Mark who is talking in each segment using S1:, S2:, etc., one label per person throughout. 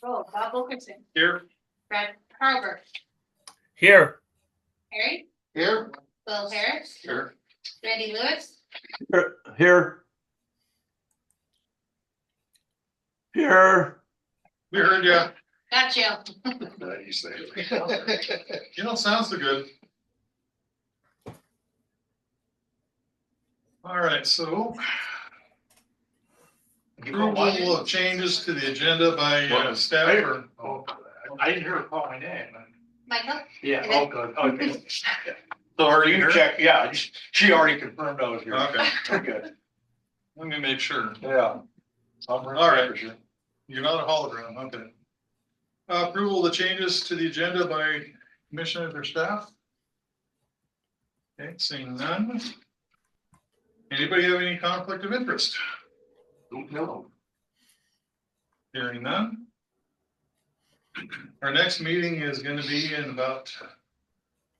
S1: Oh, Bob Wilkerson.
S2: Here.
S1: Brad Harber.
S3: Here.
S1: Harry.
S2: Here.
S1: Bill Harris.
S2: Here.
S1: Randy Lewis.
S3: Here. Here.
S2: We heard you.
S1: Got you.
S2: You don't sound so good. All right, so approval of changes to the agenda by staff or.
S4: I didn't hear her call my name.
S1: Michael.
S4: Yeah,
S1: Okay.
S4: oh, good, okay.
S2: So are you
S4: You
S2: here?
S4: check, yeah, she already confirmed I was here.
S2: Okay,
S4: We're good.
S2: let me make sure.
S4: Yeah.
S2: All right. You're not a hologram, okay. Approval of the changes to the agenda by commissioners or staff? Okay, seeing none. Anybody have any conflict of interest?
S4: No.
S2: Hearing none. Our next meeting is going to be in about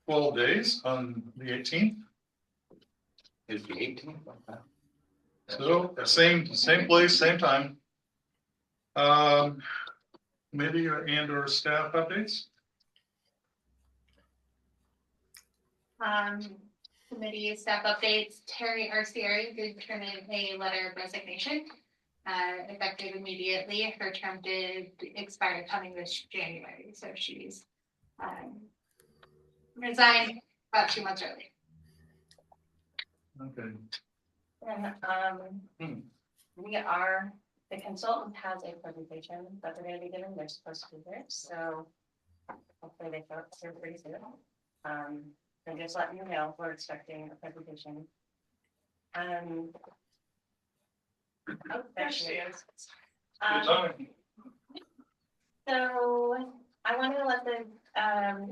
S2: 12 days on the 18th.
S4: Is the 18th?
S2: So same place, same time. Committee and or staff updates.
S1: Committee staff updates. Terry Arcieri did turn in a letter of resignation, effective immediately. Her term did expire coming this January, so she's resigned about 2 months early.
S2: Okay.
S5: And we are, the consultant has a presentation that they're going to be giving. They're supposed to be there, so hopefully they start here pretty soon. And just letting you know, we're expecting a presentation. Oh, there she is. So I want to let the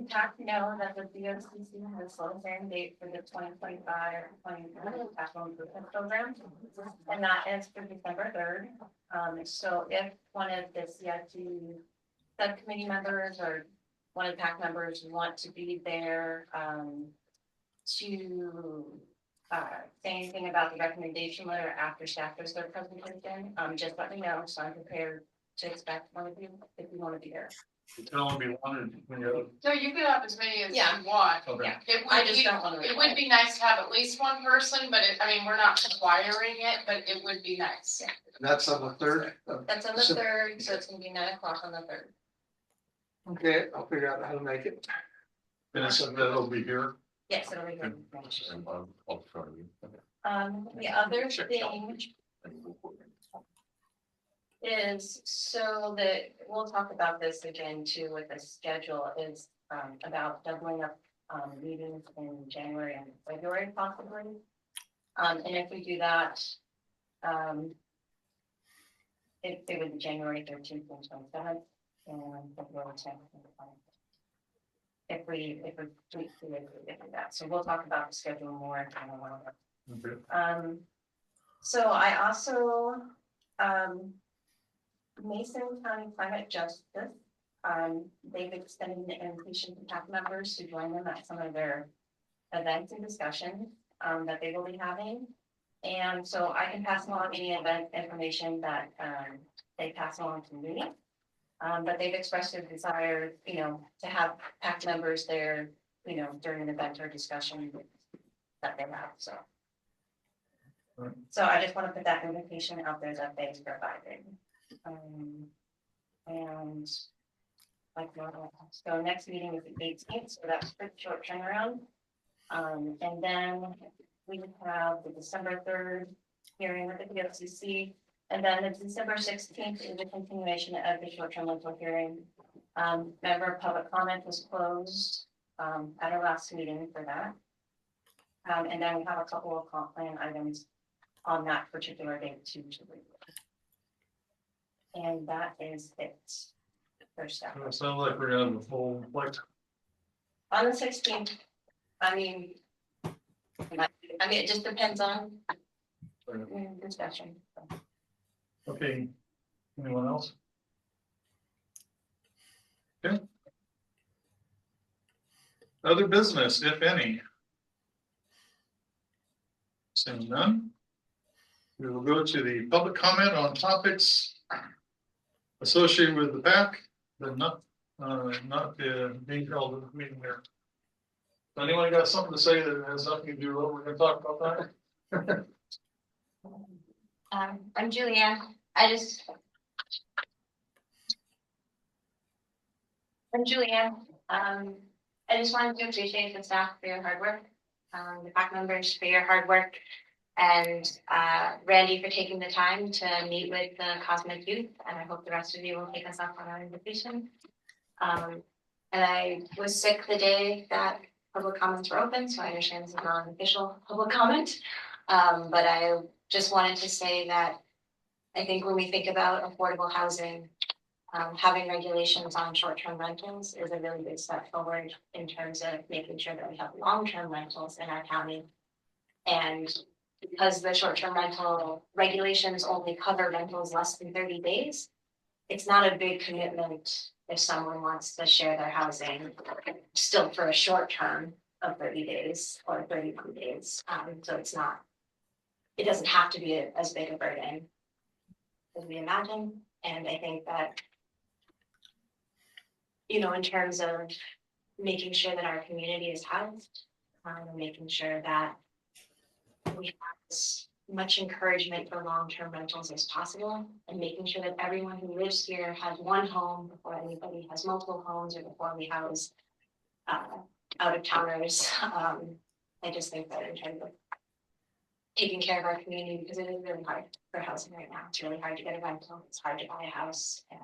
S5: PAC know that the DOCC has a hearing date for the 2025-2030 capital improvement program, and that is for December 3rd. So if one of the CIP subcommittee members or one of the PAC members want to be there to say anything about the recommendation letter after staff does their presentation, just let me know so I'm prepared to expect one of you if you want to be there.
S2: You can only be one.
S6: So you could have as many as you
S1: Yeah.
S6: want.
S2: Okay.
S5: Yeah,
S6: It
S5: I
S6: would
S5: just
S6: be,
S5: don't want to.
S6: it would be nice to have at least one person, but I mean, we're not requiring it, but it would be nice.
S7: That's on the 3rd.
S5: That's on the 3rd, so it's gonna be 9 o'clock on the 3rd.
S7: Okay, I'll figure out how to make it.
S2: And it's that'll be here.
S5: Yes, it'll be good. The other thing is, so that we'll talk about this again too with the schedule, is about doubling up meetings in January and February possibly. And if we do that, it would be January 13th and 27th and February 10th and 20th. If we do that, so we'll talk about the schedule more in a while.
S2: Okay.
S5: So I also Mason County Climate Justice, they've extended the invitation to PAC members to join them at some of their events and discussions that they will be having. And so I can pass along any event information that they pass along to me. But they've expressed their desire, to have PAC members there, during an event or discussion that they have, so.
S2: Right.
S5: So I just want to put that invitation out there that they provided. And like, so next meeting is the 18th, so that's pretty short turnaround. And then we have the December 3rd hearing with the PFCC. And then the December 16th is a continuation of the short-term rental hearing. Member public comment was closed at our last meeting for that. And then we have a couple of comp plan items on that particular date to review. And that is it for staff.
S2: It sounds like we're gonna have a full, like,
S5: On the 16th, I mean, it just depends on discussion.
S2: okay. Anyone else? Okay. Other business, if any. Seeing none. We will go to the public comment on topics associated with the PAC, but not being held in the meeting there. Anyone got something to say that has nothing to do with what we're gonna talk about that?
S1: I'm Julianne. I'm Julianne. I just wanted to appreciate the staff for your hard work, the PAC members for your hard work, and Randy for taking the time to meet with the Cosmic Youth, and I hope the rest of you will take us up on our invitation. And I was sick the day that public comments were open, so I understand this is not an official public comment. But I just wanted to say that I think when we think about affordable housing, having regulations on short-term rentals is a really big step forward in terms of making sure that we have long-term rentals in our county. And because the short-term rental regulations only cover rentals less than 30 days, it's not a big commitment if someone wants to share their housing still for a short term of 30 days or 31 days. So it doesn't have to be as big a burden as we imagine. And I think that, in terms of making sure that our community is housed, and making sure that we have as much encouragement for long-term rentals as possible, and making sure that everyone who lives here has one home before anybody has multiple homes, or before we house out-of-towners. I just think that in terms of taking care of our community, because it is really hard for housing right now. It's really hard to get a rental. It's hard to buy a house, and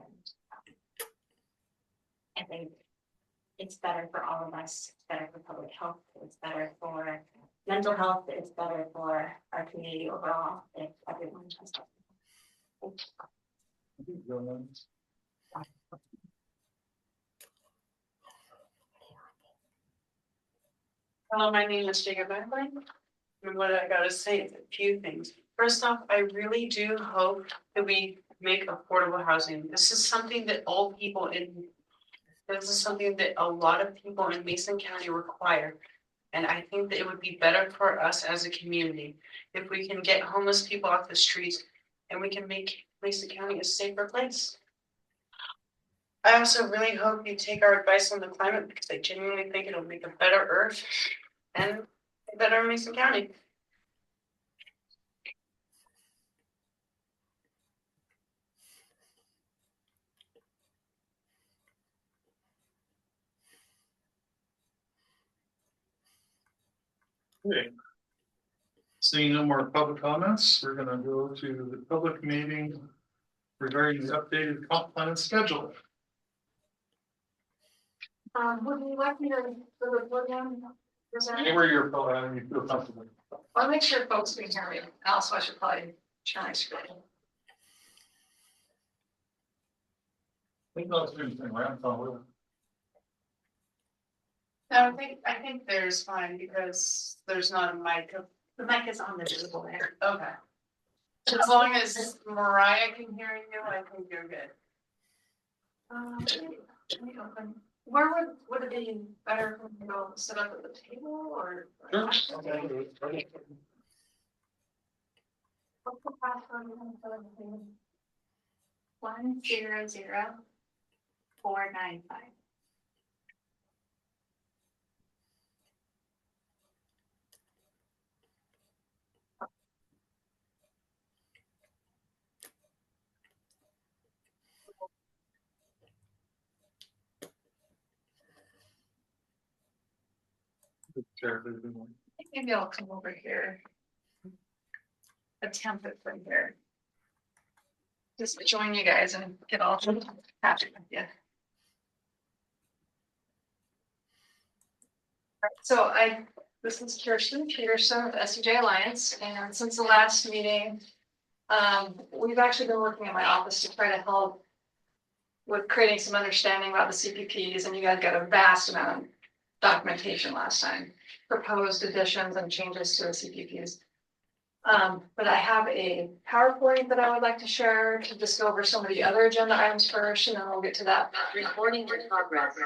S1: I think it's better for all of us. It's better for public health. It's better for mental health. It's better for our community overall if everyone has health.
S8: Hello, my name is Jacob Beckley. And what I gotta say is a few things. First off, I really do hope that we make affordable housing. This is something that this is something that a lot of people in Mason County require. And I think that it would be better for us as a community if we can get homeless people off the streets and we can make Mason County a safer place. I also really hope you take our advice on the climate, because I genuinely think it'll make a better earth and a better Mason County.
S2: Okay. Seeing no more public comments, we're gonna go to the public meeting regarding the updated comp plan schedule.
S6: Would you like me to go to the podium?
S2: Anywhere you're you feel comfortable.
S6: I'll make sure folks can hear me. Also, I should probably try my screen.
S2: I think that's anything, right?
S6: No, I think there's fine because there's not a mic. The mic is on the table there. Okay. As long as Mariah can hear you, I think you're good. Let me open. Where would it be better for me to go sit up at the table or?
S2: Sure.
S6: What's the password? 100495. Maybe I'll come over here. Attempt it from here. Just join you guys and get all happy with you. So this is Kirsten Peterson of SCJ Alliance, and since the last meeting, we've actually been working at my office to try to help with creating some understanding about the CPPs, and you guys got a vast amount of documentation last time, proposed additions and changes to the CPPs. But I have a PowerPoint that I would like to share to just go over some of the other agenda items first, and then we'll get to that. Recording in progress.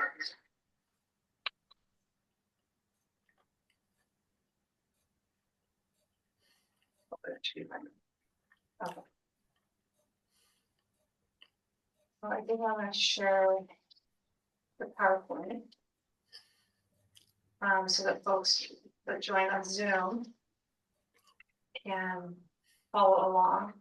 S6: Well, I did want to share the PowerPoint. So that folks that join on Zoom can follow along.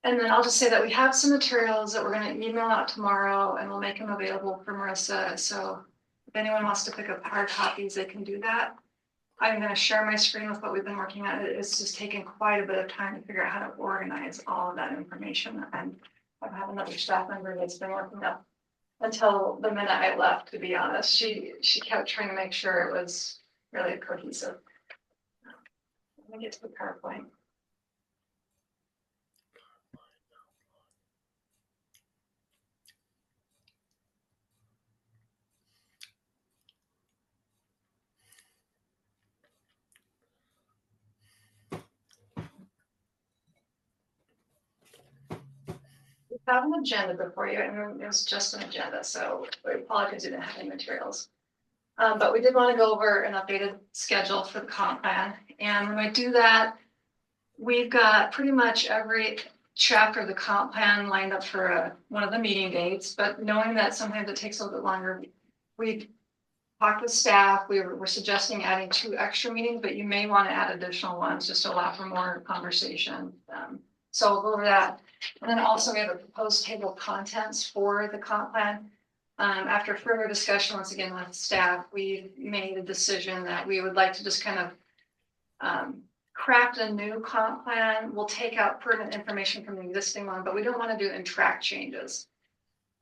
S6: And then I'll just say that we have some materials that we're gonna email out tomorrow and we'll make them available for Marissa. So if anyone wants to pick up hard copies, they can do that. I'm gonna share my screen with what we've been working on. It's just taken quite a bit of time to figure out how to organize all of that information. And I've had another staff member that's been working up until the minute I left, to be honest. She kept trying to make sure it was really cohesive. Let me get to the PowerPoint. We have an agenda before you, and it was just an agenda, so we apologize we didn't have any materials. But we did want to go over an updated schedule for the comp plan, and when I do that, we've got pretty much every chapter of the comp plan lined up for one of the meeting dates, but knowing that sometimes it takes a little bit longer, we talked with staff, we're suggesting adding 2 extra meetings, but you may want to add additional ones just to allow for more conversation. So we'll go over that. And then also we have a proposed table of contents for the comp plan. After further discussion, once again with staff, we made a decision that we would like to just kind of craft a new comp plan. We'll take out pertinent information from the existing one, but we don't want to do track changes.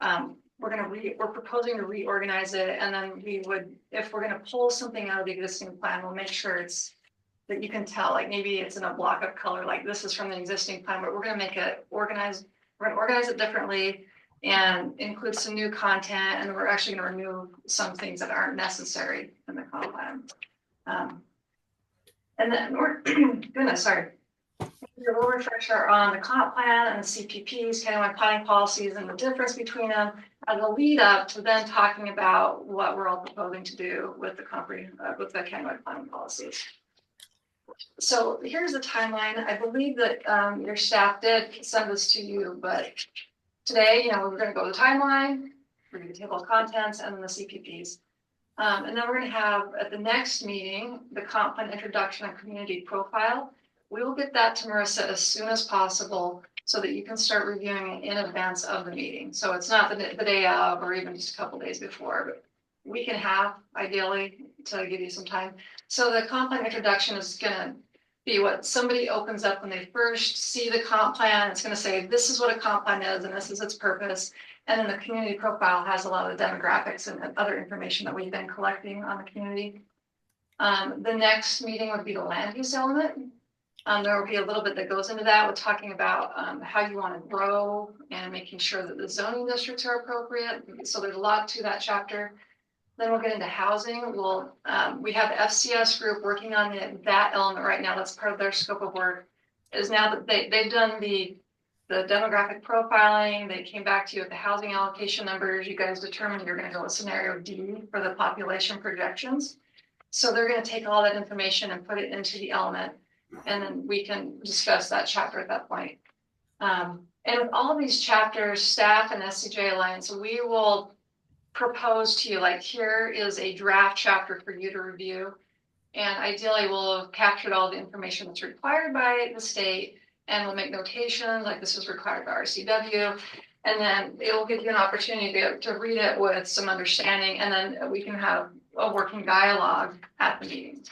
S6: We're proposing to reorganize it, and then we would, if we're gonna pull something out of the existing plan, we'll make sure it's that you can tell, like maybe it's in a block of color, like this is from the existing plan, but we're gonna make it organized. We're gonna organize it differently and include some new content, and we're actually gonna remove some things that aren't necessary in the comp plan. And then we're goodness, sorry. A little refresher on the comp plan and the CPPs, countywide planning policies, and the difference between them as a lead up to then talking about what we're all proposing to do with the countywide planning policies. So here's the timeline. I believe that your staff did send this to you, but today, we're going to go to the timeline, we're going to table of contents, and then the CPPs. And then we're going to have at the next meeting the comp plan introduction and community profile. We will get that to Marissa as soon as possible so that you can start reviewing it in advance of the meeting. So it's not the day of or even just a couple days before, but we can have ideally to give you some time. So the comp plan introduction is going to be what somebody opens up when they first see the comp plan. It's going to say, this is what a comp plan is and this is its purpose. And then the community profile has a lot of the demographics and other information that we've been collecting on the community. The next meeting would be the land use element. There will be a little bit that goes into that. We're talking about how you want to grow and making sure that the zoning districts are appropriate. So there's a lot to that chapter. Then we'll get into housing. We have the FCS group working on that element right now. That's part of their scope of work. Is now that they've done the demographic profiling. They came back to you with the housing allocation numbers. You guys determined you're going to go with scenario D for the population projections. So they're going to take all that information and put it into the element. And then we can discuss that chapter at that point. And with all of these chapters, staff and SCJ Alliance, we will propose to you, like, here is a draft chapter for you to review. And ideally, we'll have captured all the information that's required by the state, and we'll make notations, like this is required by RCW. And then it will give you an opportunity to read it with some understanding, and then we can have a working dialogue at the meeting.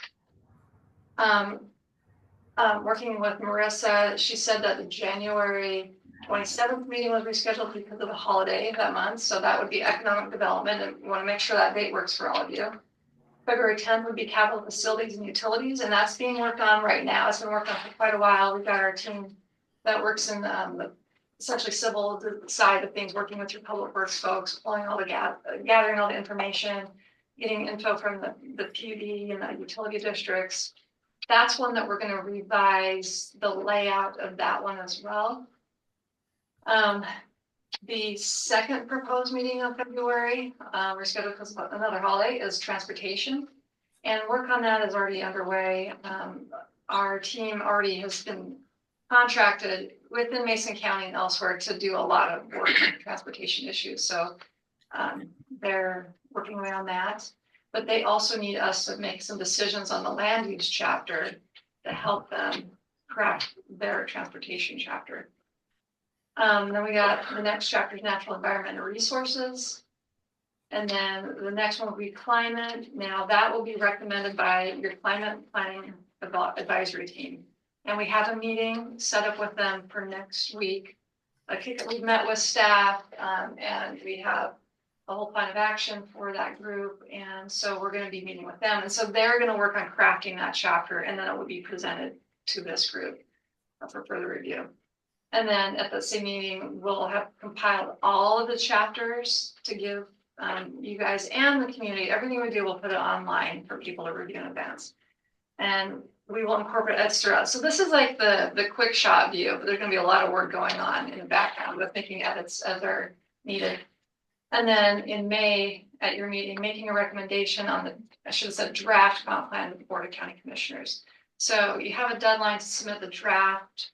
S6: Working with Marissa, she said that the January 27th meeting was rescheduled because of the holiday that month. So that would be economic development, and we want to make sure that date works for all of you. February 10th would be capital facilities and utilities, and that's being worked on right now. It's been worked on for quite a while. We've got our team that works in the essentially civil side of things, working with your public works folks, pulling all the gathering all the information, getting info from the PUD and the utility districts. That's one that we're going to revise the layout of that one as well. The second proposed meeting of February, we're scheduled because of another holiday, is transportation. And work on that is already underway. Our team already has been contracted within Mason County and elsewhere to do a lot of work on transportation issues, so they're working around that. But they also need us to make some decisions on the land use chapter to help them craft their transportation chapter. Then we got the next chapter is natural environment and resources. And then the next one will be climate. Now that will be recommended by your climate planning advisory team. And we have a meeting set up with them for next week. We've met with staff and we have a whole plan of action for that group. And so we're going to be meeting with them. And so they're going to work on crafting that chapter, and then it will be presented to this group for further review. And then at the same meeting, we'll have compiled all of the chapters to give you guys and the community. Everything we do, we'll put it online for people to review in advance. And we will incorporate edits throughout. So this is like the quick shot view, but there's going to be a lot of work going on in the background with making edits as they're needed. And then in May at your meeting, making a recommendation on I should have said draft comp plan with the Board of County Commissioners. So you have a deadline to submit the draft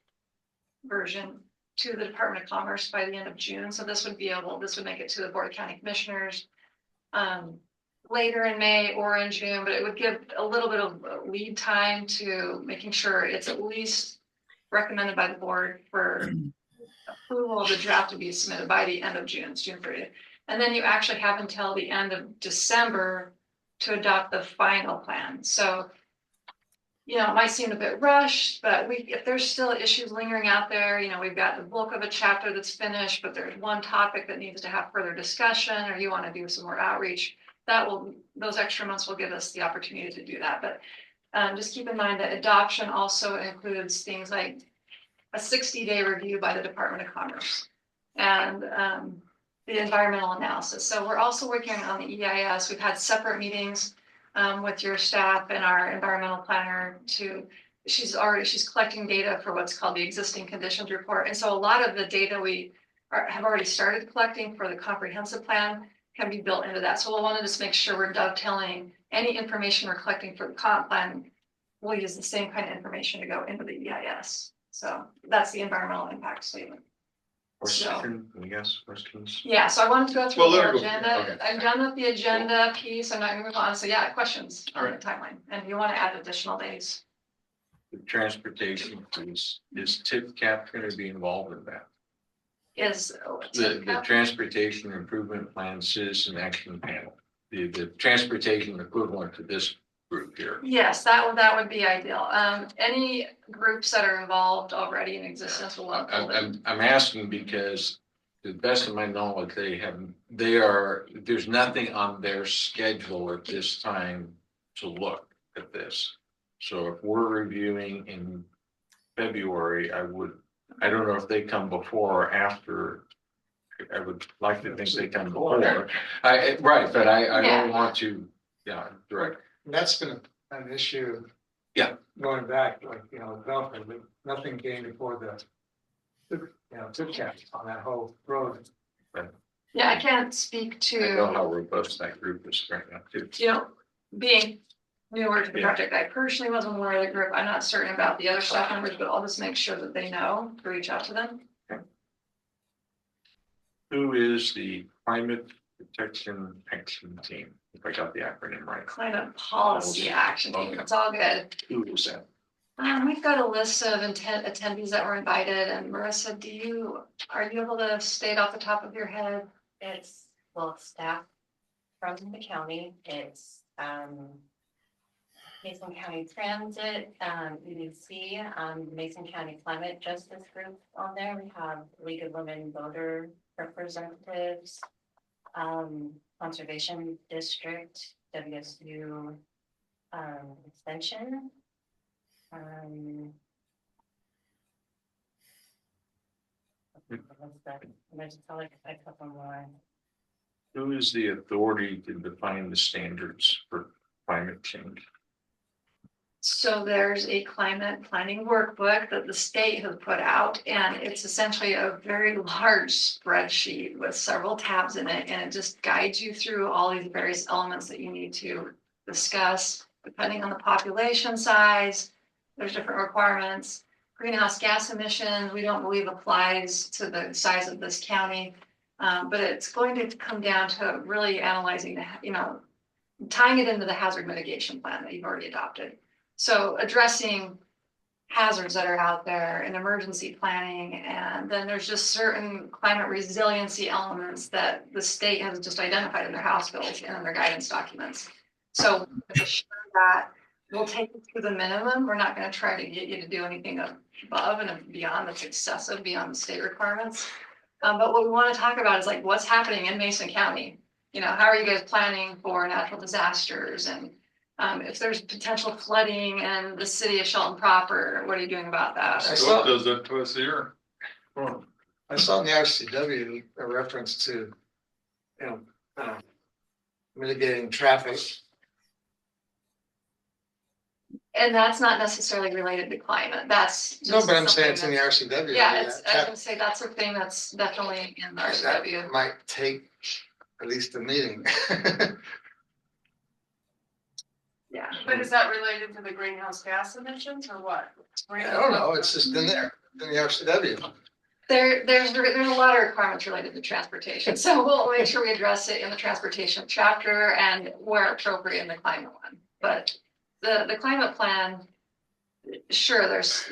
S6: version to the Department of Commerce by the end of June. So this would make it to the Board of County Commissioners later in May or in June, but it would give a little bit of lead time to making sure it's at least recommended by the board for approval of the draft to be submitted by the end of June, June 30th. And then you actually have until the end of December to adopt the final plan. So, you know, it might seem a bit rushed, but if there's still issues lingering out there, you know, we've got the bulk of a chapter that's finished, but there's one topic that needs to have further discussion, or you want to do some more outreach, those extra months will give us the opportunity to do that. But just keep in mind that adoption also includes things like a 60-day review by the Department of Commerce and the environmental analysis. So we're also working on the EIS. We've had separate meetings with your staff and our environmental planner she's collecting data for what's called the existing conditions report. And so a lot of the data we have already started collecting for the comprehensive plan can be built into that. So we'll want to just make sure we're dovetailing any information we're collecting for the comp plan. We'll use the same kind of information to go into the EIS. So that's the environmental impact statement.
S4: Questions?
S6: Yeah, so I wanted to go through
S2: Well, let her
S6: the
S2: go.
S6: agenda.
S4: Okay.
S6: I'm done with the agenda piece. I'm not gonna move on. So yeah, questions
S2: All
S6: on the
S2: right.
S6: timeline, and you want to add additional days.
S4: The transportation piece, is tip cap gonna be involved in that?
S6: Is
S4: The transportation improvement plan citizen action panel, the transportation equivalent to this group here.
S6: yes, that would be ideal. Any groups that are involved already in existence will.
S4: I'm asking because to the best of my knowledge, there's nothing on their schedule at this time to look at this. So if we're reviewing in February, I don't know if they come before or after. I would like to think they come before. Right, but I don't want to, direct.
S7: And that's been an issue.
S4: Yeah.
S7: Going back, like, development, but nothing came before tip cap on that whole road.
S6: Yeah, I can't speak
S4: I know how
S6: to,
S4: robust that group is right now too.
S6: being newer to the
S4: Yeah.
S6: project. I personally wasn't aware of the group. I'm not certain about the other staff members, but I'll just make sure that they know to reach out to them.
S4: Who is the climate protection action team? If I got the acronym right.
S6: Climate policy action team.
S4: Okay.
S6: It's all good.
S4: Who is that?
S6: We've got a list of attendees that were invited, and Marissa, are you able to state off the top of your head?
S5: It's, well, staff from the county, it's, Mason County Transit, EDC, Mason County Climate Justice Group on there. We have League of Women Voter Representatives, Conservation District, WSU, Extension. There's probably a couple more.
S4: Who is the authority to define the standards for climate change?
S6: So there's a climate planning workbook that the state has put out, and it's essentially a very large spreadsheet with several tabs in it, and it just guides you through all these various elements that you need to discuss, depending on the population size. There's different requirements. greenhouse gas emissions, we don't believe applies to the size of this county. But it's going to come down to really analyzing tying it into the hazard mitigation plan that you've already adopted. So addressing hazards that are out there and emergency planning, and then there's just certain climate resiliency elements that the state has just identified in their House bills and in their guidance documents. So assure that we'll take it to the minimum. We're not going to try to get you to do anything above and beyond that's excessive beyond the state requirements. But what we want to talk about is like what's happening in Mason County. How are you guys planning for natural disasters, and if there's potential flooding in the city of Shelton proper, what are you doing about that?
S2: Scott does that twice a year.
S7: I saw in the RCW a reference to, mitigating traffic.
S6: And that's not necessarily related to climate. That's just
S7: No, but I'm saying
S6: something
S7: it's in the RCW.
S6: Yeah, I was gonna say that's a thing that's definitely in the
S7: That
S6: RCW.
S7: might take at least a meeting.
S6: Yeah.
S8: But is that related to the greenhouse gas emissions or what?
S7: I don't know, it's just in there, in the RCW.
S6: There's a lot of requirements related to transportation, so we'll make sure we address it in the transportation chapter and where appropriate in the climate one. But the climate plan, sure, there's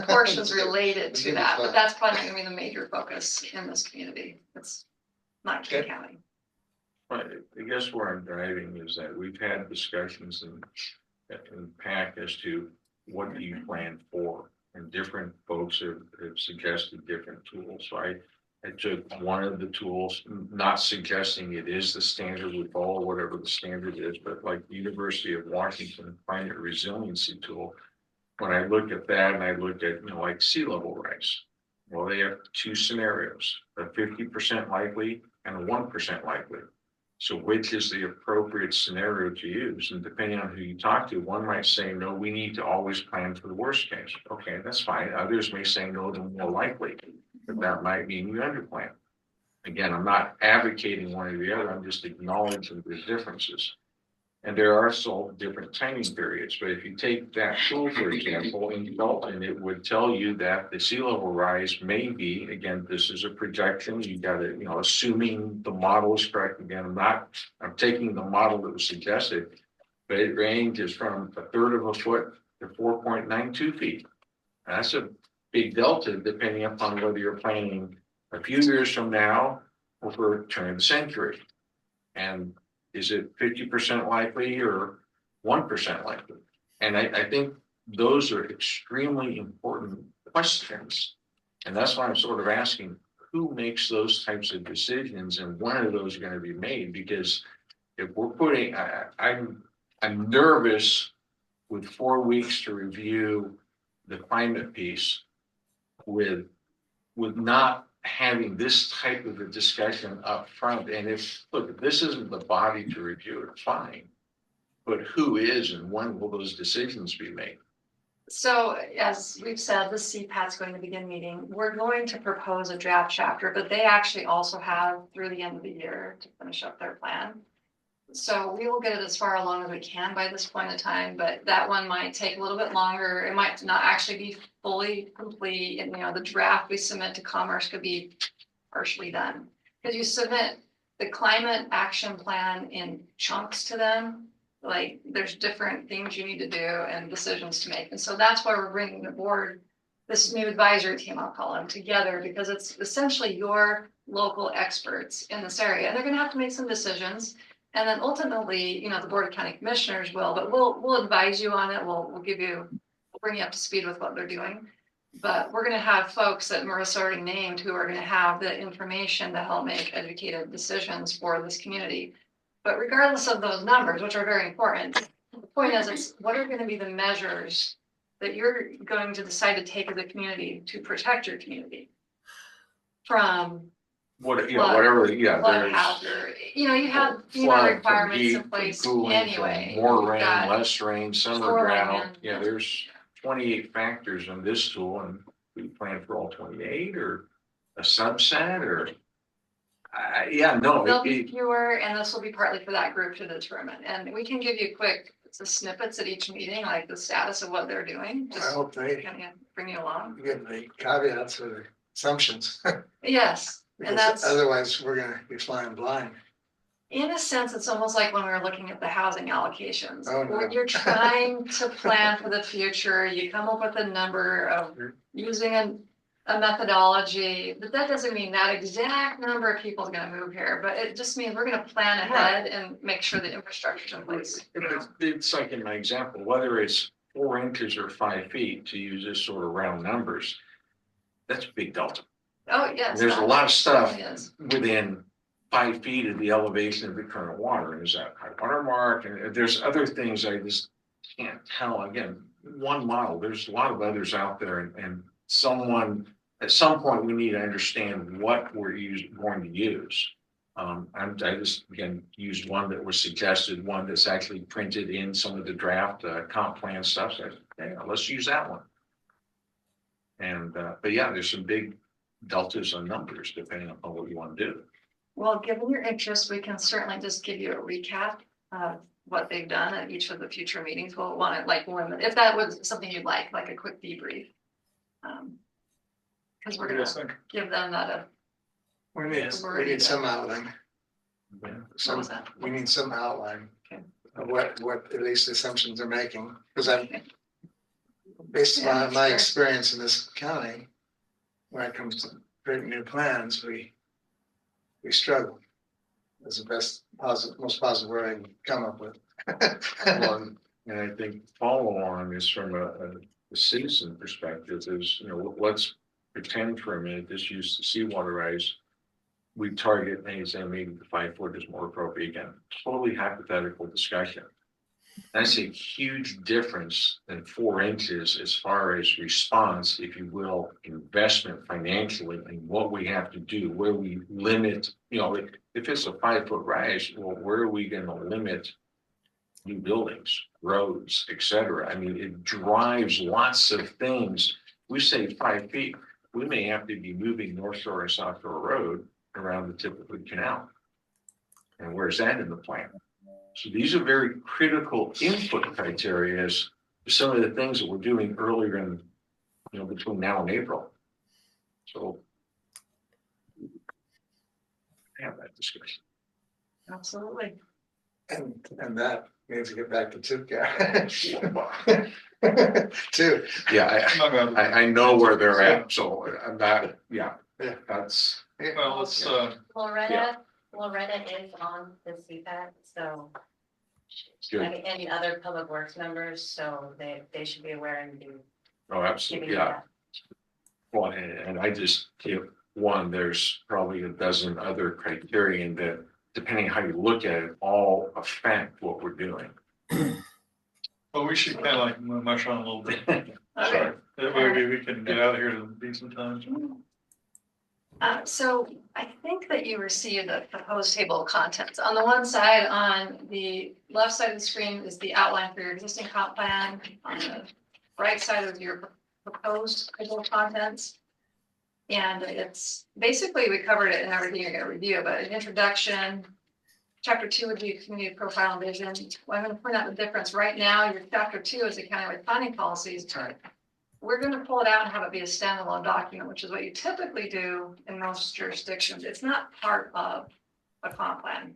S6: portions related to that, but that's probably not gonna be the major focus in this community. It's not King County.
S4: But I guess where I'm driving is that we've had discussions in PAC as to what do you plan for, and different folks have suggested different tools. So I took one of the tools, not suggesting it is the standard, we follow whatever the standard is, but like the University of Washington climate resiliency tool. When I look at that and I look at, like sea level rise, well, they have two scenarios, a 50% likely and a 1% likely. So which is the appropriate scenario to use? And depending on who you talk to, one might say, no, we need to always plan for the worst case. Okay, that's fine. Others may say, no, the more likely, but that might mean you underplan. Again, I'm not advocating one or the other. I'm just acknowledging the differences. And there are still different timing periods. But if you take that tool, for example, in Dalton, it would tell you that the sea level rise may be, again, this is a projection. You got to, assuming the model is correct. Again, I'm taking the model that was suggested, but it ranges from 1/3 of a foot to 4.92 feet. That's a big delta depending upon whether you're planning a few years from now or for turn of the century. And is it 50% likely or 1% likely? And I think those are extremely important questions. And that's why I'm sort of asking who makes those types of decisions and when are those going to be made? Because if we're putting, I'm nervous with 4 weeks to review the climate piece with not having this type of a discussion up front. And if this isn't the body to review it, fine. But who is and when will those decisions be made?
S6: So as we've said, the CPAC is going to begin meeting. We're going to propose a draft chapter, but they actually also have through the end of the year to finish up their plan. So we will get it as far along as we can by this point in time, but that one might take a little bit longer. It might not actually be fully complete. And, the draft we submit to Commerce could be partially done. Because you submit the climate action plan in chunks to them. Like there's different things you need to do and decisions to make. And so that's why we're bringing the board, this new advisory team, I'll call them, together, because it's essentially your local experts in this area. And they're going to have to make some decisions. And then ultimately, the Board of County Commissioners will, but we'll advise you on it. We'll bring you up to speed with what they're doing. But we're going to have folks that Marissa already named who are going to have the information to help make educated decisions for this community. But regardless of those numbers, which are very important, the point is, it's what are going to be the measures that you're going to decide to take as a community to protect your community from
S4: Whatever.
S6: flood hazard. You have FEMA requirements in place anyway.
S4: More rain, less rain, summer
S6: more
S4: drought.
S6: rain.
S4: Yeah, there's 28 factors in this tool, and we plan for all 28 or a subset or. There'll
S6: be fewer, and this will be partly for that group to determine. And we can give you quick the snippets at each meeting, like the status of what they're doing?
S7: I
S6: Just
S7: hope they
S6: kind of bring you along.
S7: give the caveats or the assumptions.
S6: Yes, and
S7: Because
S6: that's,
S7: otherwise, we're gonna be flying blind.
S6: in a sense, it's almost like when we were looking at the housing allocations.
S7: Oh, no.
S6: When you're trying to plan for the future, you come up with a number of using a methodology, but that doesn't mean that exact number of people is gonna move here, but it just means we're gonna plan ahead and make sure the infrastructure's in place.
S4: It's like in my example, whether it's 4 inches or 5 feet, to use this sort of round numbers, that's a big delta.
S6: Oh, yes.
S4: There's a lot of stuff
S6: certainly is.
S4: within 5 feet of the elevation of the current water, and is that high water mark, and there's other things I just can't tell. Again, one model, there's a lot of others out there, and someone, at some point, we need to understand what we're going to use. I just, again, used one that was suggested, one that's actually printed in some of the draft comp plan stuff, so yeah, let's use that one. And, but yeah, there's some big deltas on numbers depending on what you want to do.
S6: Well, given your interest, we can certainly just give you a recap of what they've done at each of the future meetings. We'll want to like limit, if that was something you'd like a quick debrief. Because we're gonna give them that.
S7: We need some outline.
S6: What was that?
S7: We need some outline
S6: Okay.
S7: of what at least assumptions are making, because I'm, based
S6: Yeah,
S7: on my
S6: sure.
S7: experience in this county, when it comes to creating new plans, we struggle. That's the best positive, most positive word I can come up with.
S4: One, and I think follow on is from a citizen perspective is, let's pretend for a minute, this use the seawater rise. We target things and maybe the 5 foot is more appropriate. Again, totally hypothetical discussion. That's a huge difference than 4 inches as far as response, if you will, investment financially and what we have to do, where we limit, if it's a 5 foot rise, well, where are we going to limit new buildings, roads, et cetera? I mean, it drives lots of things. We say 5 feet, we may have to be moving North Shore and South Shore Road around the tip of the canal. And where's that in the plan? So these are very critical input criteria as to some of the things that we're doing earlier in, between now and April. So have that discussion.
S6: Absolutely.
S7: And that needs to get back to TIPCA. Too.
S4: Yeah, I know where they're at, so I'm not, that's.
S2: Well, let's,
S5: Loretta is on the CPAC, so.
S4: Good.
S5: And other public works members, so they should be aware and be.
S4: Oh, absolutely, yeah. Well, and I just give one, there's probably a dozen other criterion that, depending how you look at it, all affect what we're doing.
S2: well, we should kind of like mush on a little bit.
S6: Okay.
S2: That way we can get out of here to decent times.
S6: So I think that you received a proposed table of contents. On the one side, on the left side of the screen is the outline for your existing comp plan. On the right side of your proposed table of contents. And it's basically, we covered it in everything you're gonna review, but an introduction. Chapter 2 would be community profile and vision. Well, I'm gonna point out the difference. Right now, your chapter 2 is the countywide planning policies. We're gonna pull it out and have it be a standalone document, which is what you typically do in most jurisdictions. It's not part of a comp plan.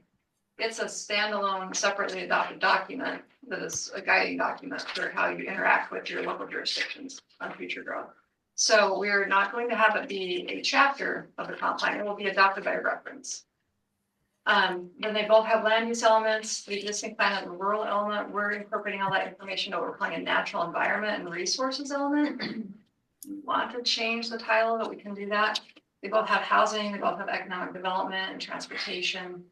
S6: It's a standalone, separately adopted document that is a guiding document for how you interact with your local jurisdictions on future growth. So we're not going to have it be a chapter of the comp plan. It will be adopted by reference. Then they both have land use elements, the existing plan and the rural element. We're incorporating all that information, but we're calling a natural environment and resources element. We want to change the title, but we can do that. They both have housing, they both have economic development and transportation.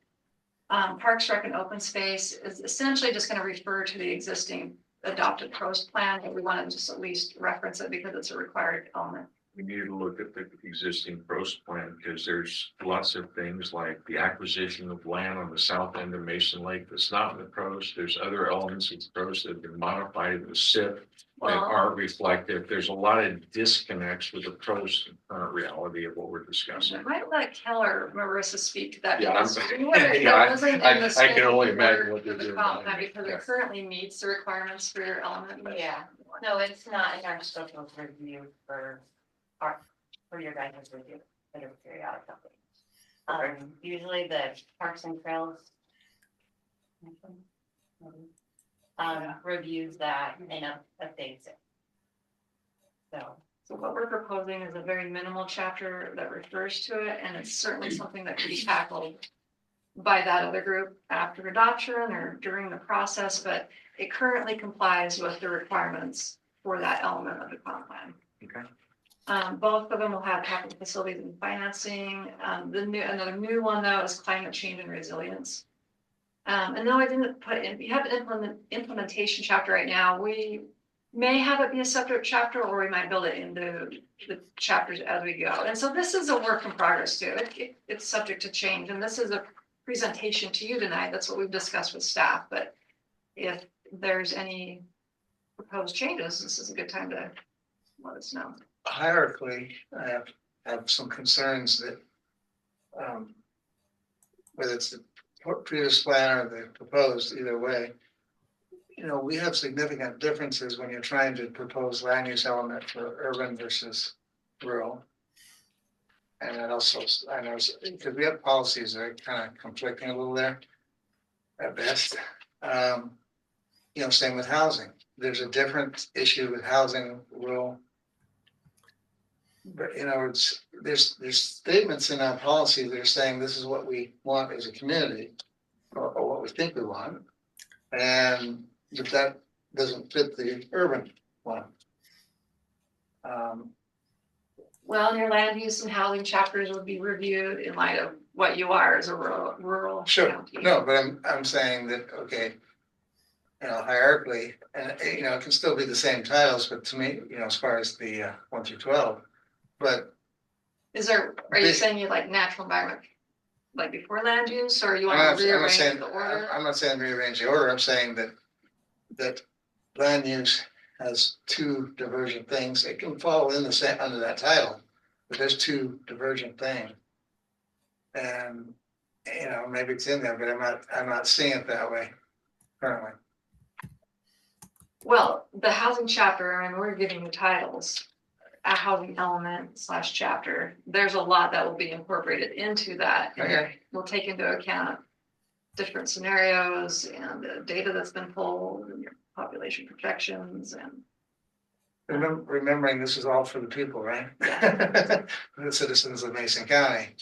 S6: Parks, Rec, and open space is essentially just going to refer to the existing adopted PROS plan, but we want to just at least reference it because it's a required element.
S4: We need to look at the existing PROS plan because there's lots of things like the acquisition of land on the south end of Mason Lake that's not in the PROS. There's other elements of the PROS that have been modified in the SIP.
S6: Well-
S4: aren't reflective. There's a lot of disconnects with the pros current reality of what we're discussing.
S6: I might let Keller, Marissa speak to that.
S4: Yeah,
S6: because
S4: I'm-
S6: we were- that
S4: yeah,
S6: wasn't in
S4: I
S6: the
S4: can only
S6: scope
S4: imagine
S6: for
S4: what they're
S6: the
S4: doing
S6: comp
S4: behind
S6: plan,
S4: it.
S6: because
S4: Yeah.
S6: it currently meets the requirements for your element. but-
S5: Yeah, no, it's not in our scope of review for your guys' review, for the periodic update. Usually the Parks and Trails reviews that and updates it.
S6: So what we're proposing is a very minimal chapter that refers to it, and it's certainly something that can be tackled by that other group after adoption or during the process, but it currently complies with the requirements for that element of the comp plan.
S4: Okay.
S6: Both of them will have capital facilities and financing. Another new one though is climate change and resilience. And though I didn't put in, we have an implementation chapter right now, we may have it be a separate chapter, or we might build it into the chapters as we go. And so this is a work in progress too. It's subject to change, and this is a presentation to you tonight. That's what we've discussed with staff, but if there's any proposed changes, this is a good time to let us know.
S7: Hierarchically, I have some concerns that whether it's the previous plan or the proposed, either way, you know, we have significant differences when you're trying to propose land use element for urban versus rural. And then also, I know, because we have policies that are kind of conflicting a little there at best. You know, same with housing. There's a different issue with housing rural. But in other words, there's statements in our policy that are saying this is what we want as a community, or what we think we want. And if that doesn't fit the urban one.
S6: Well, your land use and housing chapters would be reviewed in light of what you are as a rural
S7: Sure,
S6: county.
S7: no, but I'm saying that, okay, you know, hierarchically, and you know, it can still be the same titles, but to me, you know, as far as the 1 through 12, but.
S6: Are you saying you like natural environment, like before land use, or you want to
S7: I'm not
S6: rearrange
S7: saying,
S6: the order?
S7: I'm not saying rearrange the order, I'm saying that land use has two divergent things. It can fall in the same, under that title, but there's two divergent things. And, you know, maybe it's in there, but I'm not seeing it that way currently.
S6: Well, the housing chapter, and we're giving you titles, a housing element / chapter, there's a lot that will be incorporated into that. And
S7: Okay.
S6: we'll take into account different scenarios and the data that's been pulled and your population projections and.
S7: Remembering this is all for the people, right? The citizens of Mason County.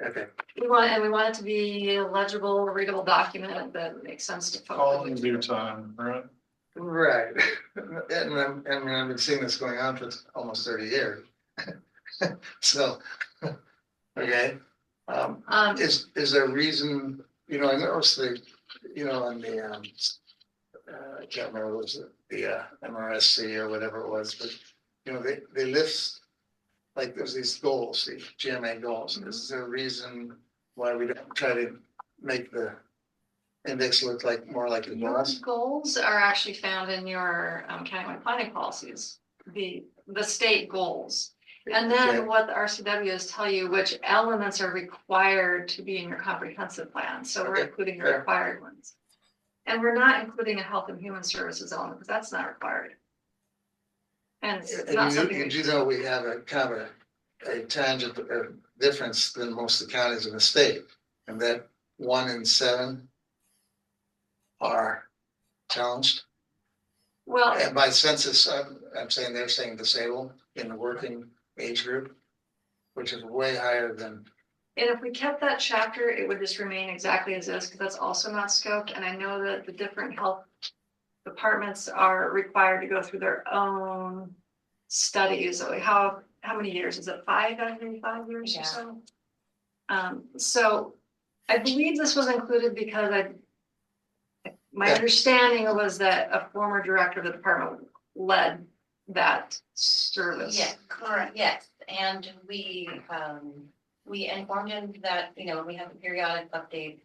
S7: Okay,
S6: We want it to be a legible, readable document that makes sense to
S2: All in
S6: folks.
S2: due time, right?
S7: right. And I've been seeing this going on for almost 30 years. So, okay. Is there a reason, you know, I noticed you know, on the, I can't remember, was it the MRSC or whatever it was, but, you know, they list, like, there's these goals, the GMA goals.
S6: Mm-hmm.
S7: Is there a reason why we don't try to make the index look like more like it
S6: Your
S7: was?
S6: goals are actually found in your countywide planning policies, the state goals. And then
S7: Okay.
S6: what the RCWs tell you which elements are required to be in your comprehensive plan. So we're
S7: Okay,
S6: including the
S7: fair.
S6: required ones. And we're not including a health and human services element because that's not required. And it's not
S7: And
S6: something.
S7: you know, we have a kind of a tangent difference than most of the counties in the state, and that 1 in 7 are challenged.
S6: Well,
S7: And by census, I'm saying they're saying disabled in the working age group, which is way higher than.
S6: and if we kept that chapter, it would just remain exactly as is, because that's also not scoped. And I know that the different health departments are required to go through their own studies. How many years? Is it 5 years
S5: Yeah.
S6: or so? So I believe this was included because my
S7: Yeah.
S6: understanding was that a former director of the department led that service.
S5: Yeah, correct, yes, and we informed him that, you know, we have a periodic update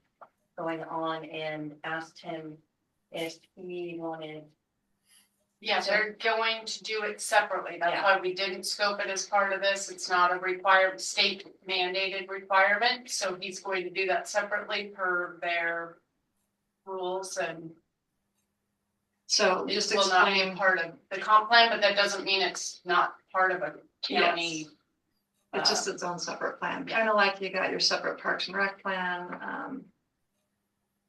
S5: going on and asked him if he wanted
S8: Yeah, they're going to do it separately. That's why we didn't scope it as part of this. It's not a required state mandated requirement. So he's going to do that separately per their rules and
S6: So
S8: it
S6: just
S8: will not be a
S6: explain,
S8: part of the comp plan, but that doesn't mean it's not part of a county.
S6: it's just its own separate plan, kind of like you got your separate Parks and Rec plan.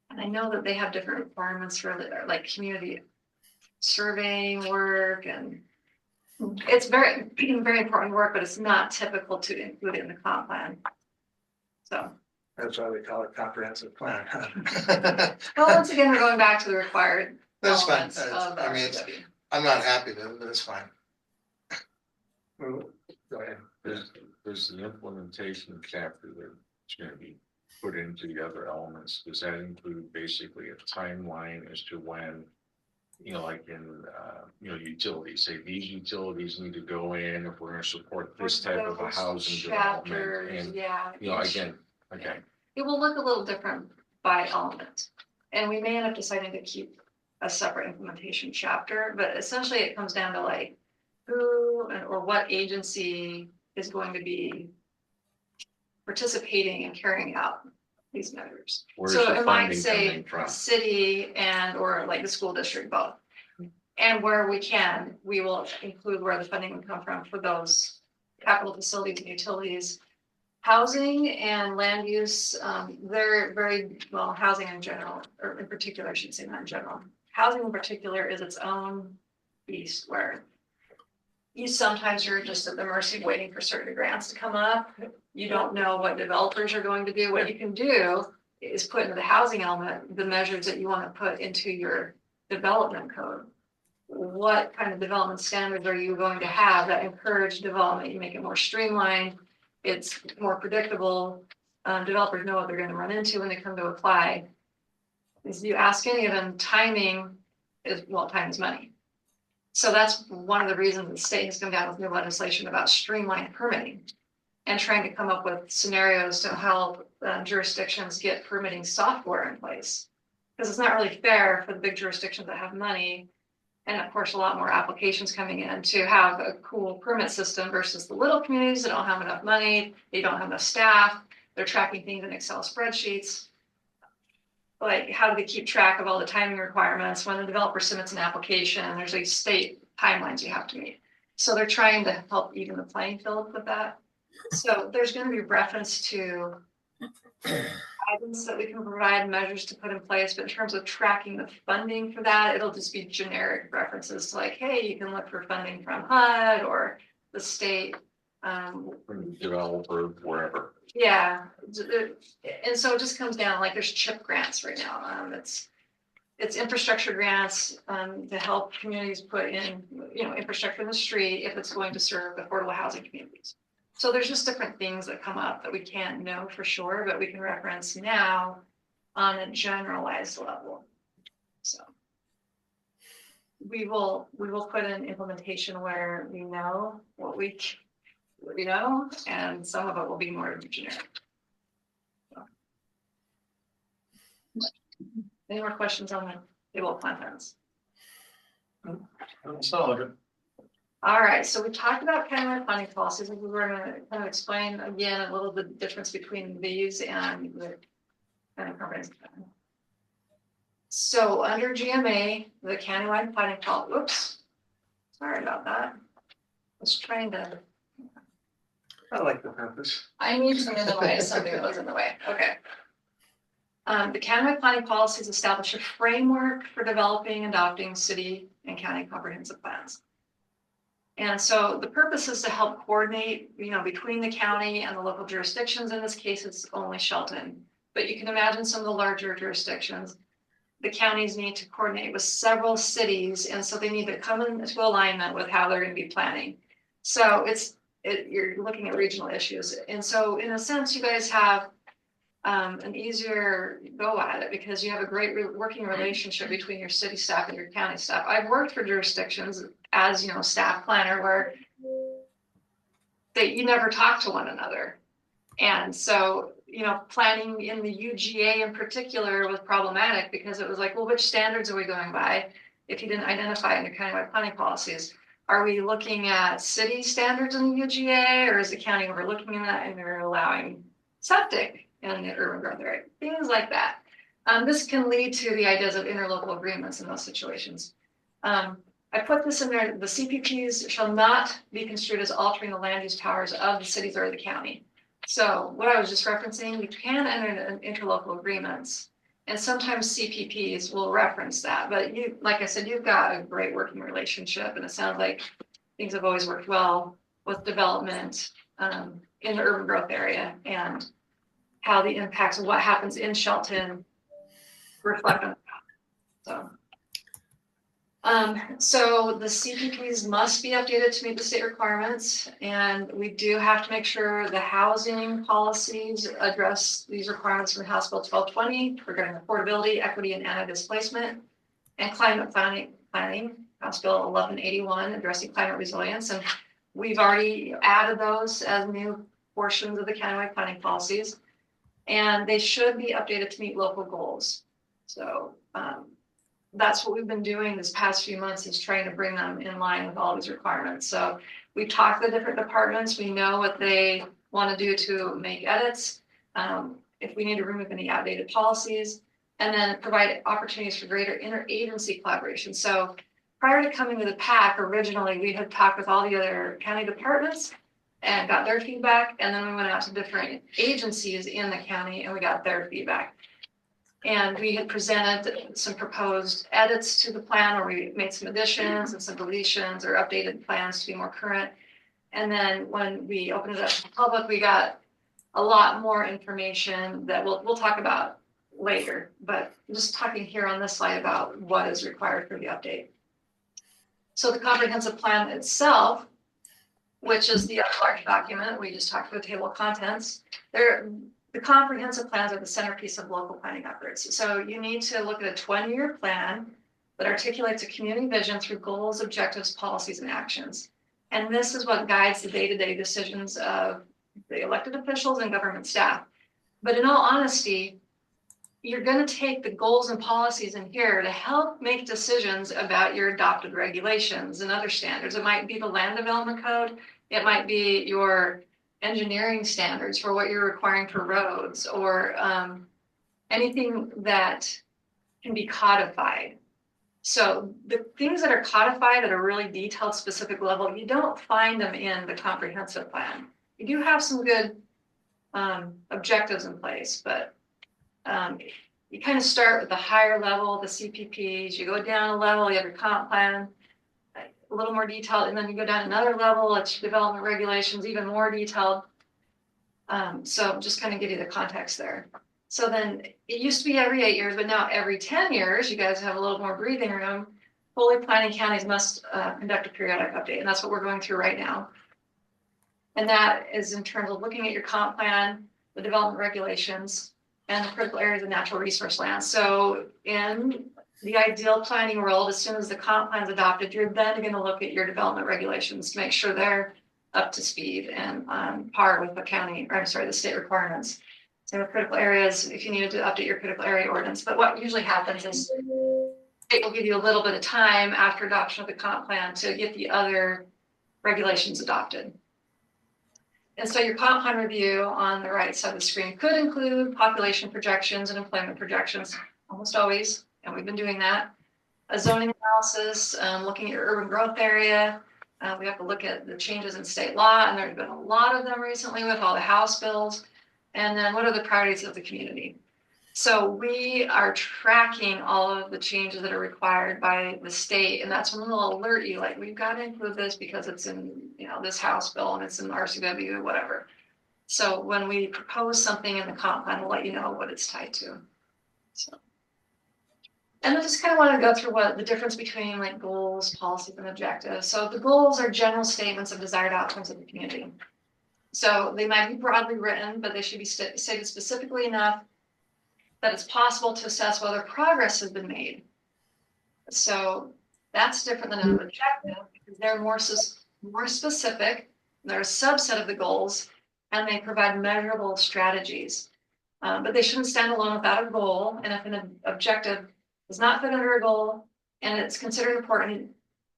S6: And I know that they have different requirements for like community surveying work, and it's very, very important work, but it's not typical to include it in the comp plan. So,
S7: That's why we call it comprehensive plan.
S6: well, once again, we're going back to the required
S7: That's fine.
S6: elements of
S7: I mean, it's-
S6: RCW.
S7: I'm not happy with it, but it's fine. Go ahead.
S4: There's the implementation chapter that's gonna be put into the other elements. Does that include basically a timeline as to when? You know, like in, utilities, say these utilities need to go in if we're gonna support this type of a
S6: Those
S4: housing development.
S6: chapters,
S4: And,
S6: yeah.
S4: again, okay,
S6: It will look a little different by element. And we may end up deciding to keep a separate implementation chapter, but essentially it comes down to like who or what agency is going to be participating and carrying out these measures.
S4: where's
S6: So
S4: the
S6: it might
S4: funding
S6: say
S4: coming from?
S6: city and or like the school district both. And where we can, we will include where the funding would come from for those capital facilities and utilities. Housing and land use, they're very, well, housing in general, or in particular, I should say not in general. Housing in particular is its own beast where you're just at the mercy of waiting for certain grants to come up. You don't know what developers are going to do. What you can do is put into the housing element, the measures that you want to put into your development code. What kind of development standards are you going to have that encourage development? You make it more streamlined. It's more predictable. Developers know what they're going to run into when they come to apply. If you ask any of them, time is money. So that's one of the reasons the state has come down with new legislation about streamlined permitting and trying to come up with scenarios to help jurisdictions get permitting software in place. Because it's not really fair for the big jurisdictions that have money and of course, a lot more applications coming in to have a cool permit system versus the little communities that don't have enough money, they don't have enough staff, they're tracking things in Excel spreadsheets. Like, how do they keep track of all the timing requirements when the developer submits an application? There's like state timelines you have to meet. So they're trying to help even the playing field with that. So there's going to be reference to guidance that we can provide, measures to put in place, but in terms of tracking the funding for that, it'll just be generic references to like, hey, you can look for funding from HUD or the state.
S4: Developer, wherever.
S6: Yeah, and so it just comes down like there's CHIP grants right now. It's infrastructure grants to help communities put in, infrastructure in the street if it's going to serve affordable housing communities. So there's just different things that come up that we can't know for sure, but we can reference now on a generalized level. So we will put in implementation where we know what we know, and some of it will be more generic. So. Any more questions on the table of contents?
S2: Doesn't sound like it.
S6: All right, so we talked about countywide planning policies, and we were going to kind of explain again a little bit the difference between these and the kind of comprehensive plan. So under GMA, the countywide planning policy, oops, sorry about that. I was trying to.
S7: I like the purpose.
S6: I need some in the way, something that was in the way, okay. The countywide planning policies establish a framework for developing and adopting city and county comprehensive plans. And so the purpose is to help coordinate, between the county and the local jurisdictions. In this case, it's only Shelton, but you can imagine some of the larger jurisdictions. The counties need to coordinate with several cities, and so they need to come into alignment with how they're going to be planning. So you're looking at regional issues. And so in a sense, you guys have an easier go at it because you have a great working relationship between your city staff and your county staff. I've worked for jurisdictions as, staff planner where you never talk to one another. And so, planning in the UGA in particular was problematic because it was like, well, which standards are we going by? if you didn't identify it in your countywide planning policies. Are we looking at city standards in the UGA, or is the county overlooking that and they're allowing septic in the urban growth area? Things like that. This can lead to the ideas of interlocal agreements in those situations. I put this in there, the CPPs shall not be construed as altering the land use powers of the cities or the county. So what I was just referencing, we can enter interlocal agreements, and sometimes CPPs will reference that, but you, like I said, you've got a great working relationship, and it sounds like things have always worked well with development in the urban growth area, and how the impacts of what happens in Shelton reflect on that. So the CPPs must be updated to meet the state requirements, and we do have to make sure the housing policies address these requirements from House Bill 1220 regarding affordability, equity, and anti-displacement, and climate planning, House Bill 1181 addressing climate resilience, and we've already added those as new portions of the countywide planning policies, and they should be updated to meet local goals. So that's what we've been doing this past few months, is trying to bring them in line with all these requirements. So we've talked to the different departments. We know what they want to do to make edits. If we need to remove any outdated policies, and then provide opportunities for greater interagency collaboration. So prior to coming to the PAC, originally we had talked with all the other county departments and got their feedback. And then we went out to different agencies in the county and we got their feedback. And we had presented some proposed edits to the plan, or we made some additions and some deletions or updated plans to be more current. And then when we opened it up to the public, we got a lot more information that we'll talk about later, but I'm just talking here on this slide about what is required for the update. So the comprehensive plan itself, which is the large document, we just talked about the table of contents. The comprehensive plans are the centerpiece of local planning efforts. So you need to look at a 20-year plan that articulates a community vision through goals, objectives, policies, and actions. And this is what guides the day-to-day decisions of the elected officials and government staff. But in all honesty, you're going to take the goals and policies in here to help make decisions about your adopted regulations and other standards. It might be the land development code. It might be your engineering standards for what you're requiring for roads, or anything that can be codified. So the things that are codified at a really detailed, specific level, you don't find them in the comprehensive plan. You do have some good objectives in place, but you kind of start with the higher level, the CPPs, you go down a level, you have your comp plan, a little more detailed, and then you go down another level, it's development regulations, even more detailed. So just kind of give you the context there. So then it used to be every 8 years, but now every 10 years, you guys have a little more breathing room. Fully planning counties must conduct a periodic update, and that's what we're going through right now. And that is in terms of looking at your comp plan, the development regulations, and the critical areas of natural resource land. So in the ideal planning world, as soon as the comp plan is adopted, you're then going to look at your development regulations to make sure they're up to speed and on par with the county, or I'm sorry, the state requirements. So with critical areas, if you needed to update your critical area ordinance, but what usually happens is it will give you a little bit of time after adoption of the comp plan to get the other regulations adopted. And so your comp plan review on the right side of the screen could include population projections and employment projections, almost always, and we've been doing that. A zoning analysis, looking at your urban growth area. We have to look at the changes in state law, and there have been a lot of them recently with all the House bills. And then what are the priorities of the community? So we are tracking all of the changes that are required by the state, and that's when they'll alert you, like, we've got to include this because it's in, you know, this House bill and it's in RCW, whatever. So when we propose something in the comp plan, we'll let you know what it's tied to. So, and I just kind of want to go through what the difference between like goals, policies, and objectives. So the goals are general statements of desired outcomes of the community. So they might be broadly written, but they should be stated specifically enough that it's possible to assess whether progress has been made. So that's different than an objective because they're more specific. They're a subset of the goals, and they provide measurable strategies. But they shouldn't stand alone without a goal. And if an objective does not fit under a goal, and it's considered important,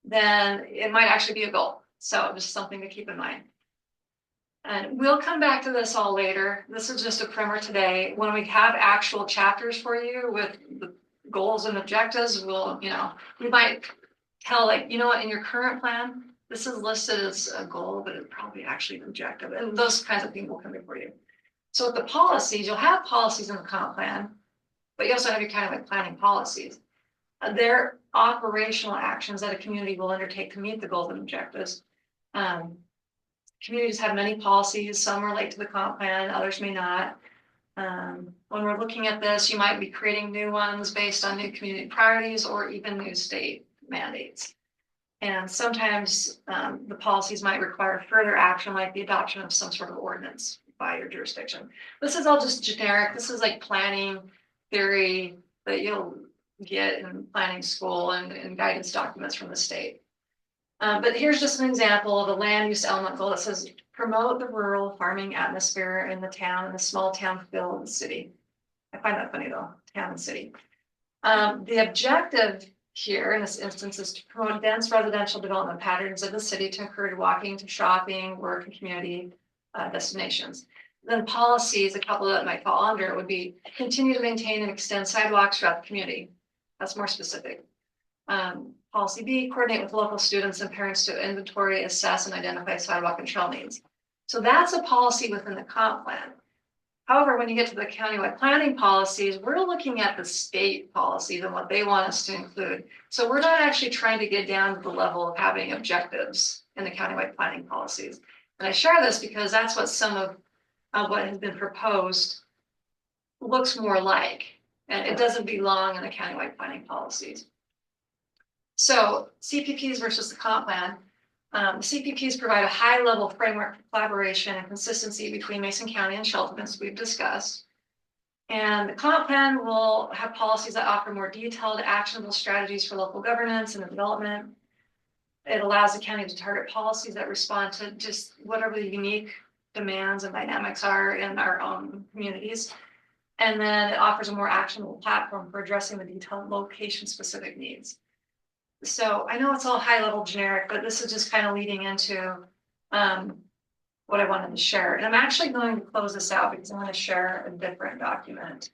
S6: then it might actually be a goal. So just something to keep in mind. And we'll come back to this all later. This is just a primer today. When we have actual chapters for you with the goals and objectives, we'll, we might tell like, you know what, in your current plan, this is listed as a goal, but it's probably actually an objective. And those kinds of things will come before you. So with the policies, you'll have policies in the comp plan, but you also have your kind of like planning policies. They're operational actions that a community will undertake to meet the goals and objectives. Communities have many policies, some relate to the comp plan, others may not. When we're looking at this, you might be creating new ones based on new community priorities or even new state mandates. And sometimes the policies might require further action, like the adoption of some sort of ordinance by your jurisdiction. This is all just generic. This is like planning theory that you'll get in planning school and guidance documents from the state. But here's just an example of a land use element goal that says promote the rural farming atmosphere in the town and the small town feel of the city. I find that funny though, town and city. The objective here in this instance is to promote dense residential development patterns of the city to encourage walking to shopping, work, and community destinations. Then policies, a couple that might fall under would be continue to maintain and extend sidewalks throughout the community. That's more specific. Policy B, coordinate with local students and parents to inventory, assess, and identify sidewalk and trail needs. So that's a policy within the comp plan. However, when you get to the countywide planning policies, we're looking at the state policies and what they want us to include. So we're not actually trying to get down to the level of having objectives in the countywide planning policies. And I share this because that's what some of what has been proposed looks more like, and it doesn't belong in the countywide planning policies. So CPPs versus the comp plan. CPPs provide a high-level framework for collaboration and consistency between Mason County and Shelton, as we've discussed. And the comp plan will have policies that offer more detailed, actionable strategies for local governance and development. It allows the county to target policies that respond to just whatever the unique demands and dynamics are in our own communities. And then it offers a more actionable platform for addressing the detailed location-specific needs. So I know it's all high level generic, but this is just kind of leading into what I wanted to share. And I'm actually going to close this out because I'm going to share a different document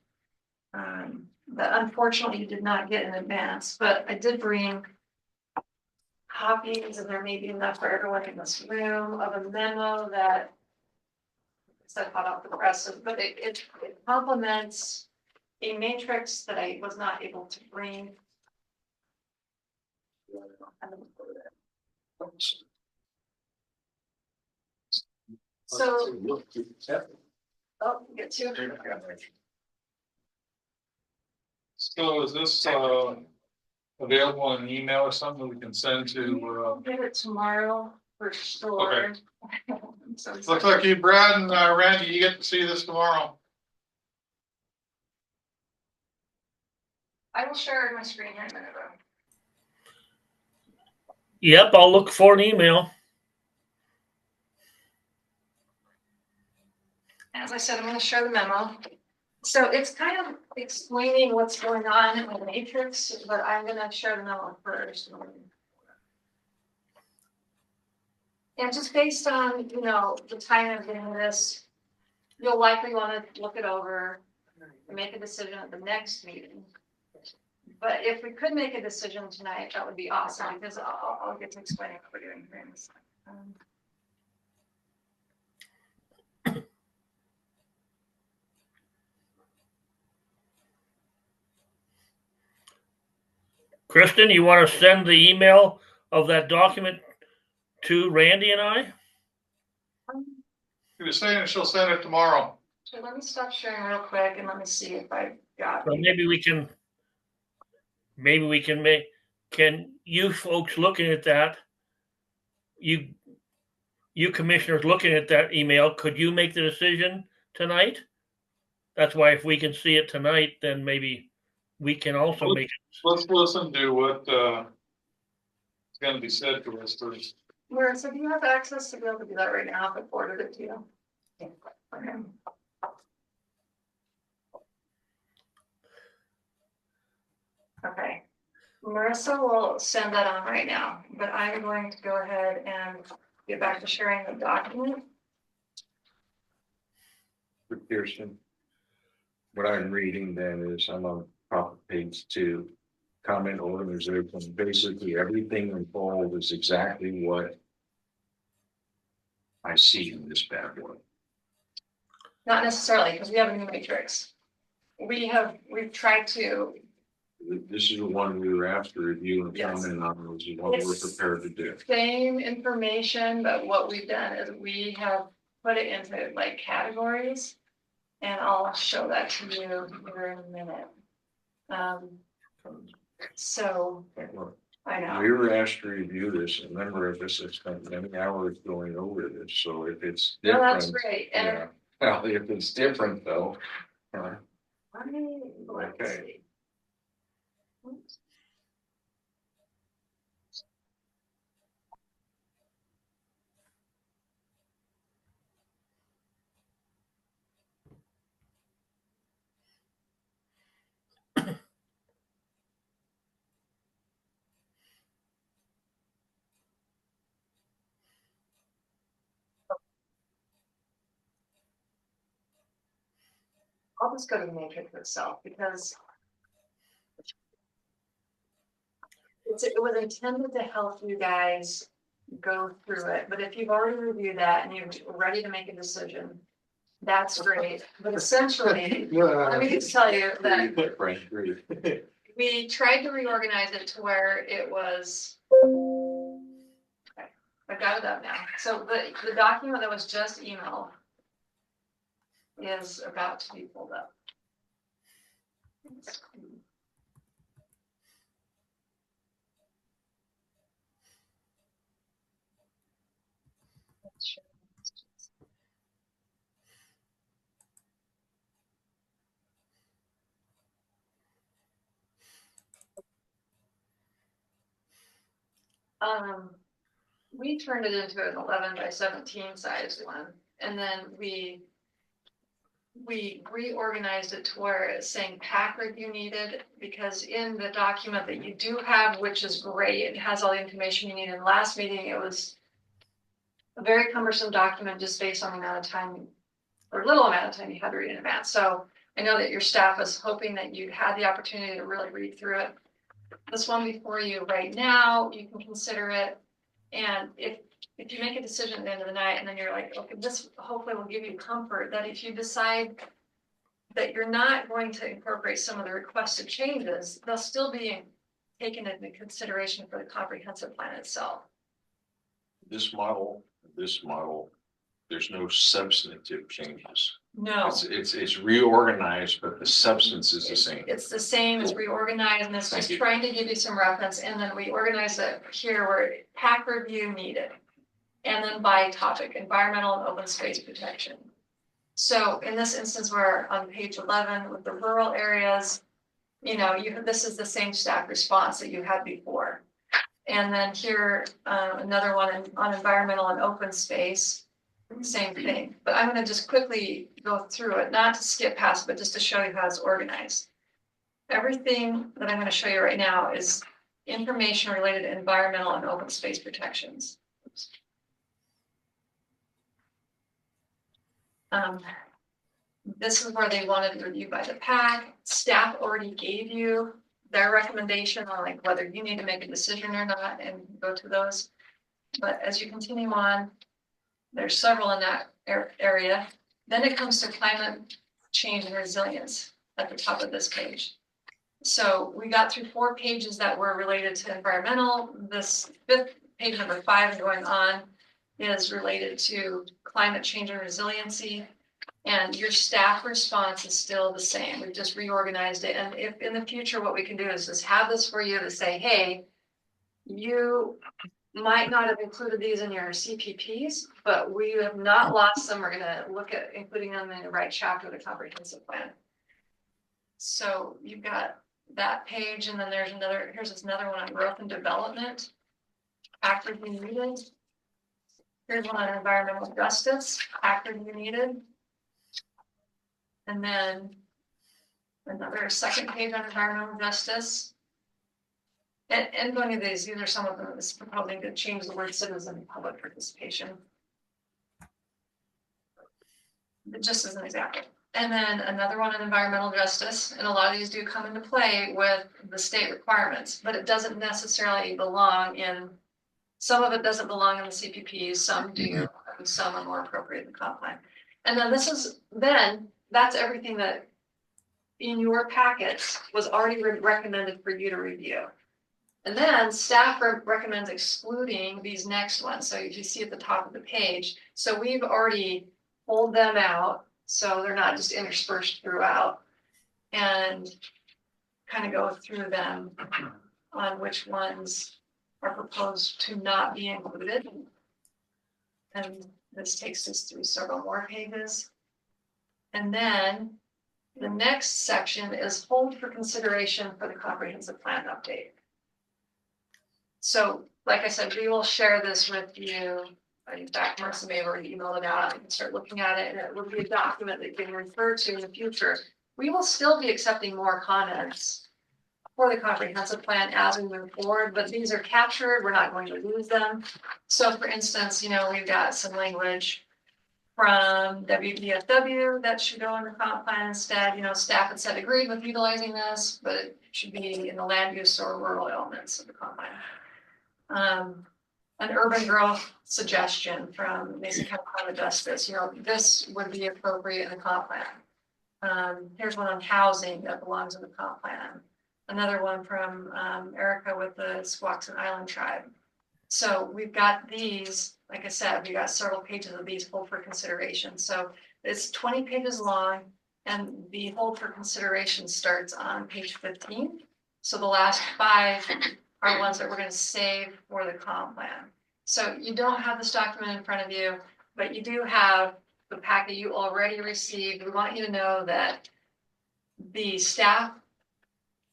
S6: that unfortunately you did not get in advance, but I did bring copies, and there may be enough for everyone in this room, of a memo that I hot off the press, but it complements a matrix that I was not able to bring. So, oh, get two.
S2: So is this available in email or something we can send to?
S6: I'll get it tomorrow for sure.
S2: Okay.
S6: So
S2: Looks like you, Brad and Randy, you get to see this tomorrow.
S6: I will share my screen in a minute.
S3: Yep, I'll look for an email.
S6: As I said, I'm going to share the memo. So it's kind of explaining what's going on in the matrix, but I'm going to share the memo first. And just based on, the time of getting this, you'll likely want to look it over and make a decision at the next meeting. But if we could make a decision tonight, that would be awesome, because I'll get to explaining what we're doing here in a second.
S3: Kristen, you want to send the email of that document to Randy and I?
S2: She was saying she'll send it tomorrow.
S6: So let me stop sharing real quick and let me see if I got
S3: So
S6: it.
S3: maybe we can make, can you folks looking at that, you commissioners looking at that email, could you make the decision tonight? That's why if we can see it tonight, then maybe we can also make it.
S2: Let's listen to what is going to be said to us first.
S6: Where, so do you have access to be able to do that right now if I forwarded it to you? Okay. Okay. Marissa will send that on right now, but I'm going to go ahead and get back to sharing the document.
S4: For Kirsten. What I'm reading then is I'm on top of page 2. Comment organization, basically everything involved is exactly what I see in this bad boy.
S6: Not necessarily, because we have a new matrix. We've tried to,
S4: This is the one we were asked to review and
S6: Yes.
S4: comment on, was the one we're
S6: It's-
S4: prepared to do.
S6: same information, but what we've done is we have put it into like categories. And I'll show that to you here in a minute. So I know,
S4: We were asked to review this, and remember, this has spent many hours going over this, so if it's
S6: no, that's
S4: different.
S6: great.
S4: Yeah,
S6: And
S4: well, if it's different though.
S6: let's
S4: Okay.
S6: see. Oops. I'll just go to the matrix itself because it was intended to help you guys go through it, but if you've already reviewed that and you're ready to make a decision, that's great. But essentially, let me just tell you that
S4: Right, right.
S6: we tried to reorganize it to where it was. Okay, I got it up now. So the document that was just emailed is about to be pulled up. We turned it into an 11 by 17 size one, and then we reorganized it to where it's saying PAC review needed, because in the document that you do have, which is great, it has all the information you need. In the last meeting, it was a very cumbersome document just based on the amount of time, or little amount of time you had to read in advance. So I know that your staff was hoping that you had the opportunity to really read through it. This one before you right now, you can consider it. And if you make a decision at the end of the night and then you're like, okay, this hopefully will give you comfort that if you decide that you're not going to incorporate some of the requested changes, they'll still be taken into consideration for the comprehensive plan itself.
S4: This model, there's no substantive changes.
S6: No,
S4: It's reorganized, but the substance is the same.
S6: it's the same, it's reorganized, and it's
S4: Thank
S6: just
S4: you.
S6: trying to give you some reference, and then we organize it here where PAC review needed. And then by topic, environmental and open space protection. So in this instance, we're on page 11 with the rural areas. You know, this is the same staff response that you had before. And then here, another one on environmental and open space, same thing. But I'm gonna just quickly go through it, not to skip past, but just to show you how it's organized. Everything that I'm gonna show you right now is information related to environmental and open space protections. Oops. This is where they wanted review by the PAC. Staff already gave you their recommendation on like whether you need to make a decision or not and go to those. But as you continue on, there's several in that area. Then it comes to climate change and resilience at the top of this page. So we got through 4 pages that were related to environmental. This 5th page, number 5 and going on, is related to climate change and resiliency. And your staff response is still the same. We've just reorganized it. And if in the future, what we can do is just have this for you to say, hey, you might not have included these in your CPPs, but we have not lost them. We're gonna look at including them in the right chapter of the comprehensive plan. So you've got that page, and then here's another one on growth and development. Actively needed. Here's one on environmental justice, actively needed. And then another second page on environmental justice. And one of these are some of them, this is probably going to change the word citizen public participation. Just as an example. And then another one in environmental justice, and a lot of these do come into play with the state requirements, but it doesn't necessarily belong in, some of it doesn't belong in the CPPs, some do, and some are more appropriate in the comp plan. And then that's everything that in your packets was already recommended for you to review. And then staff recommends excluding these next ones. So you see at the top of the page. So we've already pulled them out, so they're not just interspersed throughout, and kind of go through them on which ones are proposed to not be included. And this takes us through several more pages. And then the next section is hold for consideration for the comprehensive plan update. So, like I said, we will share this with you. In fact, Marissa may have already emailed it out. You can start looking at it, and it will be a document that you can refer to in the future. We will still be accepting more comments for the comprehensive plan as we move forward, but these are captured. We're not going to lose them. So, for instance, we've got some language from WDFW that should go in the comp plan instead. Staff had said agreed with utilizing this, but it should be in the land use or rural elements of the comp plan. An urban growth suggestion from Mason County Climate Justice, this would be appropriate in the comp plan. Here's one on housing that belongs in the comp plan. Another one from Erica with the Squaxin Island Tribe. So we've got these, like I said, we got several pages of these hold for consideration. So it's 20 pages long, and the hold for consideration starts on page 15. So the last 5 are ones that we're going to save for the comp plan. So you don't have this document in front of you, but you do have the packet you already received. We want you to know that the staff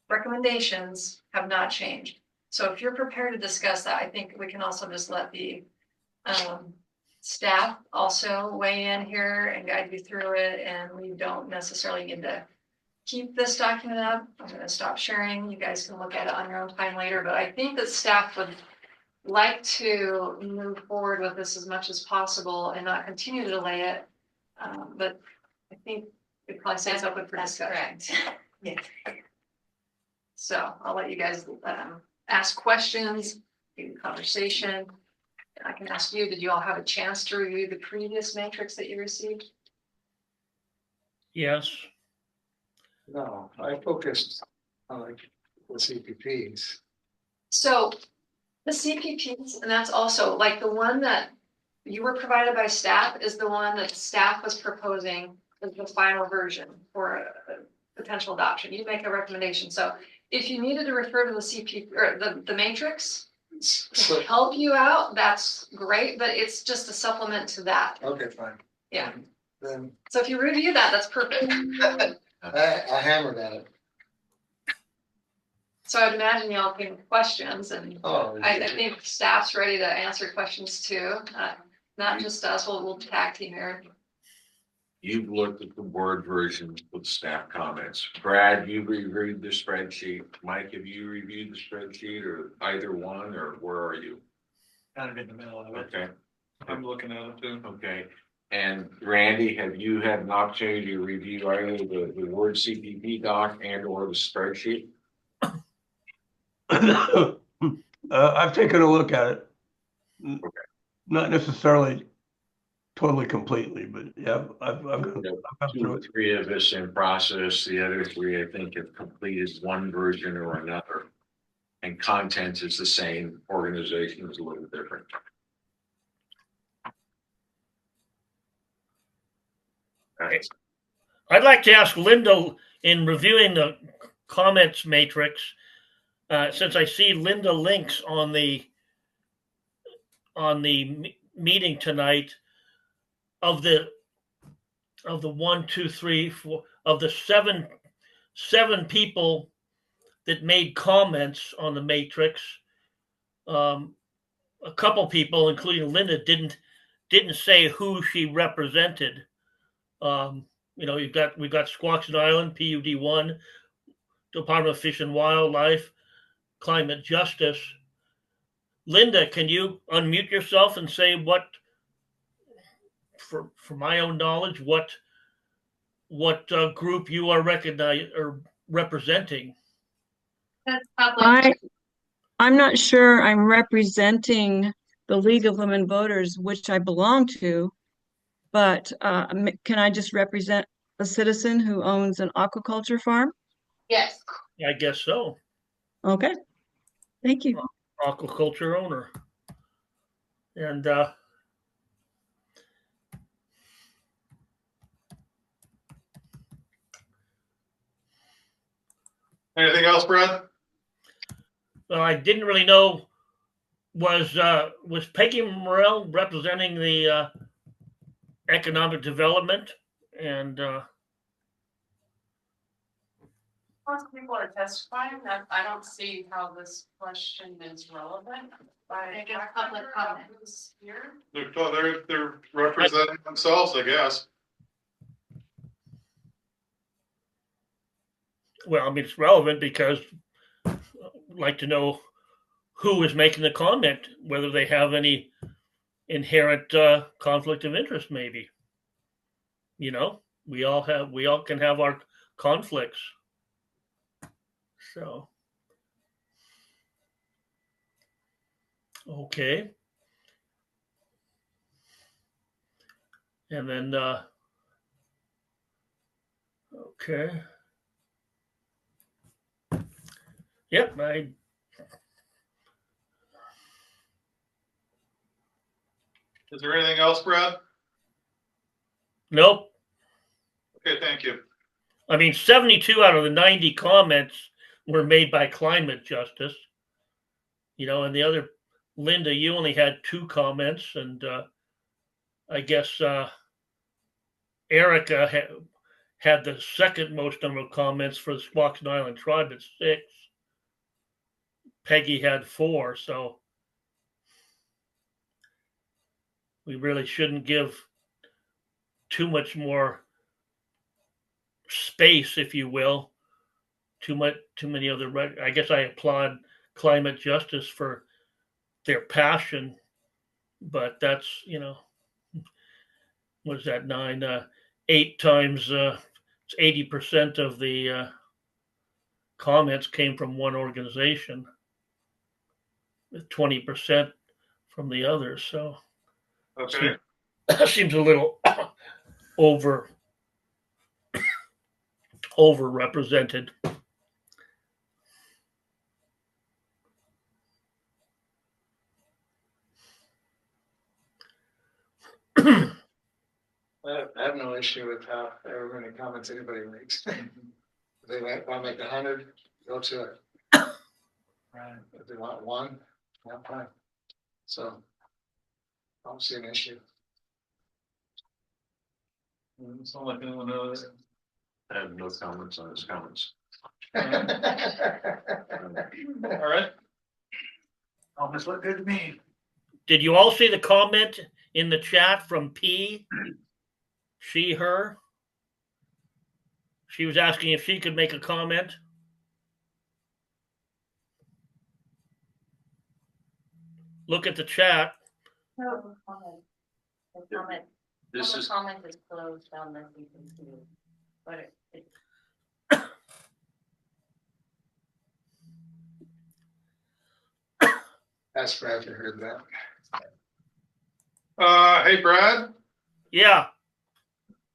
S6: recommendations have not changed. So if you're prepared to discuss that, I think we can also just let the staff also weigh in here and guide you through it. And we don't necessarily need to keep this document up. I'm going to stop sharing. You guys can look at it on your own time later, but I think that staff would like to move forward with this as much as possible and not continue to delay it. But I think it probably stays open for discussion.
S5: Correct.
S6: Yeah. So I'll let you guys ask questions, do conversation. I can ask you, did you all have a chance to review the previous matrix that you received?
S3: Yes.
S7: No, I focused on the CPPs.
S6: So the CPPs, and that's also like the one that you were provided by staff is the one that staff was proposing as the final version for a potential adoption. You make a recommendation. So if you needed to refer to the CP or the matrix to help you out, that's great, but it's just a supplement to that.
S7: Okay, fine.
S6: Yeah.
S7: Then
S6: So if you review that, that's perfect.
S7: I hammered at it.
S6: So I'd imagine y'all can questions, and
S7: Oh,
S6: I think staff's ready to answer questions too. Not just us, we'll tag team here.
S4: You've looked at the Word version with staff comments. Brad, you reviewed the spreadsheet. Mike, have you reviewed the spreadsheet or either one, or where are you?
S2: Kind of in the middle of it.
S4: Okay,
S2: I'm looking at it too.
S4: okay. And Randy, have you had an opportunity to review either the Word CPP doc and or the spreadsheet?
S9: I've taken a look at it. Not necessarily totally completely, but yeah, I've gone
S4: Two
S9: through
S4: or
S9: it.
S4: 3 of us in process. The other 3, I think, have completed one version or another. And content is the same. Organization is a little different. Right.
S3: I'd like to ask Linda, in reviewing the comments matrix, since I see Linda links on the meeting tonight, of the 1, 2, 3, 4 of the seven people that made comments on the matrix, a couple people, including Linda, didn't say who she represented. We've got Squaxin Island, PUD1, Department of Fish and Wildlife, climate justice. Linda, can you unmute yourself and say what, for my own knowledge, what group you are recognizing or representing?
S1: That's public.
S10: I'm not sure I'm representing the League of Women Voters, which I belong to, but can I just represent a citizen who owns an aquaculture farm?
S1: Yes.
S3: I guess so.
S10: Okay, thank you.
S3: Aquaculture owner. And
S2: Anything else, Brad?
S3: well, I didn't really know, was Peggy Morrell representing the economic development? And
S8: Lots of people are testifying, that I don't see how this question is relevant.
S1: They're just public comments.
S8: Here.
S2: They're representing themselves, I guess.
S3: well, I mean, it's relevant because I'd like to know who is making the comment, whether they have any inherent conflict of interest, maybe. You know, we all can have our conflicts. So, okay. And then, okay. Yep,
S2: Is there anything else, Brad?
S3: nope.
S2: Okay, thank you.
S3: I mean, 72 out of the 90 comments were made by climate justice. You know, and the other, Linda, you only had 2 comments, and I guess Erica had the second most number of comments for the Squaxin Island tribe at 6. Peggy had 4, so we really shouldn't give too much more space, if you will, too many other. I guess I applaud climate justice for their passion, but that's, you know, what is that, 8 times it's 80% of the comments came from one organization, with 20% from the others. So
S2: Okay.
S3: seems a little overrepresented.
S7: I have no issue with how many comments anybody makes. If they want to make 100, go to it. Right. If they want 1, yeah, fine. So I don't see an issue.
S2: It's not like anyone knows.
S4: I have no comments on his comments.
S2: All right. Almost look good to me.
S3: Did you all see the comment in the chat from P? She, her? She was asking if she could make a comment. Look at the chat.
S5: No comment. The comment.
S4: This
S5: Public
S4: is,
S5: comment is closed on this, you can see, but it
S7: Ask Brad if you heard that.
S2: Hey, Brad,
S3: Yeah.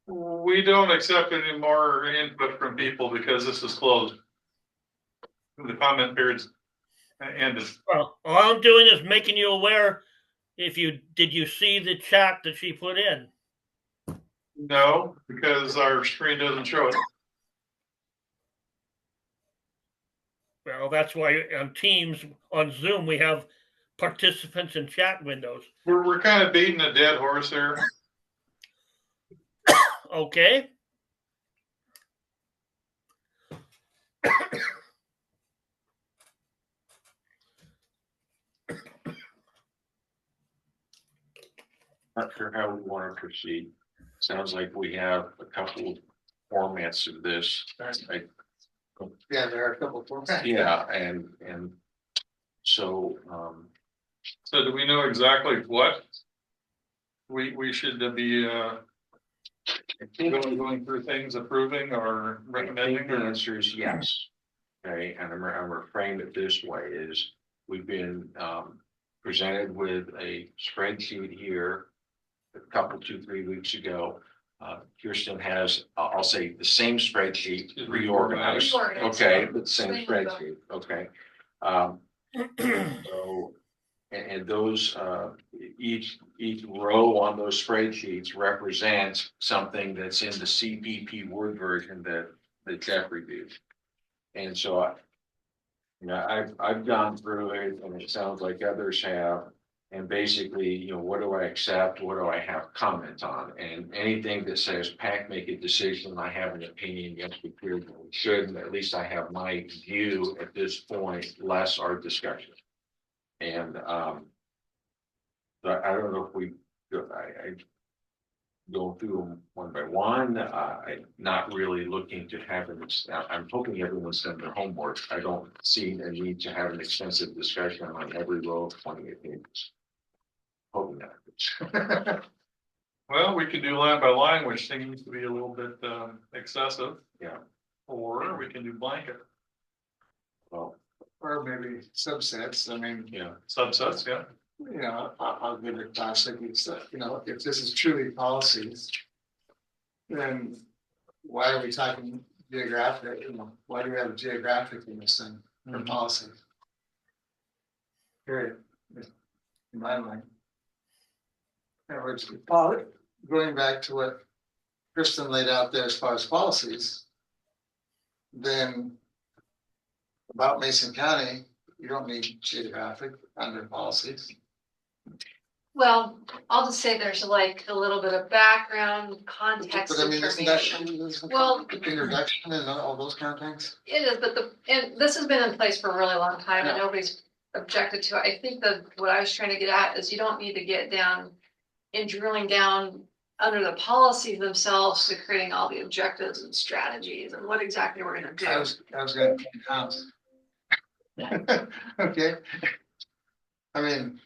S2: we don't accept any more input from people because this is closed. The comment period's ended.
S3: Well, all I'm doing is making you aware. Did you see the chat that she put in?
S2: No, because our screen doesn't show it.
S3: Well, that's why on Teams, on Zoom, we have participants in chat windows.
S2: We're kind of beating a dead horse here.
S3: Okay.
S4: not sure how we want to proceed. Sounds like we have a couple of formats of this.
S7: Yeah, there are a couple of formats.
S4: Yeah, and So,
S2: So do we know exactly what we should be, going through things, approving or
S4: I
S2: recommending?
S4: think the
S2: Or
S4: answer is yes. Okay, and I'm reframe it this way is we've been presented with a spreadsheet here a couple, 2, 3 weeks ago. Kirsten has, I'll say the same spreadsheet reorganized.
S1: Reorganized.
S4: Okay, but same
S1: Same
S4: spreadsheet, okay. So, and those, each row on those spreadsheets represents something that's in the CPP Word version that Jeff reviewed. And so, I've gone through it and it sounds like others have. And basically, what do I accept? What do I have comment on? And anything that says PAC make a decision, I have an opinion, yes, we clearly should, and at least I have my view at this point, less our discussion. And but I don't know if I go through them one by one. I'm not really looking to have I'm hoping everyone's done their homework. I don't see a need to have an extensive discussion on every row of 28 pages. Hoping that.
S2: well, we could do line by line, which seems to be a little bit excessive.
S4: Yeah.
S2: Or we can do blanket.
S4: Well,
S7: Or maybe subsets, I mean,
S4: yeah.
S2: Subsets, yeah.
S7: I'll give it classic, it's, if this is truly policies. Then why are we talking geographic, why do we have a geographic in this thing for policy? Period, in my mind. In other words, going back to what Kristen laid out there as far as policies. Then about Mason County, you don't need geographic under policies.
S6: Well, I'll just say there's like a little bit of background context
S7: But I mean, isn't that
S6: information. Well,
S7: introduction and all those kind of things?
S6: it is, but and this has been in place for a really long time and
S7: Yeah.
S6: nobody's objected to it. I think that what I was trying to get at is you don't need to get down in drilling down under the policies themselves to creating all the objectives and strategies and what exactly we're gonna do.
S7: I was gonna point out. Okay. I mean,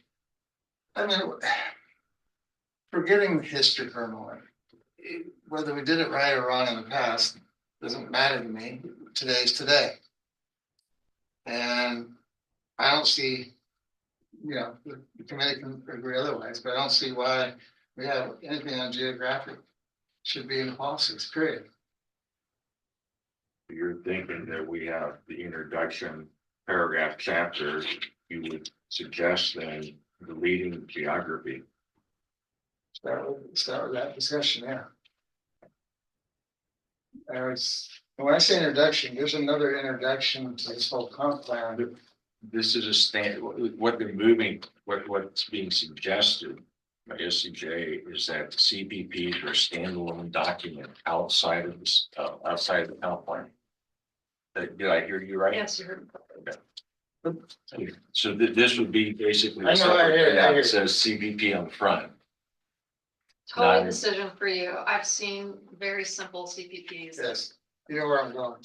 S7: forgetting the history for a moment, whether we did it right or wrong in the past, doesn't matter to me. Today's today. And I don't see, the committee can agree otherwise, but I don't see why we have anything on geographic should be in the policies, period.
S4: You're thinking that we have the introduction paragraph chapter, you would suggest then deleting geography.
S7: Start with that discussion, yeah. When I say introduction, there's another introduction to this whole comp plan.
S4: This is a stand, what they're moving, what's being suggested by SCJ is that CPPs are a standalone document outside of this, outside of the comp plan. Did I hear you right?
S6: Yes, you heard.
S4: So this would be basically.
S7: I know, I hear
S4: It
S7: you.
S4: says CPP on the front.
S6: Total
S4: Not-
S6: decision for you. I've seen very simple CPPs.
S7: Yes, you know where I'm going.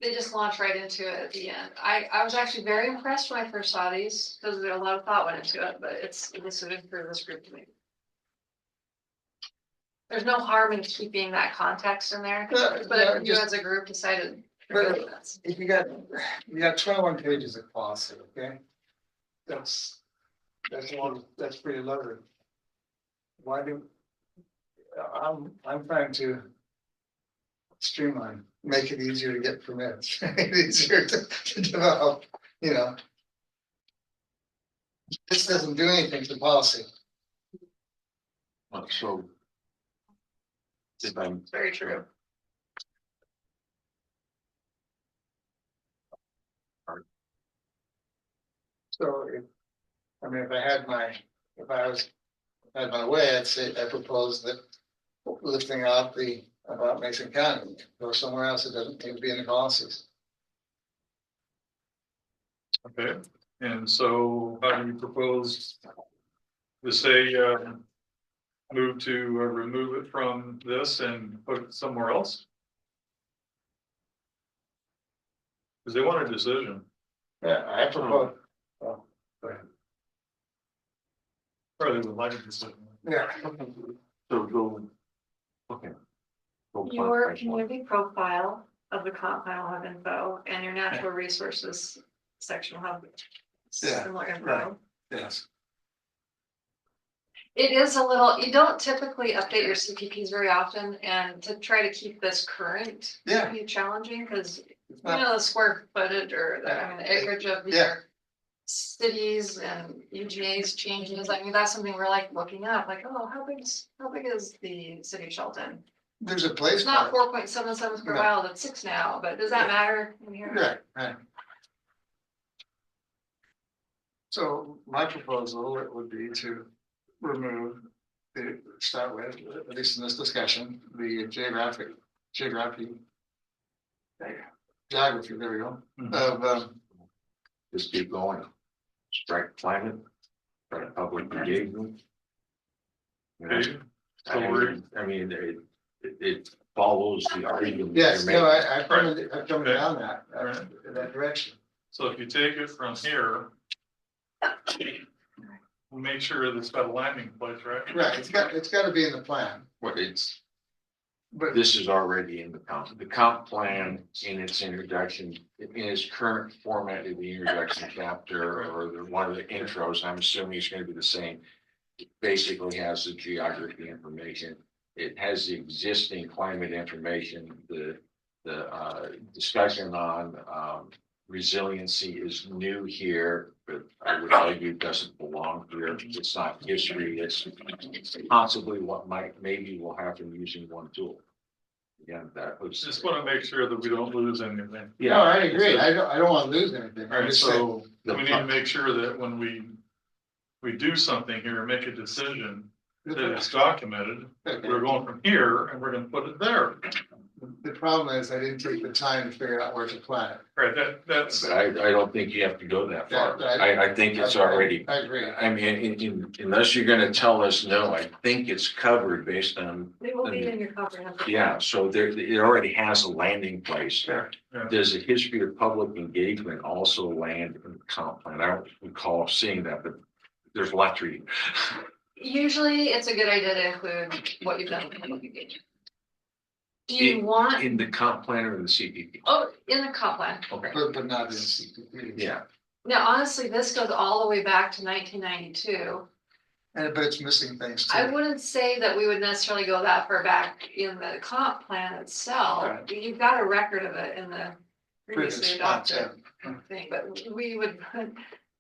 S6: They just launch right into it at the end. I was actually very impressed when I first saw these because a lot of thought went into it, but it's a decision for this group to make. There's no harm in keeping that context in there,
S7: Yeah,
S6: but if you
S7: just-
S6: as a group decided.
S7: But if you got 21 pages of policy, okay? That's pretty loaded. Why I'm trying to streamline, make it easier to get permits, make it easier to develop, This doesn't do anything to policy.
S4: So. If I'm.
S6: It's very true.
S7: So if I had my way, I'd say, I propose that lifting out about Mason County, go somewhere else, it doesn't need to be in the policies.
S2: Okay, and so how do you propose to say, move to remove it from this and put it somewhere else? Because they want a decision.
S7: Yeah, I propose, Oh, go ahead.
S2: Probably would like to say.
S7: Yeah.
S4: So go. Okay. Go
S6: Your
S4: plan.
S6: community profile of the comp plan will have info, and your natural resources section will have
S7: Yeah,
S6: similar info.
S7: right. Yes.
S6: It is a little, you don't typically update your CPPs very often, and to try to keep this current.
S7: Yeah.
S6: Can be challenging, because
S7: It's
S6: you
S7: not-
S6: know, the square footage or the, I mean, the acreage of
S7: Yeah.
S6: your cities and UGA's changes. I mean, that's something we're like looking up, like, oh, how big is the city of Shelton?
S7: There's a place
S6: It's not
S7: for
S6: 4.77 square
S7: No.
S6: mile, it's 6 now, but does that matter in
S7: it.
S6: here?
S7: Right, right. So my proposal would be to remove start with, at least in this discussion, the geography. Geography, there we go, of,
S4: Just keep going. Strike climate. Strike public engagement. You know,
S2: Okay, so we're,
S4: I mean, it follows the argument.
S7: yes,
S4: you're
S7: no,
S4: making.
S7: I'm coming down that, in that direction.
S2: so if you take it from here. We'll make sure that it's got a landing place, right?
S7: Right, it's got to be in the plan,
S4: What it's,
S7: but
S4: this is already in the comp plan in its introduction, in its current format of the introduction chapter or one of the intros, I'm assuming it's gonna be the same. It basically has the geography information. It has the existing climate information, the discussion on resiliency is new here, but I would argue it doesn't belong here. It's not history, it's possibly what maybe will happen using one tool. Again, that was.
S2: Just want to make sure that we don't lose anything.
S7: no, I agree, I don't want to lose anything.
S2: All right, so
S4: The
S2: we need to make sure that when we do something here, make a decision, that it's documented. We're going from here and we're gonna put it there.
S7: The problem is I didn't take the time to figure out where to plant it.
S2: Right, that's,
S4: But I don't think you have to go that far.
S7: Yeah,
S4: I think it's already,
S7: I agree.
S4: I mean, unless you're gonna tell us no, I think it's covered based on,
S6: It will be in your comprehensive.
S4: yeah, so there, it already has a landing place.
S7: Yeah.
S4: Does the history of public engagement also land in the comp plan? I don't recall seeing that, but there's lots reading.
S6: Usually, it's a good idea to include what you've done with public engagement. Do you want,
S4: In the comp plan or the CPP?
S6: oh, in the comp plan?
S4: Okay,
S7: But not in CPP.
S4: yeah,
S6: Now, honestly, this goes all the way back to 1992.
S7: But it's missing things
S6: I
S7: too.
S6: wouldn't say that we would necessarily go that far back in the comp plan itself.
S7: Right.
S6: You've got a record of it in the previously
S7: Previous
S6: adopted
S7: content.
S6: thing, but we would,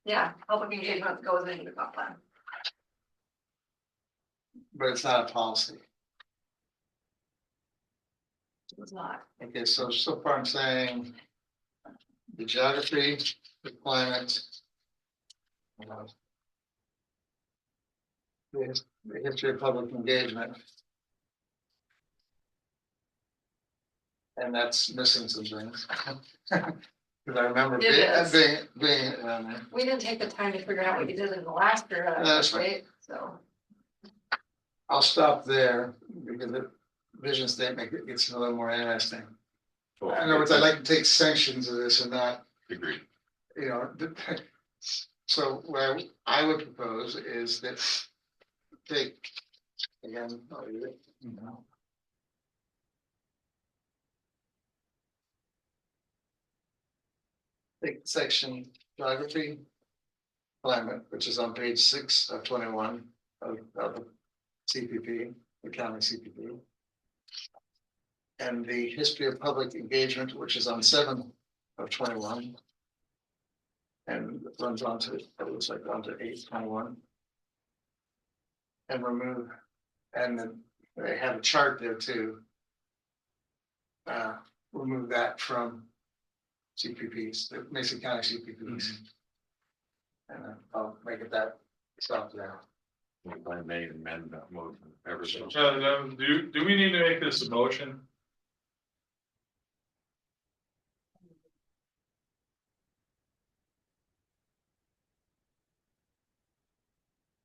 S6: yeah, public engagement goes into the comp plan.
S7: But it's not a policy.
S6: It's not.
S7: Okay, so far I'm saying the geography, the climate. The history of public engagement. And that's missing some things. Because I remember
S6: It is.
S7: being around there.
S6: We didn't take the time to figure out what you did in the last year,
S7: That's
S6: right? So.
S7: I'll stop there because the vision statement gets a little more interesting. In other words, I'd like to take sections of this and not,
S4: agreed.
S7: you know, so what I would propose is that take, again, I'll read it, you know. Take section geography, climate, which is on page 6 of 21 of the CPP, the county CPP. And the history of public engagement, which is on 7 of 21. And runs on to, it looks like on to 8/21. And remove, and then they have a chart there too. Remove that from CPPs, the Mason County CPPs. And I'll make it that stop there.
S4: If I may amend that motion ever so.
S2: do we need to make this a motion?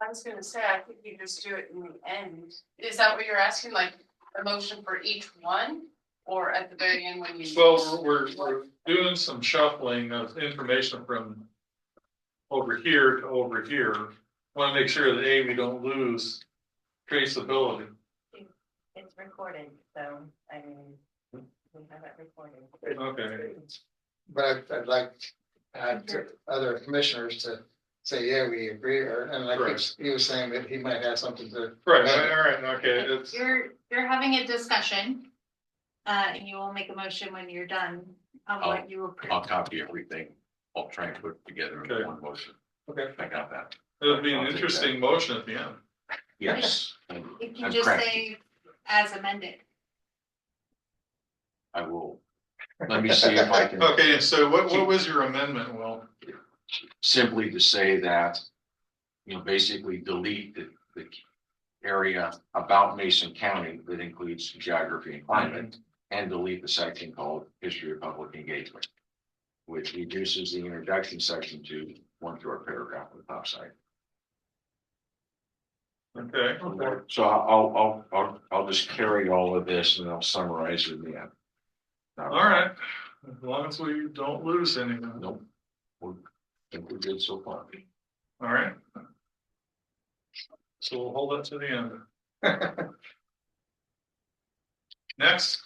S8: I was gonna say, I think you just do it in the end. Is that what you're asking, like a motion for each one? Or at the very end when you?
S2: Well, we're doing some shuffling of information from over here to over here. Want to make sure that we don't lose traceability.
S5: It's recorded, so I mean, we have it recorded.
S2: Okay.
S7: But I'd like to other commissioners to say, yeah, we agree, and like
S2: Correct.
S7: he was saying that he might have something to.
S2: Right, all right, okay, it's,
S1: You're having a discussion. And you will make a motion when you're done on what you approve.
S4: I'll copy everything. I'll try and put it together
S2: Okay.
S4: in one motion.
S2: okay,
S4: I got that.
S2: it'll be an interesting motion at the end.
S4: Yes.
S1: If you
S4: I'm
S1: just
S4: crafty.
S1: say as amended.
S4: I will. Let me see if I can.
S2: Okay, so what was your amendment, Will?
S4: Simply to say that, basically delete the area about Mason County that includes geography and climate, and delete the section called history of public engagement, which reduces the introduction section to one short paragraph on the top side.
S2: Okay,
S4: So I'll just carry all of this and I'll summarize it in the end.
S2: all right, as long as we don't lose anything.
S4: Nope. I think we're good so far.
S2: All right. So we'll hold that to the end. Next,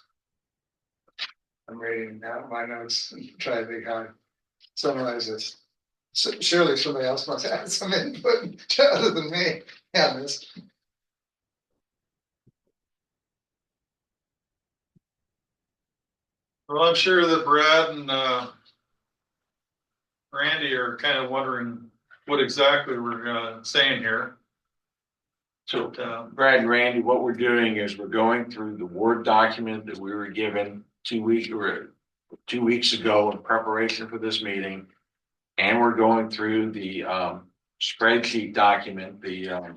S7: I'm reading now my notes and try to think how to summarize this. So surely somebody else must have some input other than me on this.
S2: well, I'm sure that Brad and Randy are kind of wondering what exactly we're saying here.
S4: So
S2: But,
S4: Brad and Randy, what we're doing is we're going through the Word document that we were given 2 weeks ago in preparation for this meeting. And we're going through the spreadsheet document, the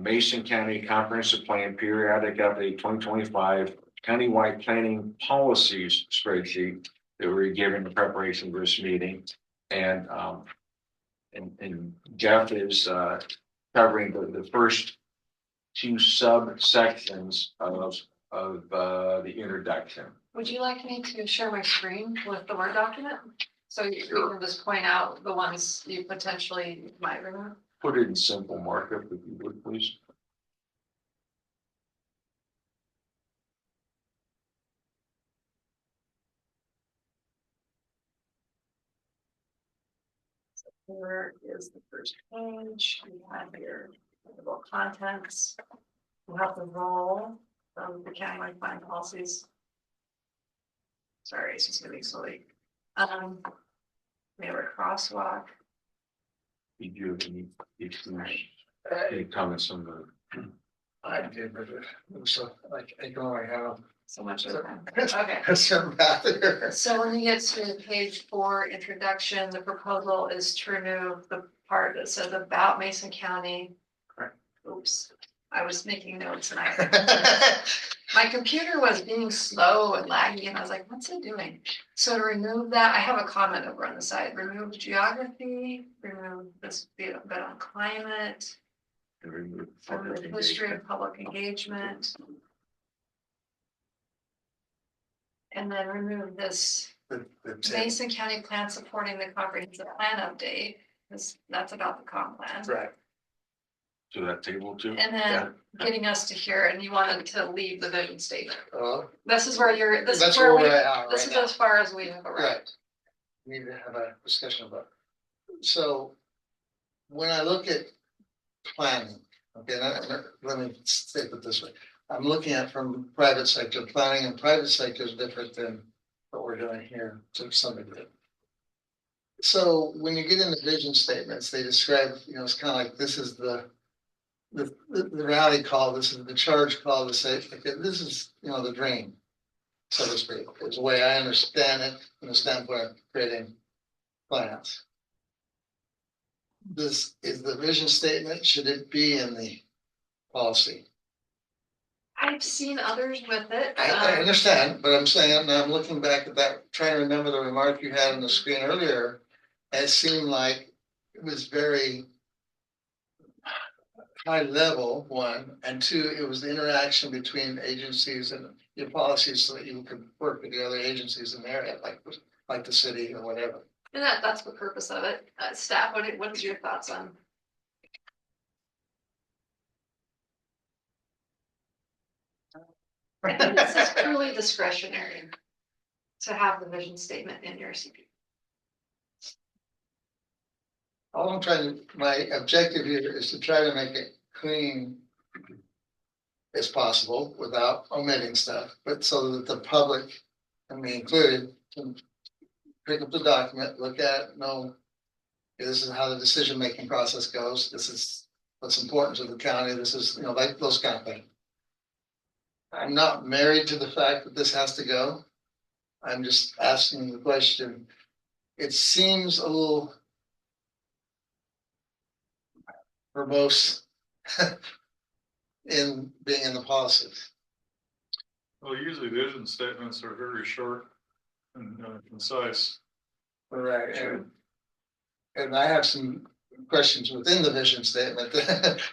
S4: Mason County Comprehensive Plan Periodic Update 2025 Countywide Planning Policies spreadsheet that we were given in preparation for this meeting. And Jeff is covering the first two subsections of the introduction.
S6: Would you like me to share my screen with the Word document? So you can just point out the ones you potentially might remove?
S4: Put it in simple markup if you would, please.
S6: Here is the first page. We have your about contents. We have the role of the countywide plan policies. Sorry, it's just moving slowly. We have a crosswalk.
S4: Did you have any issues, any comments on the?
S7: I did, but it was so like I can only have.
S6: So much of them. Okay.
S7: That's some math here.
S6: So when you get to page 4, introduction, the proposal is to remove the part that says about Mason County.
S7: Correct.
S6: Oops, I was making notes and my computer was being slow and laggy and I was like, what's it doing? So to remove that, I have a comment over on the side, remove geography, remove this bit on climate, remove history of public engagement. And then remove this
S7: The
S6: Mason County plan supporting the comprehensive plan update, because that's about the comp plan.
S7: right.
S4: To that table too?
S6: And then getting us to here, and you wanted to leave the vision statement.
S7: Well,
S6: This is where you're, this is
S7: that's
S6: where
S7: where
S6: we,
S7: we're at
S6: this
S7: right
S6: is
S7: now.
S6: as far as we have arrived.
S7: Right. We need to have a discussion about it. So when I look at planning, okay, let me state it this way. I'm looking at from private sector planning, and private sector is different than what we're doing here to some degree. So when you get into vision statements, they describe, it's kind of like this is the rally call, this is the charge call to say, okay, this is, the dream, so to speak, is the way I understand it from the standpoint of creating plans. This is the vision statement, should it be in the policy?
S6: I've seen others with it.
S7: I understand, but I'm saying, now I'm looking back at that, trying to remember the remark you had on the screen earlier. It seemed like it was very high level, one, and two, it was the interaction between agencies and your policies so that you could work with the other agencies in the area, like the city or whatever.
S6: And that's the purpose of it. Staff, what is your thoughts on? I think this is truly discretionary to have the vision statement in your CP.
S7: All I'm trying to, my objective here is to try to make it clean as possible without omitting stuff, but so that the public, and me included, can pick up the document, look at, know, this is how the decision-making process goes. This is what's important to the county. This is, you know, like those kind of things. I'm not married to the fact that this has to go. I'm just asking the question. It seems a little verbose in being in the policies.
S2: Well, usually vision statements are very short and concise.
S7: Right. And I have some questions within the vision statement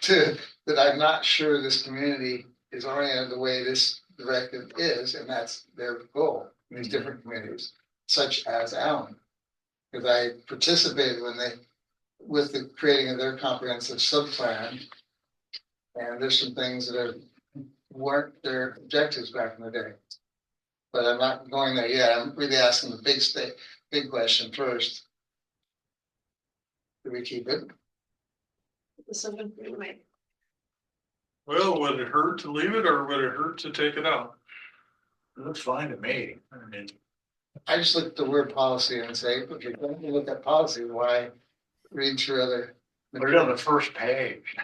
S7: too, that I'm not sure this community is oriented the way this directive is, and that's their goal in these different communities, such as Allen. Because I participated with the creating of their comprehensive subplan. And there's some things that weren't their objectives back in the day. But I'm not going there yet. I'm really asking the big question first. Do we keep it?
S6: Decision for you to make.
S2: Well, would it hurt to leave it or would it hurt to take it out?
S11: It looks fine to me. I mean,
S7: I just look at the word policy and say, if you're going to look at policy, why read through other?
S11: put it on the first page.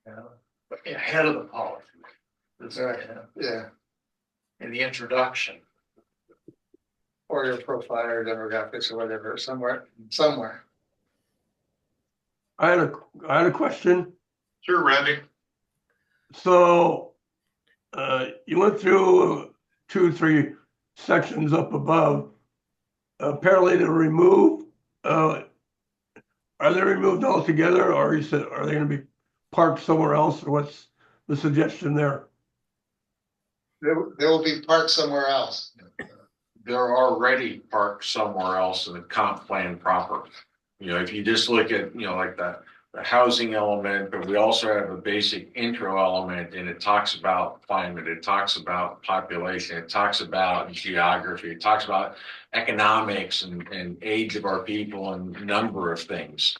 S11: You know, but ahead of the policy. This,
S7: Right.
S11: you know,
S7: Yeah,
S11: in the introduction.
S7: or your profile or demographics or whatever, somewhere.
S9: I had a question.
S2: Sure, Randy.
S9: So, you went through 2, 3 sections up above. Apparently to remove, are they removed altogether, or you said, are they gonna be parked somewhere else, or what's the suggestion there?
S7: They will be parked somewhere else.
S4: They're already parked somewhere else in the comp plan proper. You know, if you just look at, you know, like the housing element, but we also have a basic intro element, and it talks about climate, it talks about population, it talks about geography, it talks about economics and age of our people and number of things.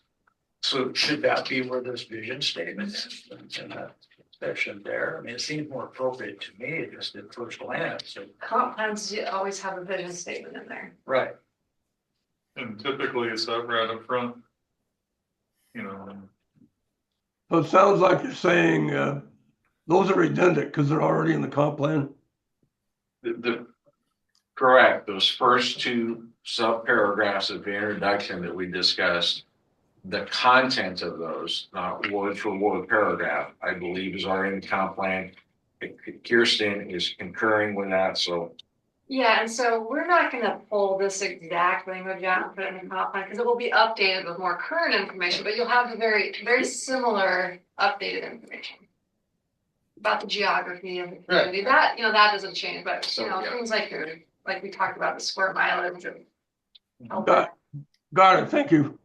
S11: So should that be where this vision statement is in that section there? I mean, it seems more appropriate to me just at first glance. So,
S6: Comp plans, you always have a vision statement in there.
S11: right.
S2: And typically it's up right up front. You know,
S9: So it sounds like you're saying, those are redundant because they're already in the comp plan.
S4: Correct, those first 2 sub paragraphs of the introduction that we discussed, the content of those, not word for word paragraph, I believe is already in the comp plan. Kirsten is concurring with that, so.
S6: Yeah, and so we're not gonna pull this exact language out and put it in the comp plan, because it will be updated with more current information, but you'll have the very, very similar updated information. About the geography of the community, that, you know, that doesn't change, but, you know, things like like we talked about, the square mileage and.
S9: Got it, thank you.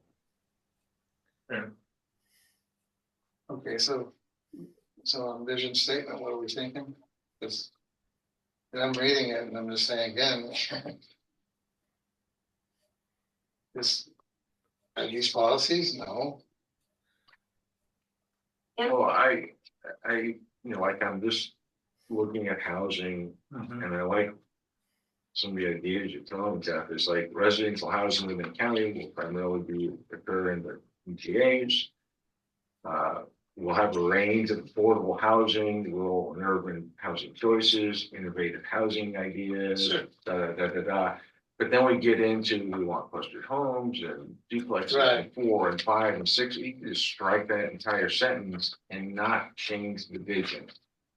S7: Okay, so on vision statement, what are we thinking? Because I'm reading it and I'm just saying again. Are these policies? No.
S4: Well, I, you know, like I'm just looking at housing and I like some of the ideas you're telling, Jeff, is like residential housing within the county will primarily occur in the MTAs. We'll have a range of affordable housing, rural and urban housing choices, innovative housing ideas,
S2: Sure.
S4: But then we get into, we want clustered homes and duplexes,
S7: Right.
S4: 4 and 5 and 6. You can just strike that entire sentence and not change the vision.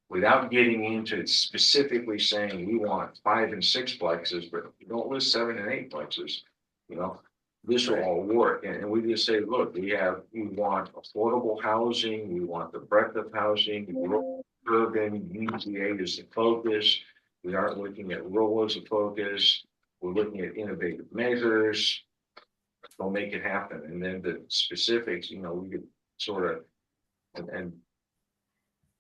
S4: Without getting into specifically saying we want 5 and 6 plexes, but don't list 7 and 8 plexes, you know. This will all work, and we just say, look, we want affordable housing, we want the breadth of housing, rural, urban, UGA is the focus. We aren't looking at rural as a focus. We're looking at innovative measures. they'll make it happen. And then the specifics, we could sort of, and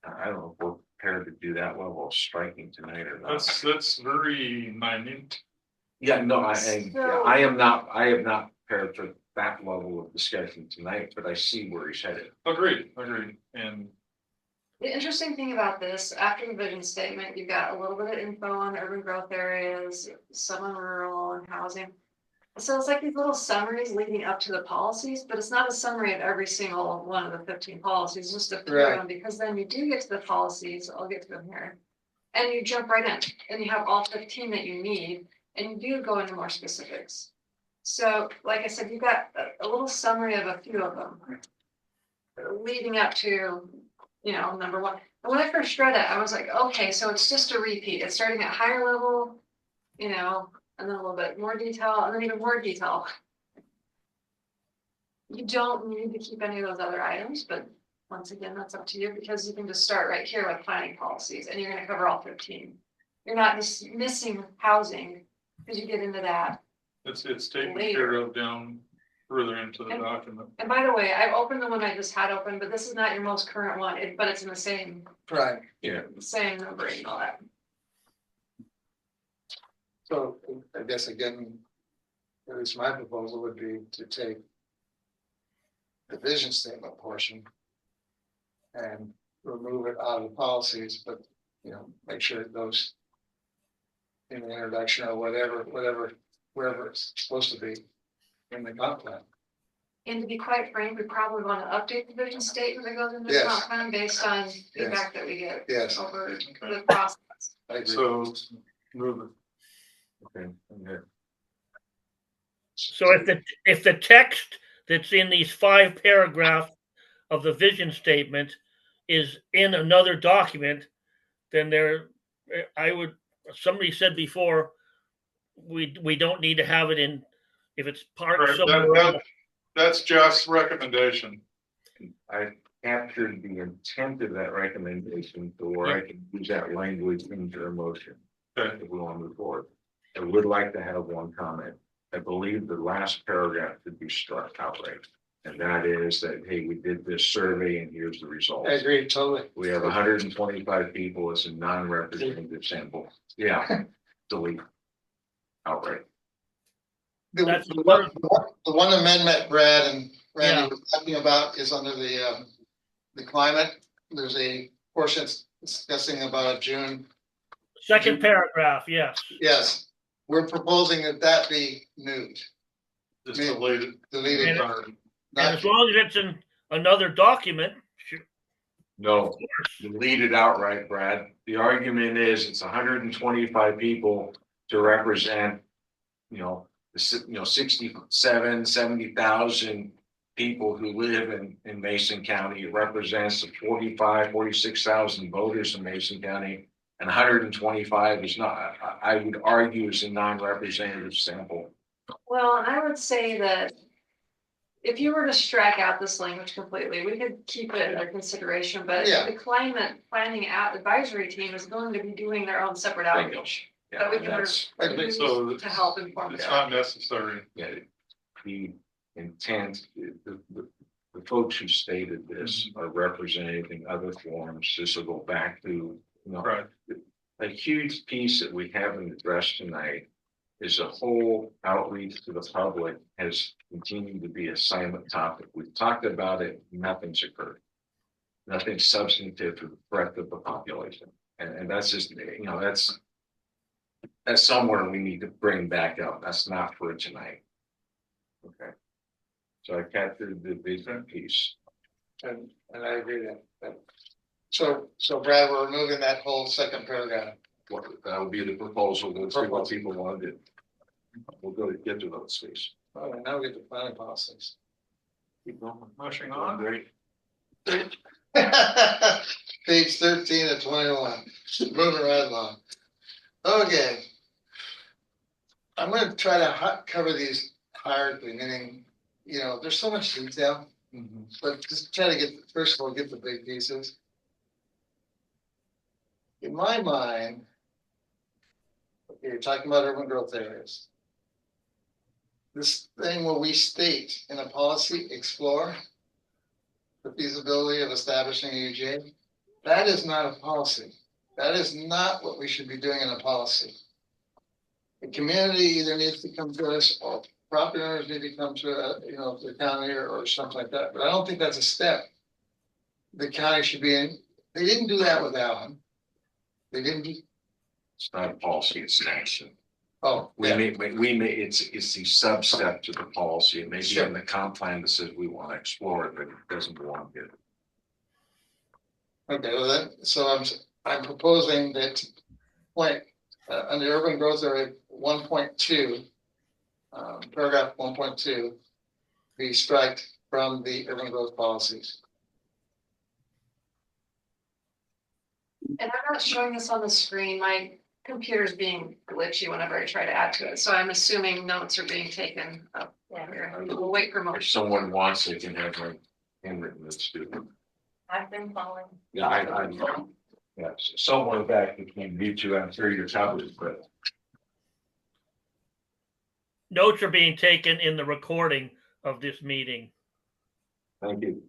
S4: I don't know if we're prepared to do that level of striking tonight or not.
S2: That's very minute.
S4: Yeah, no, I
S6: So-
S4: am not prepared for that level of discussion tonight, but I see where he's headed.
S2: Agreed. And
S6: The interesting thing about this, after the vision statement, you've got a little bit of info on urban growth areas, some on rural and housing. So it's like these little summaries leading up to the policies, but it's not a summary of every single one of the 15 policies, just a few of
S7: Right.
S6: them, because then you do get to the policies, I'll get to them here. And you jump right in, and you have all 15 that you need, and you do go into more specifics. So, like I said, you've got a little summary of a few of them. Leading up to, number one. And when I first read it, I was like, okay, so it's just a repeat. It's starting at higher level, and then a little bit more detail, and then even more detail. You don't need to keep any of those other items, but once again, that's up to you, because you can just start right here with planning policies, and you're gonna cover all 15. You're not just missing housing, because you get into that.
S2: it's taken
S6: Later.
S2: care of down further into the
S6: And-
S2: document.
S6: And by the way, I've opened the one I just had open, but this is not your most current one, but it's in the same
S7: Right,
S6: numbering and all that.
S7: so I guess again, at least my proposal would be to take the vision statement portion and remove it out of the policies, but, make sure it goes in the introduction or wherever it's supposed to be in the comp plan.
S6: And to be quite frank, we probably want to update the vision statement that goes into the
S7: Yes.
S6: comp plan based on feedback that we get
S7: Yes,
S6: over the process.
S7: I agree.
S2: So move it.
S4: Okay.
S3: So if the text that's in these 5 paragraphs of the vision statement is in another document, then somebody said before, we don't need to have it in, if it's part
S2: Right,
S3: somewhere.
S2: that's Jeff's recommendation.
S4: I captured the intent of that recommendation to where I can use that language in your motion.
S2: Okay.
S4: If we want to move forward. I would like to have one comment. I believe the last paragraph should be struck outright. And that is that, hey, we did this survey and here's the results.
S7: I agree, totally.
S4: We have 125 people as a non-representative sample. Yeah, delete outright.
S3: That's
S7: The one amendment Brad and Randy were talking about is under the climate. There's a portion discussing about June.
S3: Second paragraph, yes.
S7: Yes, we're proposing that be nude,
S2: Just deleted.
S7: deleted.
S3: And-
S7: part.
S3: And
S7: Not,
S3: as long as it's in another document,
S4: No, delete it outright, Brad. The argument is it's 125 people to represent, 67, 70,000 people who live in Mason County. It represents the 46,000 voters in Mason County. And 125 is not, I would argue, is a non-representative sample.
S6: Well, and I would say that if you were to strike out this language completely, we could keep it under consideration, but
S7: Yeah.
S6: the climate planning advisory team is going to be doing their own separate
S4: Bingo.
S6: outreach.
S4: Yeah,
S6: That we
S4: and
S6: can
S4: that's,
S2: I think so.
S6: to help inform
S2: It's
S6: their
S2: not necessary.
S4: yeah, the intent, the folks who stated this are represented in other forms. This will go back to,
S2: Right.
S4: a huge piece that we haven't addressed tonight is the whole outreach to the public has continued to be a silent topic. We've talked about it, nothing's occurred. Nothing substantive to the breadth of the population. And that's just, that's somewhere we need to bring back up. That's not for tonight. Okay. So I captured the vision piece.
S7: and I agree that. So Brad, we're removing that whole second paragraph.
S4: That would be the proposal. We'll see what people want to do. We'll get to those things.
S7: Oh, and now we get to planning policies.
S4: Keep going.
S2: Pushing on.
S4: Great.
S7: Page 13 of 21, moving right along. Okay. I'm gonna try to cover these hierarchy, meaning, there's so much detail, but just try to first of all, get the big pieces. In my mind, okay, you're talking about urban growth areas. this thing where we state in a policy, explore the feasibility of establishing a UGA, that is not a policy. That is not what we should be doing in a policy. The community either needs to come to us, or property owners need to come to, the county or something like that, but I don't think that's a step the county should be in. They didn't do that with Allen. They didn't do,
S4: It's not a policy, it's an action.
S7: oh,
S4: We
S7: yeah,
S4: may, it's the sub-step to the policy. It may be
S7: Sure.
S4: in the comp plan that says we want to explore it, but it doesn't belong here.
S7: okay, well then, so I'm proposing that point, under urban growth area 1.2, paragraph 1.2, be striked from the urban growth policies.
S6: And I'm not showing this on the screen. My computer's being glitchy whenever I try to add to it. So I'm assuming notes are being taken up here. We'll wait for
S4: If
S6: motion.
S4: someone wants, they can have my handwritten this too.
S5: I've been following.
S4: Yeah, yeah, somewhere back between you two, I'm sure you're covered, but.
S3: Notes are being taken in the recording of this meeting.
S4: Thank you.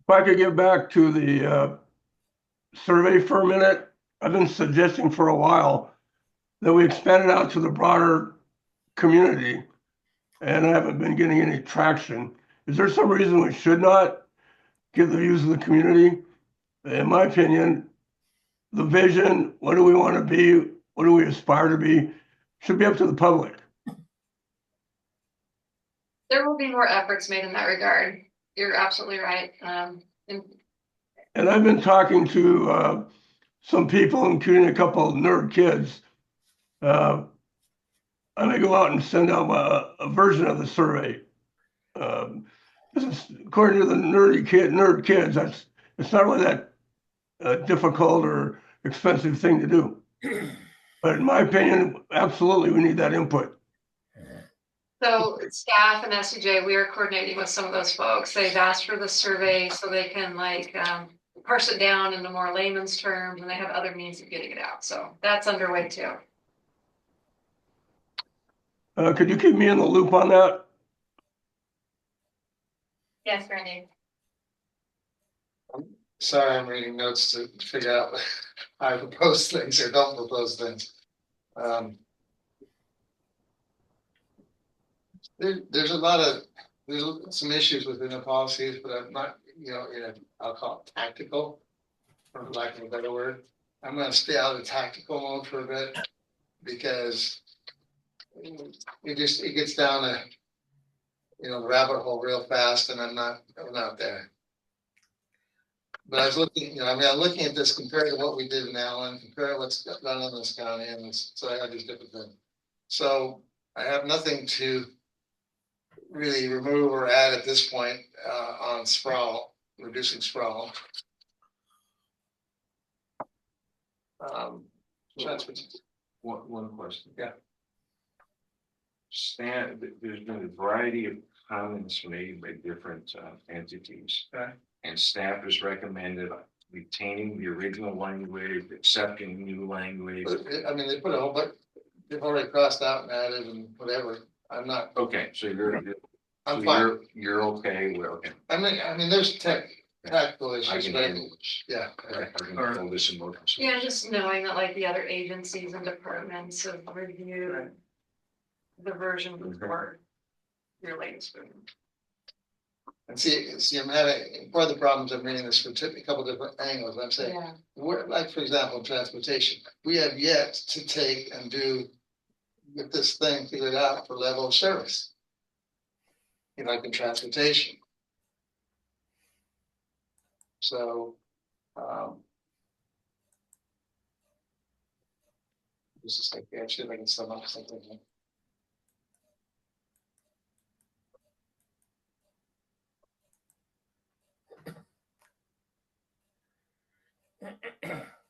S9: If I could get back to the survey for a minute, I've been suggesting for a while that we expand it out to the broader community, and I haven't been getting any traction. Is there some reason we should not give the views of the community? In my opinion, the vision, what do we want to be, what do we aspire to be, should be up to the public.
S6: There will be more efforts made in that regard. You're absolutely right.
S9: And I've been talking to some people, including a couple of nerd kids. I may go out and send out a version of the survey. This is according to the nerd kids. It's not really that difficult or expensive thing to do. But in my opinion, absolutely, we need that input.
S6: So staff and SCJ, we are coordinating with some of those folks. They've asked for the survey so they can parse it down into more layman's terms, and they have other means of getting it out. So that's underway too.
S9: Could you keep me in the loop on that?
S5: Yes, Randy.
S7: Sorry, I'm reading notes to figure out how I propose things or don't propose things. There's some issues within the policies, but I'm not, I'll call it tactical, for lack of a better word. I'm gonna stay out of the tactical mode for a bit, because it gets down to, the rabbit hole real fast, and I'm not there. But I was looking, I'm looking at this compared to what we did in Allen, compared to what's done in this county, and so I have these different things. So I have nothing to really remove or add at this point on sprawl, reducing sprawl. Transportation.
S4: One question.
S7: Yeah.
S4: There's been a variety of comments made by different entities.
S7: Okay.
S4: And staff has recommended retaining the original language, accepting new language.
S7: They put a whole bunch, they've already crossed out and added and whatever. I'm not.
S4: Okay, so
S7: I'm fine.
S4: You're okay. Well, okay.
S7: I mean, there's tactical
S4: I
S7: issues,
S4: can
S7: but
S4: handle this.
S7: yeah.
S4: I can handle this in motion.
S6: Yeah, just knowing that the other agencies and departments have reviewed the version before your latest version.
S7: And see, I'm having, part of the problems I'm reading this from a couple different angles. I'm saying, like, for example, transportation, we have yet to take and get this thing figured out for level of service. Like in transportation. So, this is like, actually, I can sum up something.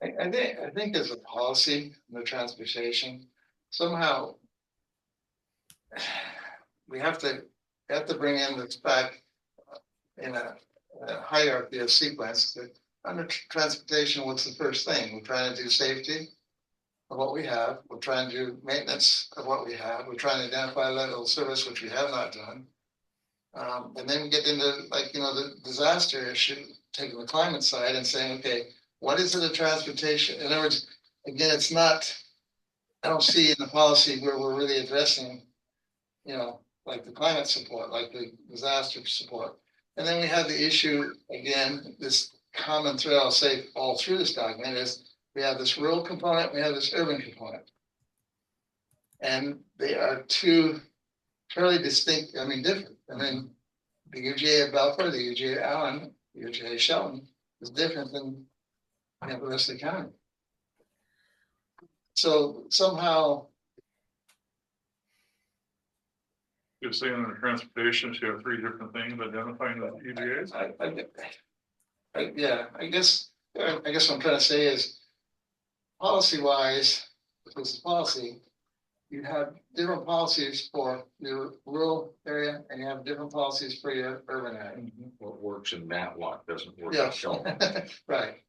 S7: I think as a policy, the transportation, somehow we have to bring in this back in a hierarchy of sequence that under transportation, what's the first thing? We're trying to do safety. of what we have. We're trying to do maintenance of what we have. We're trying to identify level of service, which we have not done. And then we get into like, the disaster issue, taking the climate side and saying, okay, what is it of transportation? In other words, again, it's not, I don't see in the policy where we're really addressing, like the climate support, like the disaster support. And then we have the issue, again, this common thread, I'll say all through this document is we have this rural component, we have this urban component. And they are two fairly distinct, different. The UGA of Belfort, the UGA of Allen, the UGA of Shelton is different than the rest of the county. So somehow,
S2: You're saying under transportation, so you have three different things identifying the UGAs?
S7: I guess what I'm trying to say is policy wise, if this is policy, you have different policies for your rural area and you have different policies for your urban area.
S4: What works in Matlock doesn't work
S7: Yeah.
S4: in Shelton.
S7: Right.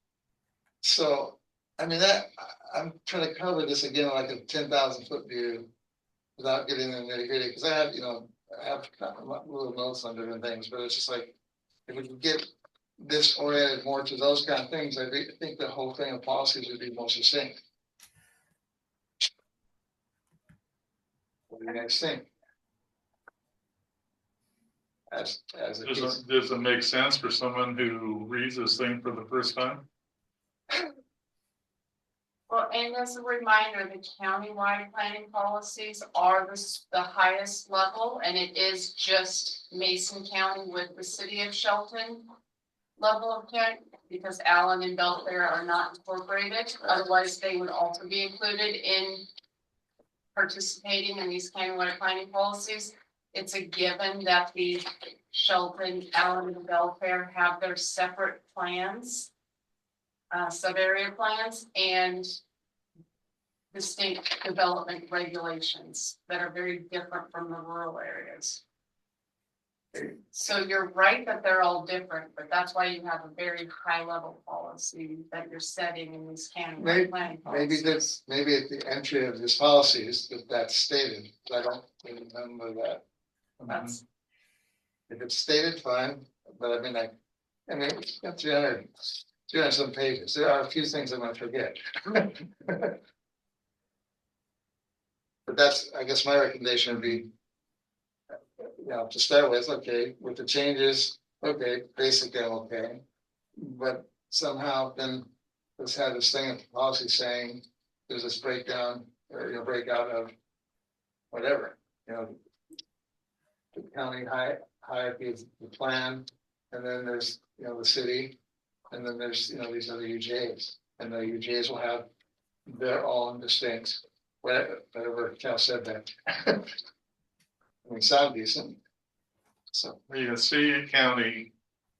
S7: So, that I'm trying to cover this again like a 10,000-foot view without getting in the nitty gritty, because I have little notes on different things, but it's just like, if we can get this oriented more to those kind of things, I think the whole thing of policies would be more succinct. What do you guys think? As a piece.
S2: Does it make sense for someone who reads this thing for the first time?
S8: Well, and as a reminder, the countywide planning policies are the highest level, and it is just Mason County with the city of Shelton level of county, because Allen and Belfair are not incorporated. Otherwise, they would also be included in participating in these countywide planning policies. It's a given that the Shelton, Allen, and Belfair have their separate plans, sub-area plans, and distinct development regulations that are very different from the rural areas. So you're right that they're all different, but that's why you have a very high level policy that you're setting in these county planning policies.
S7: Maybe at the entry of this policies that's stated. I don't remember that.
S8: That's,
S7: if it's stated, fine. But it's got 300 some pages. There are a few things I'm going to forget. But that's, I guess, my recommendation would be, to start with, okay, with the changes, okay, basically I'm okay. But somehow then let's have this thing of policy saying there's this breakdown or breakout of whatever, the county hierarchy is the plan, and then there's the city, and then there's these other UJs, and the UJs will have their own distinct whatever Cal said that. Sound decent. So
S2: You can see a county,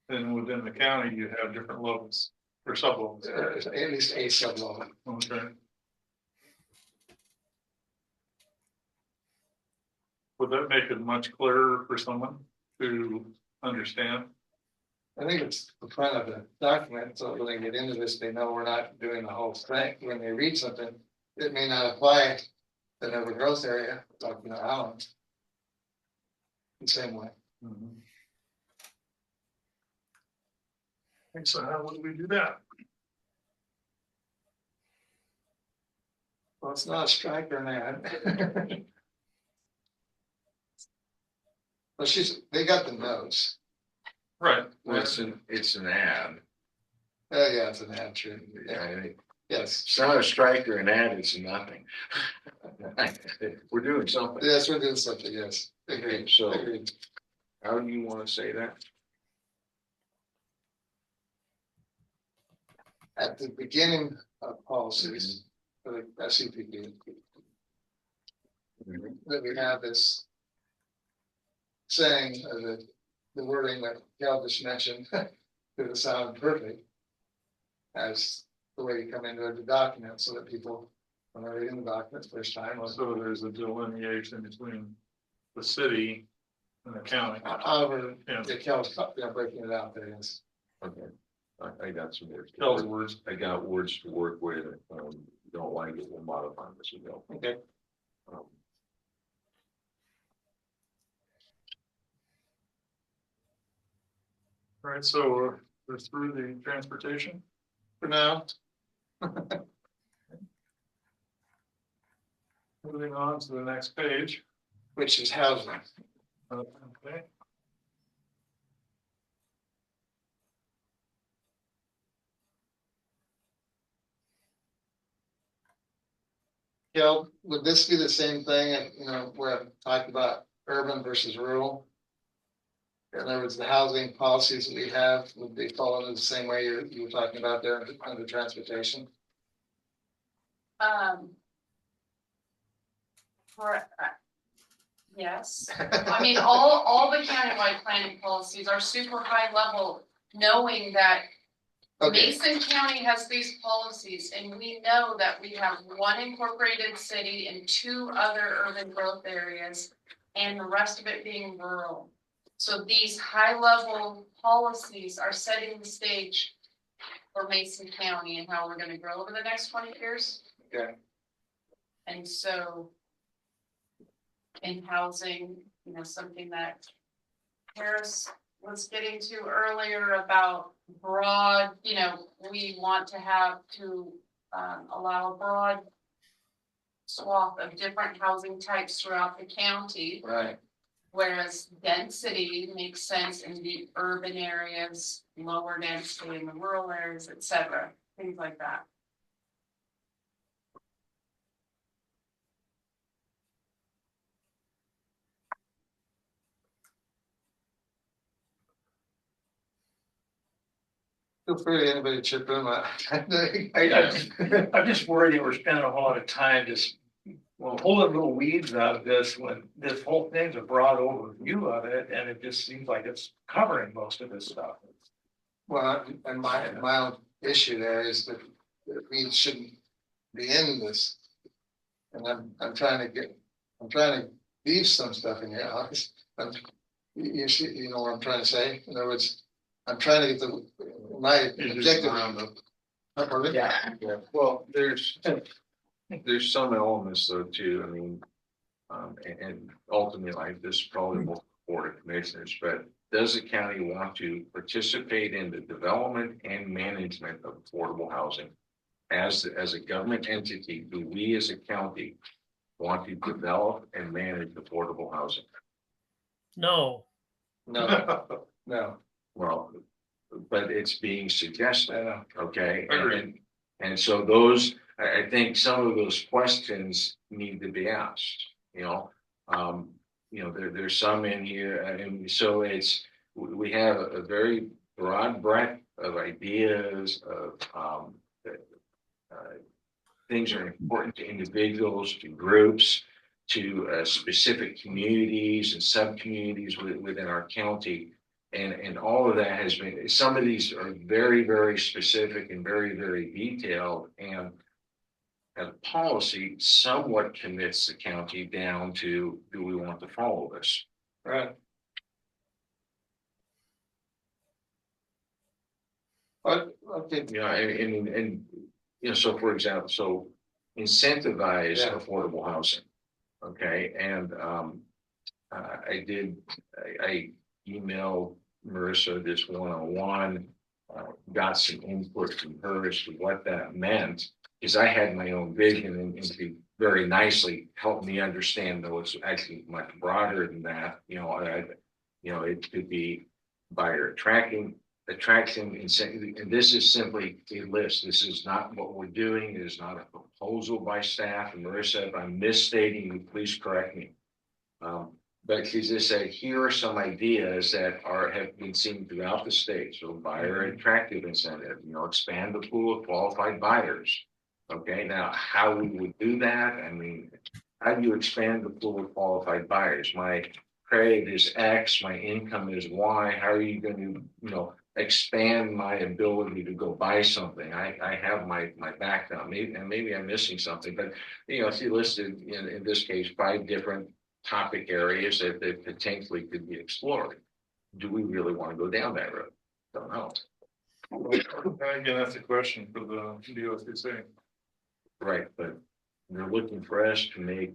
S2: and within the county, you have different levels or sub-levels.
S7: at least a sub-level.
S2: Okay. Would that make it much clearer for someone to understand?
S7: I think it's the front of the document, so when they get into this, they know we're not doing the whole thing. When they read something, it may not apply to the growth area, like Allen. The same way.
S2: And so how would we do that?
S7: Well, it's not a striker, man. Well, they got the notes.
S2: Right.
S4: Well, it's an ad.
S7: Oh, yeah, it's an ad, true.
S4: Yeah,
S7: Yes.
S4: it's not a strike or an ad, it's nothing. We're doing something.
S7: Yes, we're doing something, yes.
S4: Okay, so
S7: Agreed.
S4: how do you want to say that?
S7: At the beginning of policies, for the SCPD, that we have this saying, the wording that Cal just mentioned, to sound perfect, as the way you come into the document, so that people, when they're reading the document the first time.
S2: So there's a delineation between the city and the county.
S7: However,
S2: Yeah.
S7: Cal's breaking it out there, yes.
S4: Okay, I got some words.
S2: Tells words.
S4: I got words to work with. don't like it, we'll modify this, we go.
S7: Okay.
S2: All right, so we're through the transportation for now. Moving on to the next page.
S7: Which is housing.
S2: Okay.
S7: Yeah, would this be the same thing, you know, where I'm talking about urban versus rural? In other words, the housing policies that we have, would they fall into the same way you were talking about there under transportation?
S8: Yes, I mean, all the countywide planning policies are super high level, knowing that
S7: Okay,
S8: Mason County has these policies, and we know that we have one incorporated city and 2 other urban growth areas, and the rest of it being rural. So these high level policies are setting the stage for Mason County and how we're gonna grow over the next 20 years.
S7: okay,
S8: And so in housing, you know, something that Harris was getting to earlier about broad, you know, we want to have to allow a broad swath of different housing types throughout the county,
S7: right.
S8: whereas density makes sense in the urban areas, lower density in the rural areas, et cetera, things like that.
S7: Feel free to anybody chip in.
S11: I'm just worried that we're spending a whole lot of time just, well, pulling little weeds out of this when this whole thing's a broad overview of it, and it just seems like it's covering most of this stuff.
S7: Well, and my own issue there is that we shouldn't be in this. And I'm trying to leave some stuff in here. You see, you know what I'm trying to say? In other words, I'm trying to get my objective. Pardon me?
S11: Yeah.
S4: Yeah, well, there's some elements though too, I mean, and ultimately, like this probably will board of commissioners, but does the county want to participate in the development and management of affordable housing? As a government entity, do we as a county want to develop and manage affordable housing?
S3: No,
S7: No, no.
S4: Well, but it's being suggested, okay?
S2: Agreed.
S4: And so those, I think some of those questions need to be asked, you know? There's some in here, and so we have a very broad breadth of ideas of, things are important to individuals, to groups, to specific communities and sub-communities within our county. And all of that has been, some of these are very, very specific and very, very detailed. And the policy somewhat commits the county down to, do we want to follow this?
S7: Right. But, okay,
S4: And so for example, so incentivize
S7: Yeah.
S4: affordable housing. Okay, and I emailed Marissa this one-on-one, got some input from her as to what that meant, because I had my own vision and she very nicely helped me understand though it's actually much broader than that. It could be buyer attraction incentive, and this is simply a list. This is not what we're doing. It is not a proposal by staff. And Marissa, if I'm misstating you, please correct me. But she just said, here are some ideas that have been seen throughout the state. So buyer attractive incentive, expand the pool of qualified buyers. Okay, now how we would do that? I mean, how do you expand the pool of qualified buyers? My credit is X, my income is Y. How are you going to, expand my ability to go buy something? I have my background, maybe I'm missing something, but she listed in this case 5 different topic areas that potentially could be explored. Do we really want to go down that road? Don't know.
S2: Again, that's a question for the DOCC.
S4: Right, but they're looking for us to make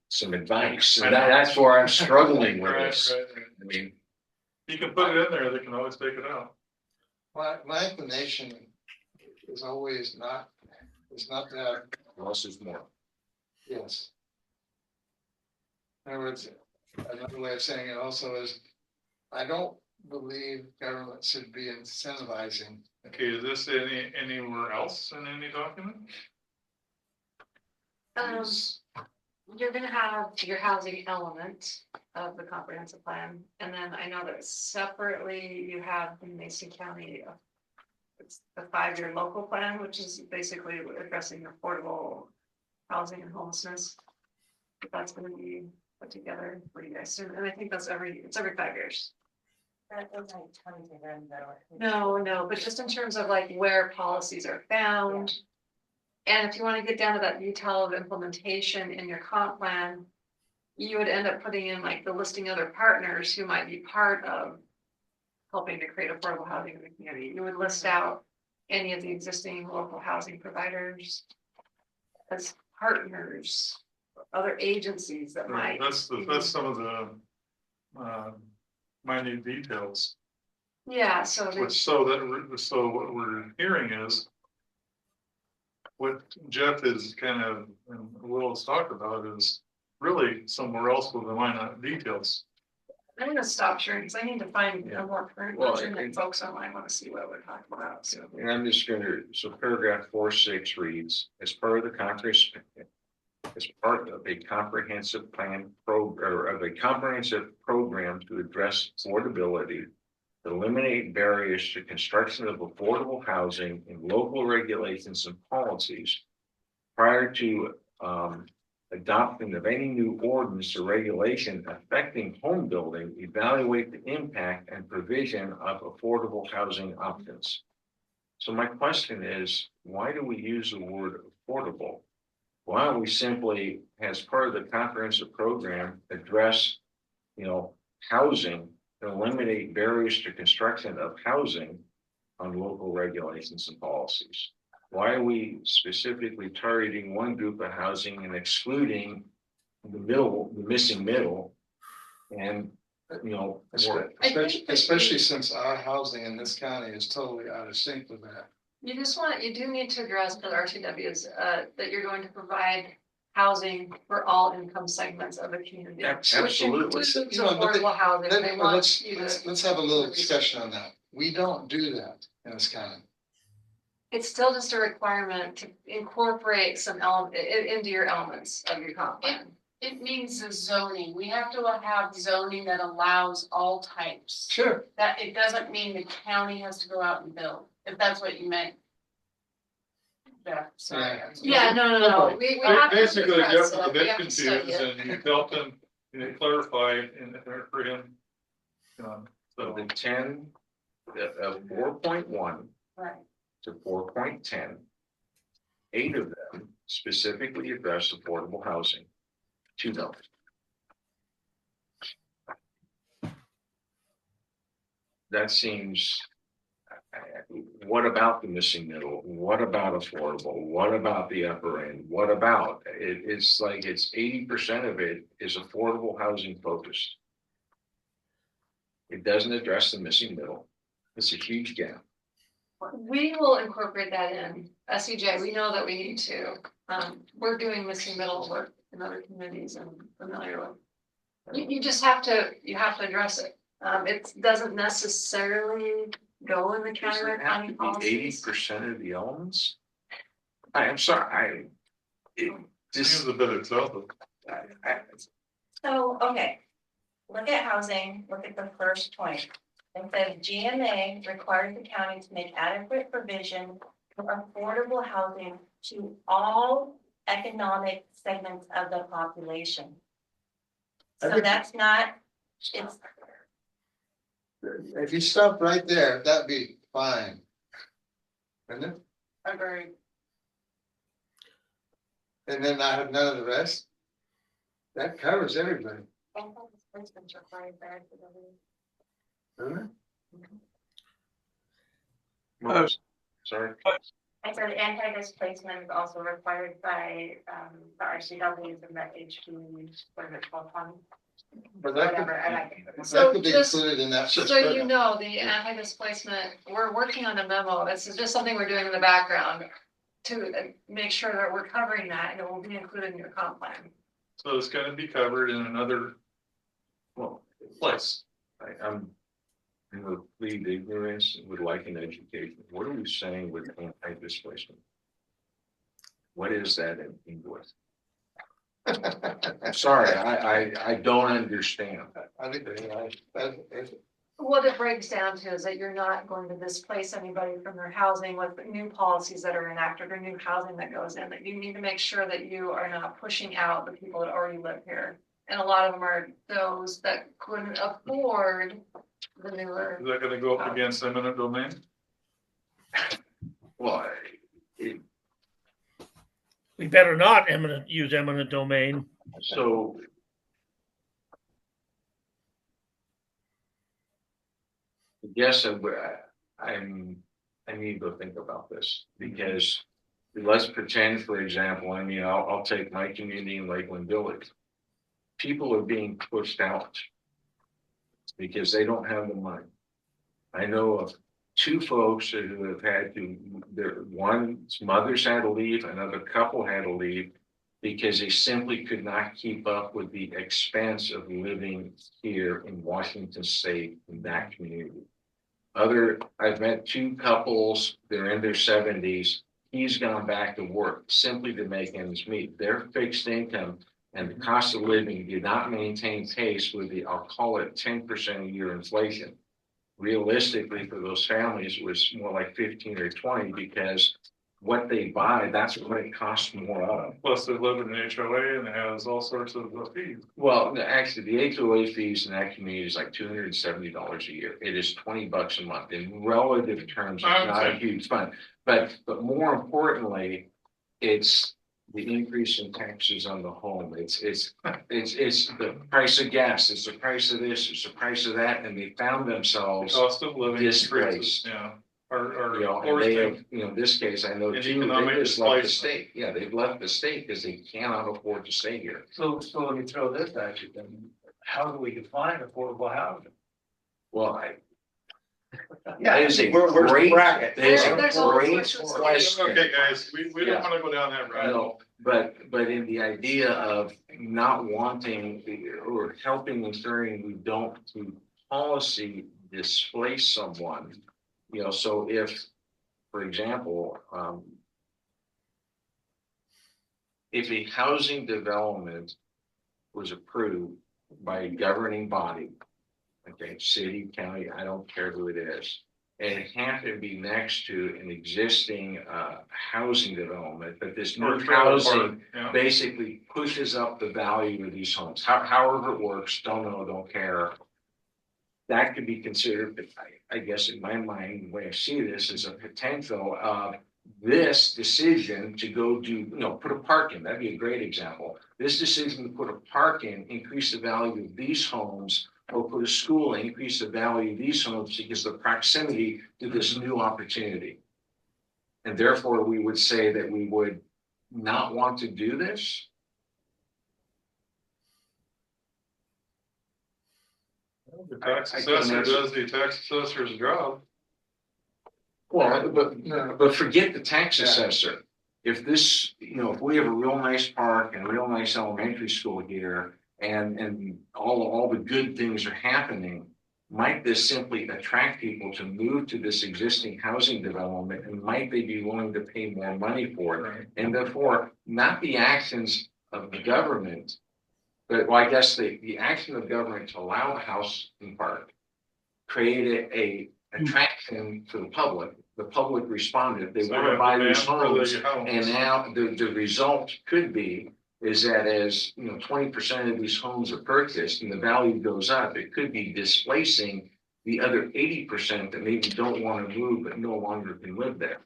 S4: some advice, and that's where I'm struggling with this.
S2: Right.
S4: I mean,
S2: You can put it in there, they can always take it out.
S7: My inclination is always not, is not that,
S4: less is more.
S7: yes. In other words, another way of saying it also is, I don't believe government should be incentivizing.
S2: Okay, is this anywhere else in any document?
S6: You're gonna have your housing element of the comprehensive plan, and then I know that separately you have in Mason County. It's the 5-year local plan, which is basically addressing affordable housing and homelessness. That's gonna be put together for you guys soon, and I think it's every 5 years.
S5: That doesn't have tons of them though.
S6: No, but just in terms of like where policies are found. And if you want to get down to that detail of implementation in your comp plan, you would end up putting in like the listing other partners who might be part of helping to create affordable housing in the community. You would list out any of the existing local housing providers as partners, other agencies that might.
S2: That's some of the minute details.
S6: Yeah, so
S2: So what we're hearing is what Jeff is kind of, and Will's talked about is really somewhere else with the minute details.
S6: I'm gonna stop sharing because I need to find
S4: Yeah.
S6: a more current
S4: Well,
S6: version that
S4: and-
S6: folks online want to see what we're talking about, so.
S4: And I'm just gonna, so paragraph 4.6 reads, as part of a comprehensive plan or of a comprehensive program to address affordability, eliminate barriers to construction of affordable housing and local regulations and policies prior to adoption of any new ordinance or regulation affecting home building, evaluate the impact and provision of affordable housing options. So my question is, why do we use the word affordable? Why don't we simply, as part of the comprehensive program, address, housing and eliminate barriers to construction of housing on local regulations and policies? Why are we specifically targeting one group of housing and excluding the missing middle? And,
S7: Especially since our housing in this county is totally out of sync with that.
S6: You do need to address the RTWs, that you're going to provide housing for all income segments of the community.
S4: Absolutely.
S6: Which includes affordable housing. They want you to.
S7: Let's have a little discussion on that. We don't do that in this county.
S6: It's still just a requirement to incorporate some element into your elements of your comp plan.
S8: It means the zoning. We have to have zoning that allows all types.
S7: Sure.
S8: That it doesn't mean the county has to go out and build, if that's what you meant. Yeah, sorry.
S6: Yeah, no. We have to
S2: Basically,
S6: address
S2: Jeff was
S6: it.
S2: a
S6: We
S2: bit
S6: have to study
S2: confused
S6: it.
S2: and you helped him, clarify and for him.
S4: So
S2: So
S4: the 10 of 4.1
S8: Right.
S4: to 4.10, 8 of them specifically address affordable housing. 2 don't. That seems, what about the missing middle? What about affordable? What about the upper end? What about, it's like it's 80% of it is affordable housing focused. It doesn't address the missing middle. It's a huge gap.
S6: We will incorporate that in SEJ. We know that we need to. We're doing missing middle work in other communities and familiar with. You just have to address it. It doesn't necessarily go in the county policies.
S4: 80% of the elements? I'm sorry, it
S2: seems
S4: just,
S2: a bit excessive.
S5: So, okay, look at housing, look at the first point. It says GMA requires the county to make adequate provision for affordable housing to all economic segments of the population. So that's not, it's,
S7: If you stop right there, that'd be fine. Wouldn't it?
S8: Agreed.
S7: And then I have none of the rest. That covers everybody, doesn't it?
S4: sorry.
S5: I said anti-displacement is also required by, the RCWs and the HB, whatever it's called,
S7: But that could,
S5: whatever, I like it.
S7: that
S6: So
S7: could be
S6: just-
S7: included in that.
S6: So you know, the anti-displacement, we're working on a memo, this is just something we're doing in the background to make sure that we're covering that, and it will be included in your comp plan.
S2: So it's gonna be covered in another
S4: Well,
S2: place.
S4: I'm in the plead ignorance and would like an education. What are we saying with anti-displacement? What is that in English? I'm sorry, I don't understand.
S7: I think that,
S6: What it breaks down to is that you're not going to displace anybody from their housing with new policies that are enacted or new housing that goes in, that you need to make sure that you are not pushing out the people that already live here. And a lot of them are those that couldn't afford the newer.
S2: Is that gonna go up against eminent domain?
S4: Well,
S3: We better not use eminent domain.
S4: so. Yes, I need to think about this because let's pretend, for example, I'll take my community in Lakeland Village. People are being pushed out because they don't have the money. I know of two folks who have had to, one's mother's had to leave, another couple had to leave because they simply could not keep up with the expense of living here in Washington State in that community. I've met two couples, they're in their 70s. He's gone back to work simply to make ends meet. Their fixed income and the cost of living did not maintain pace with the, I'll call it 10% a year inflation. Realistically, for those families, it was more like 15 or 20 because what they buy, that's what it costs more of.
S2: Plus they live in an HOA and it has all sorts of fees.
S4: Well, actually, the HOA fees in that community is like $270 a year. It is $20 a month. In relative terms, it's not a huge fund. But more importantly, it's the increase in taxes on the home. It's the price of gas, it's the price of this, it's the price of that, and they found themselves
S2: Cost of living
S4: displaced.
S2: increases, yeah. Or
S4: And they have, in this case, I know
S2: In
S4: two,
S2: economic
S4: they just left the
S2: displacement.
S4: state. Yeah, they've left the state because they cannot afford to stay here.
S11: So let me throw this at you then. How do we define affordable housing?
S4: Well,
S11: Yeah,
S4: that is a
S11: we're
S4: great,
S11: bracket.
S4: that is
S6: There's
S4: a
S6: all
S4: great
S6: sorts of
S4: question.
S2: Okay, guys, we don't
S4: Yeah.
S2: wanna go down that road.
S4: No, but in the idea of not wanting or helping ensuring we don't through policy displace someone. So if, for example, if a housing development was approved by a governing body, okay, city, county, I don't care who it is, and it happened to be next to an existing housing development, but this
S2: Or
S4: new
S2: trailer
S4: housing
S2: park, yeah.
S4: basically pushes up the value of these homes. However it works, don't know, don't care. That could be considered, but I guess in my mind, the way I see this is a potential of this decision to go do, put a park in. That'd be a great example. This decision to put a park in, increase the value of these homes, or put a school, increase the value of these homes because of the proximity to this new opportunity. And therefore, we would say that we would not want to do this.
S2: The tax
S4: I
S2: assessor
S4: can't
S2: does the tax assessor's job.
S4: Well, but forget the tax assessor. If this, if we have a real nice park and a real nice elementary school here and all the good things are happening, might this simply attract people to move to this existing housing development and might they be willing to pay more money for it?
S2: Right.
S4: And therefore, not the actions of the government, but well, I guess the action of government to allow the housing park created a attraction for the public. The public responded. They
S2: So
S4: want
S2: you
S4: to
S2: have
S4: buy
S2: demand
S4: these
S2: for the
S4: homes.
S2: homes.
S4: And now the result could be is that as 20% of these homes are purchased and the value goes up, it could be displacing the other 80% that maybe don't want to move but no longer can live there.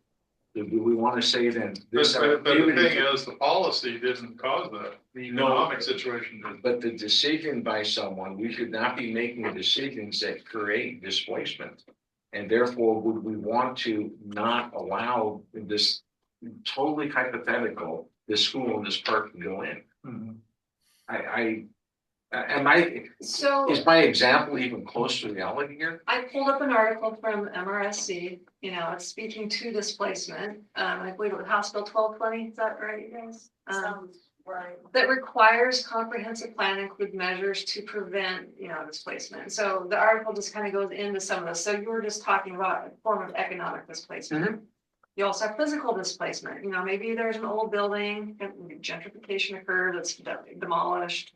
S4: Do we want to say then this
S2: But the
S4: activity?
S2: thing is, the policy didn't cause that. The economic situation did.
S4: But the decision by someone, we should not be making decisions that create displacement. And therefore, would we want to not allow this totally hypothetical, this school and this park to go in?
S2: Mhm.
S6: So
S4: Is my example even close to reality here?
S6: I pulled up an article from MRSC, you know, it's speaking to displacement. I believe it was House Bill 1220, is that right, you guys?
S5: Right.
S6: That requires comprehensive plan include measures to prevent, you know, displacement. So the article just kind of goes into some of this. So you were just talking about a form of economic displacement. You also have physical displacement, you know, maybe there's an old building, and gentrification occurred, that's demolished.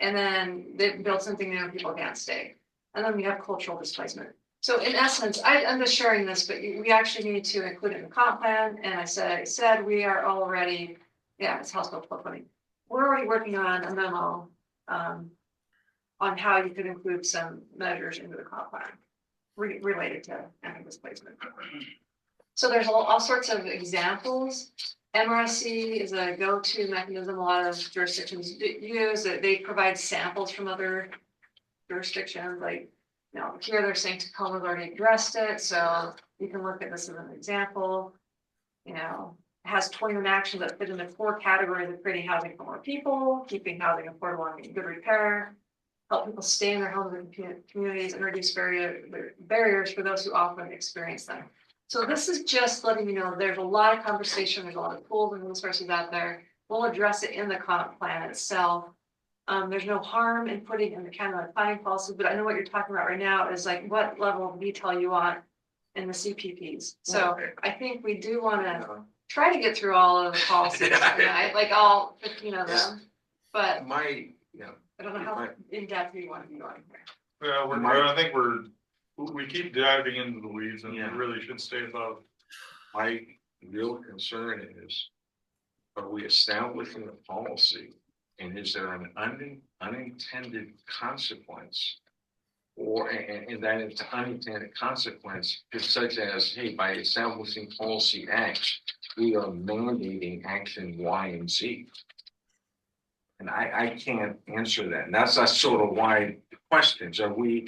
S6: And then they built something new and people can't stay. And then we have cultural displacement. So in essence, I'm just sharing this, but we actually need to include it in the comp plan. And I said we are already, yeah, it's House Bill 1220. We're already working on a memo on how you could include some measures into the comp plan related to anti-displacement. So there's all sorts of examples. MRSC is a go-to mechanism a lot of jurisdictions use. They provide samples from other jurisdictions, like, you know, here they're saying Tacoma's already addressed it, so you can look at this as an example. You know, it has 21 actions that fit into 4 categories of creating housing for more people, keeping housing affordable and in good repair, help people stay in their homes and communities, and reduce barriers for those who often experience them. So this is just letting you know there's a lot of conversation, there's a lot of tools and resources out there. We'll address it in the comp plan itself. There's no harm in putting in the kind of planning policy, but I know what you're talking about right now is like what level of detail you want in the CPPs. So I think we do want to try to get through all of the policies tonight, like all 15 of them. But I don't know how in depth you want to be going here.
S2: Yeah, I think we keep diving into the weeds and we really should stay above.
S4: My real concern is, are we establishing a policy and is there an unintended consequence? And that it's unintended consequence, such as, hey, by establishing policy X, we are mandating action Y and Z. And I can't answer that. And that's sort of why the questions, are we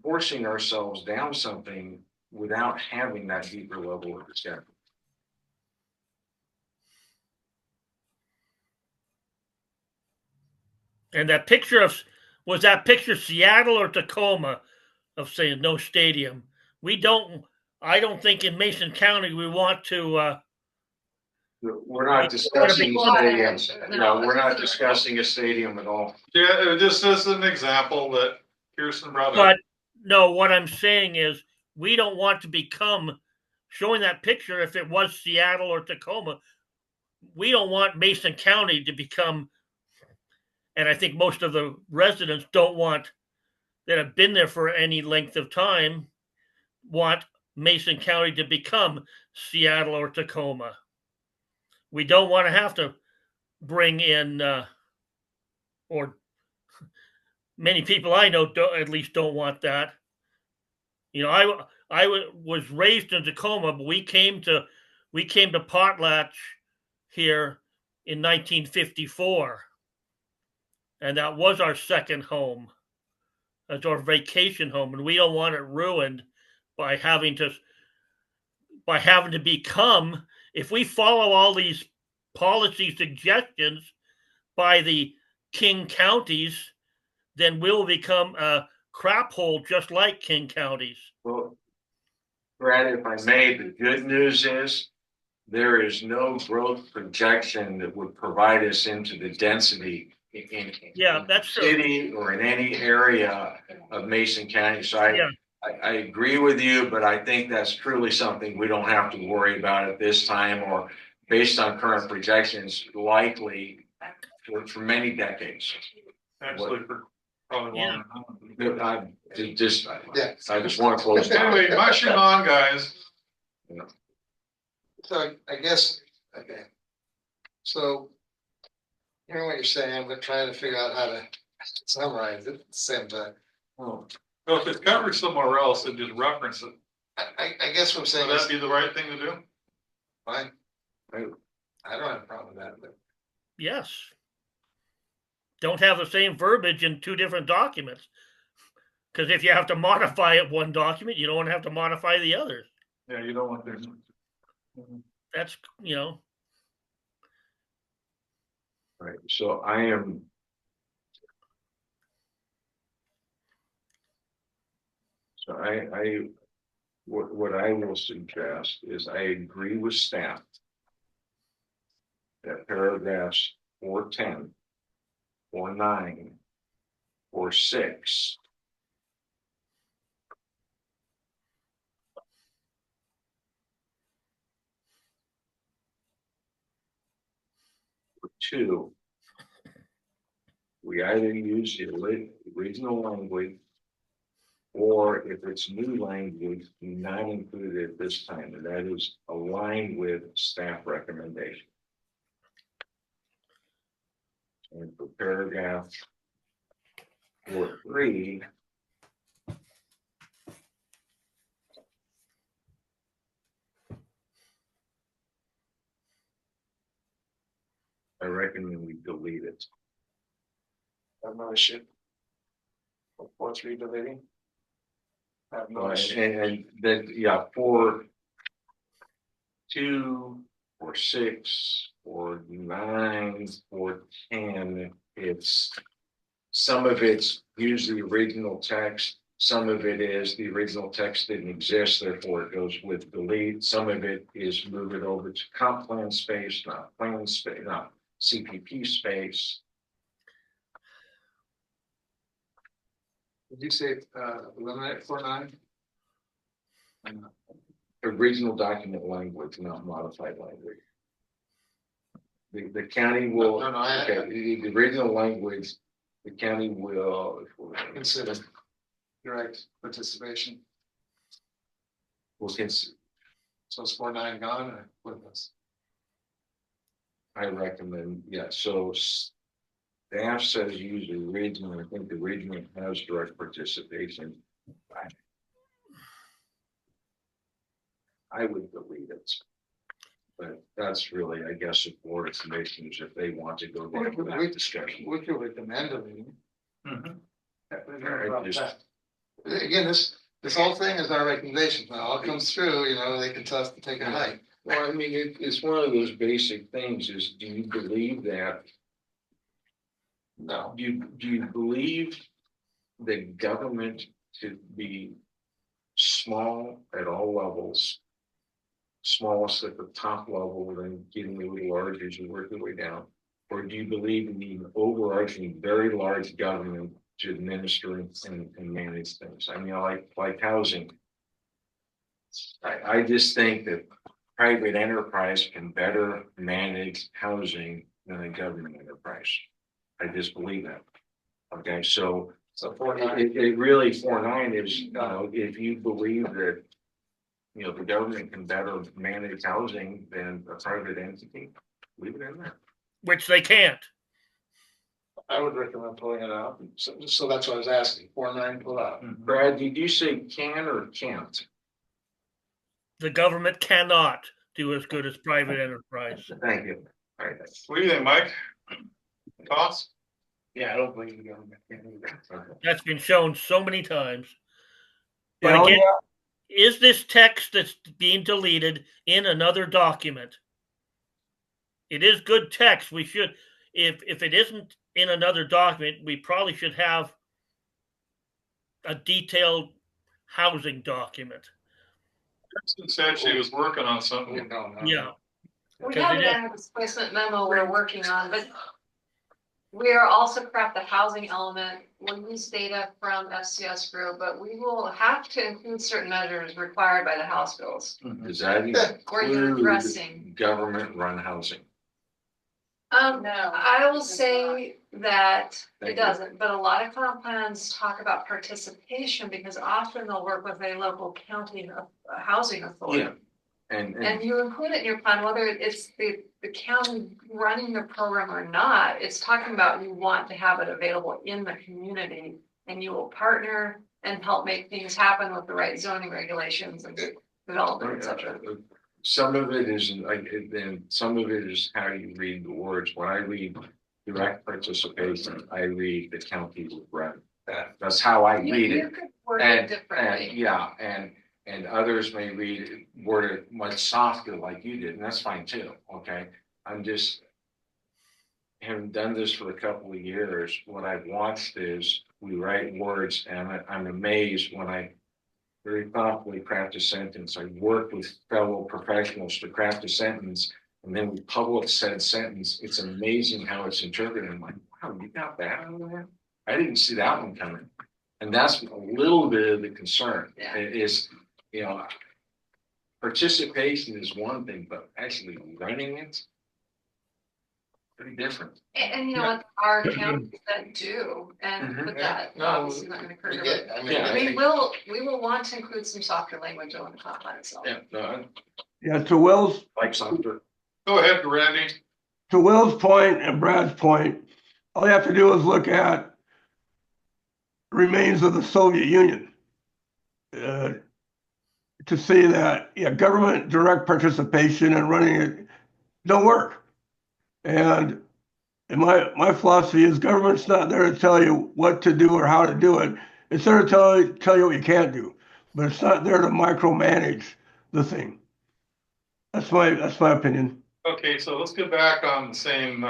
S4: forcing ourselves down something without having that deeper level of discussion?
S3: And that picture was that picture Seattle or Tacoma of saying no stadium. I don't think in Mason County we want to.
S4: We're not discussing stadiums. No, we're not discussing a stadium at all.
S2: Yeah, just as an example that Kirsten brought up.
S3: But no, what I'm saying is we don't want to become showing that picture if it was Seattle or Tacoma. We don't want Mason County to become, and I think most of the residents don't want that have been there for any length of time want Mason County to become Seattle or Tacoma. We don't want to have to bring in, or many people I know at least don't want that. You know, I was raised in Tacoma, but we came to Potlatch here in 1954, and that was our second home. That's our vacation home, and we don't want it ruined by having to become. If we follow all these policy suggestions by the King counties, then we'll become a crap hole just like King counties.
S4: Well, Brad, if I may, the good news is there is no growth projection that would provide us into the density in
S3: that's
S4: the city or in any area of Mason County. So I agree with you, but I think that's truly something we don't have to worry about at this time, or based on current projections, likely for many decades.
S2: Actually, for probably longer.
S4: I just want to close.
S2: Anyway, mushing on, guys.
S7: So I guess, okay. So hearing what you're saying, but trying to figure out how to summarize it at the same time.
S2: So if it's covered somewhere else, then just reference it.
S7: I guess what I'm saying
S2: Would
S7: is
S2: that be the right thing to do?
S7: fine. I don't have a problem with that, but
S3: yes. Don't have the same verbiage in 2 different documents. Because if you have to modify it one document, you don't want to have to modify the others.
S2: Yeah, you don't want there.
S3: That's, you know,
S4: Right, so I am. So what I will suggest is I agree with staff. That paragraphs 410, 49, 46. Two, we either use the original language, or if it's new language, do not include it at this time, and that is aligned with staff recommendation. And for paragraph 4.3, I recommend we delete it.
S7: Have no issue. 4.3 deleting. Have no
S4: And
S7: issue.
S4: then, yeah, 4.2, 4.6, 4.9, 4.10, it's, some of it's use the original text, some of it is the original text didn't exist, therefore it goes with delete. Some of it is move it over to comp plan space, not plan space, not CPP space.
S7: Did you say eliminate 4.9?
S4: Original document language, not modified language. The county will,
S7: No,
S4: okay, the original language, the county will
S7: Consider direct participation.
S4: will consider.
S7: So it's 4.9 gone or what was?
S4: I recommend, yeah, so staff says use the original, I think the original has direct participation. I would delete it. But that's really, I guess, the board of commissioners if they want to go down that discussion.
S7: We could recommend deleting.
S4: Right, just-
S7: Again, this whole thing is our recommendation. When it all comes through, you know, they can tell us to take a hike.
S4: Well, I mean, it's one of those basic things is, do you believe that?
S7: No.
S4: Do you believe the government to be small at all levels? Smallest at the top level, then getting a little larger as you work your way down? Or do you believe in the overarching, very large government to administer and manage things? I mean, like housing. I just think that private enterprise can better manage housing than a government enterprise. I just believe that. Okay, so
S7: 4.9.
S4: it really 4.9 is, you know, if you believe that, you know, the government can better manage housing than a private entity, leave it in there.
S3: which they can't.
S7: I would recommend pulling it out. So that's what I was asking. 4.9 pull out.
S4: Brad, did you say can or can't?
S3: The government cannot do as good as private enterprise.
S4: Thank you. All right.
S2: What do you think, Mike? Thoughts?
S11: Yeah, I don't believe the government can either.
S4: Okay.
S3: That's been shown so many times.
S9: Yeah,
S3: But
S9: oh,
S3: again, is this text that's being deleted in another document? It is good text. We should, if it isn't in another document, we probably should have a detailed housing document.
S2: Kristen said she was working on something.
S7: No.
S3: Yeah.
S6: We
S3: Because
S6: have
S3: it
S6: an
S3: is-
S6: active displacement memo we're working on, but we are also craft the housing element. We'll use data from FCS group, but we will have to include certain measures required by the House bills.
S4: Does that
S6: Where you're
S4: include
S6: addressing.
S4: government run housing?
S6: No, I will say that
S4: Thank
S6: it
S4: you.
S6: doesn't, but a lot of comp plans talk about participation because often they'll work with a local county housing authority.
S4: Yeah. And
S6: And you include it in your plan, whether it's the county running the program or not, it's talking about you want to have it available in the community. And you will partner and help make things happen with the right zoning regulations and development, et cetera.
S4: some of it is like, then some of it is how you read the words. When I read direct participation, I read the county would run that. That's how I
S6: You
S4: read
S6: you
S4: it.
S6: could word it
S4: And
S6: differently.
S4: yeah, and others may word it much softer like you did, and that's fine too, okay? I'm just, having done this for a couple of years, what I've watched is we write words and I'm amazed when I very thoughtfully craft a sentence. I work with fellow professionals to craft a sentence and then we publish said sentence. It's amazing how it's interpreted. I'm like, wow, you got that out of there? I didn't see that one coming. And that's a little bit of the concern.
S6: Yeah.
S4: Is, you know, participation is one thing, but actually running it's pretty different.
S6: And you know what, our counties that do, and
S4: Mhm.
S6: put that,
S2: No,
S6: obviously not gonna occur.
S7: We get, I mean,
S4: Yeah, I
S6: We
S4: think-
S6: will want to include some softer language on the comp plan itself.
S4: Yeah, no, I
S9: Yeah, to Will's,
S4: like softer.
S2: Go ahead, Randy.
S9: to Will's point and Brad's point, all you have to do is look at remains of the Soviet Union. To see that, yeah, government direct participation and running it don't work. And my philosophy is government's not there to tell you what to do or how to do it. It's there to tell you what you can't do, but it's not there to micromanage the thing. That's my opinion.
S2: Okay, so let's get back on the same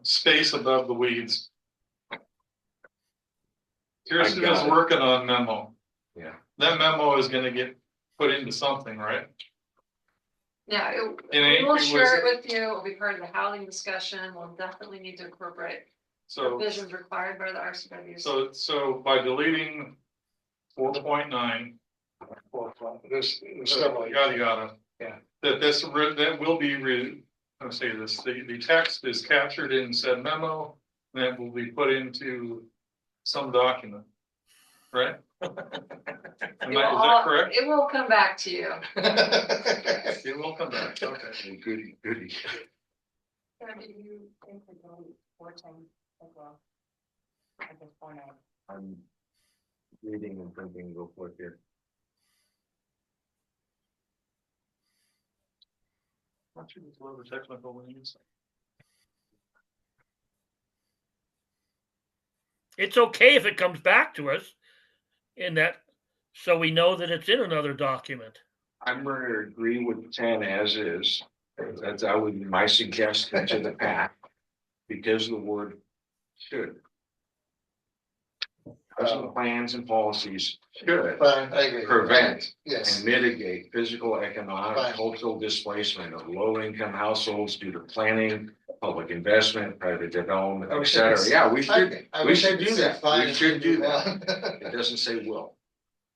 S2: space above the weeds. Kirsten is
S4: got it.
S2: working on memo.
S4: Yeah.
S2: That memo is gonna get put into something, right?
S6: Yeah,
S2: it
S6: we will
S2: was-
S6: share it with you, it'll be part of the housing discussion, we'll definitely need to incorporate
S2: So,
S6: provisions required by the RCW.
S2: so by deleting 4.9.
S7: there's several.
S2: Yada, yada.
S7: Yeah.
S2: That will be let's say this, the text is captured in said memo, and that will be put into some document, right? Is that correct?
S6: It will come back to you.
S2: It will come back, okay.
S4: Goody, goody.
S5: Sarah, did you think we're going 410 as well? I just point out.
S4: I'm reading and printing real quick here.
S2: Why don't you just load the technical needs?
S3: It's okay if it comes back to us in that, so we know that it's in another document.
S4: I'm going to agree with 10 as is. That would be my suggestion to the PAC, because the word should. Housing plans and policies should
S7: Fine, I agree.
S4: prevent
S7: Yes,
S4: and mitigate physical, economic,
S7: Fine.
S4: cultural displacement of low-income households due to planning, public investment, private development, et cetera. Yeah, we should,
S7: I
S4: we
S7: wish I
S4: should
S7: could
S4: do
S7: say
S4: that.
S7: fine
S4: We
S7: and
S4: should do
S7: move
S4: that.
S7: on.
S4: It doesn't say will.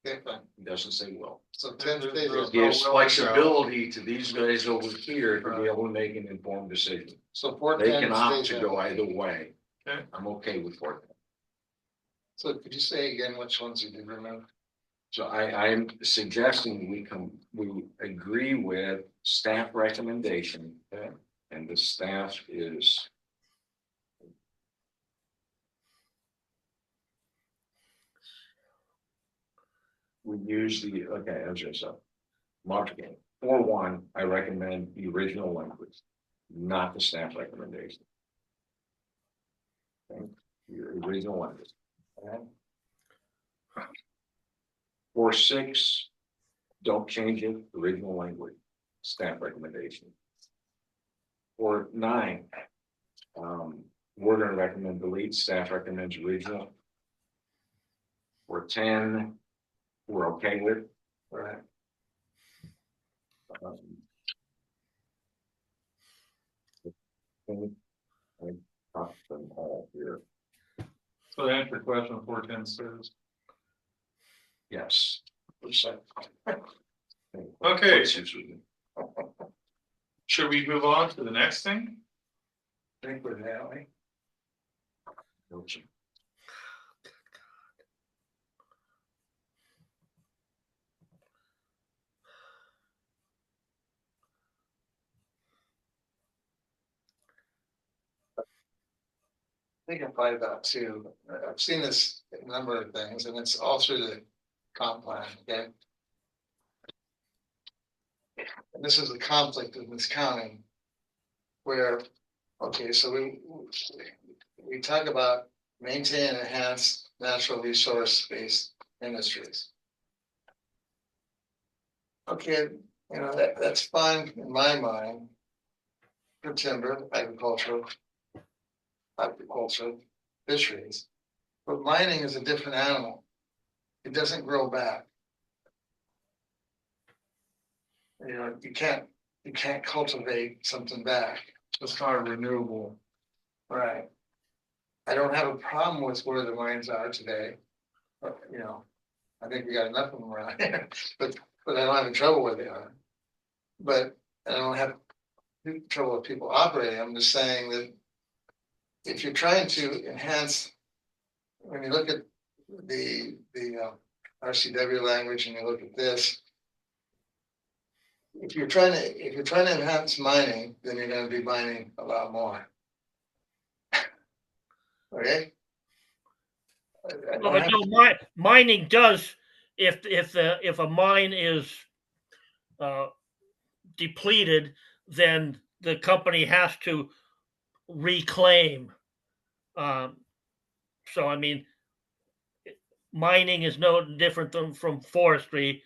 S7: Okay, fine.
S4: It doesn't say will.
S7: So 10 stays.
S2: There's
S4: It
S2: no
S4: gives
S2: will
S4: flexibility to these guys over here to be able to make an informed decision.
S7: So
S4: They
S7: 410
S4: can opt
S7: stays.
S4: to go either way.
S2: Okay.
S4: I'm okay with 410.
S7: So could you say again which ones you did remove?
S4: So I'm suggesting we agree with staff recommendation. Okay. And the staff is. We use the, okay, as I said, marketing. 4.1, I recommend the original language, not the staff recommendation. Okay, the original language. Okay. 4.6, don't change it, original language, staff recommendation. 4.9, we're gonna recommend delete, staff recommends original. 4.10, we're okay with.
S7: Right.
S4: I talked them all here.
S2: So to answer your question, 410 says.
S4: Yes.
S2: Okay. Should we move on to the next thing?
S7: I think we're now, eh? I think I fight about two. I've seen this number of things and it's all through the comp plan, okay? And this is the conflict in this county. Where, okay, so we talk about maintain and enhance natural resource-based industries. Okay, you know, that's fine in my mind. For timber, agricultural, fisheries. But mining is a different animal. It doesn't grow back. You know, you can't cultivate something back.
S2: It's not a renewable.
S7: Right. I don't have a problem with where the mines are today. But, you know, I think we got enough of them around here, but I don't have any trouble where they are. But I don't have trouble with people operating. I'm just saying that if you're trying to enhance, when you look at the RCW language and you look at this, if you're trying to enhance mining, then you're going to be mining a lot more. Okay.
S3: Well, but no, mining does, if a mine is depleted, then the company has to reclaim. So I mean, mining is no different than from forestry.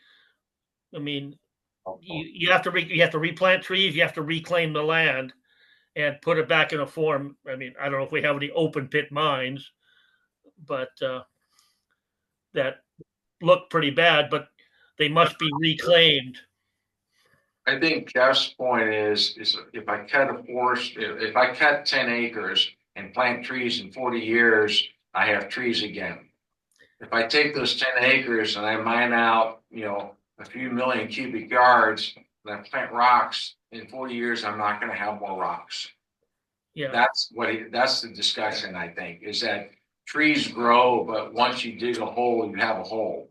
S3: I mean, you have to replant trees, you have to reclaim the land and put it back in a form. I mean, I don't know if we have any open pit mines, but that look pretty bad, but they must be reclaimed.
S4: I think Jeff's point is if I cut a forest, if I cut 10 acres and plant trees in 40 years, I have trees again. If I take those 10 acres and I mine out, you know, a few million cubic yards and I plant rocks, in 40 years, I'm not going to have more rocks.
S3: Yeah.
S4: That's the discussion, I think, is that trees grow, but once you dig a hole, you have a hole.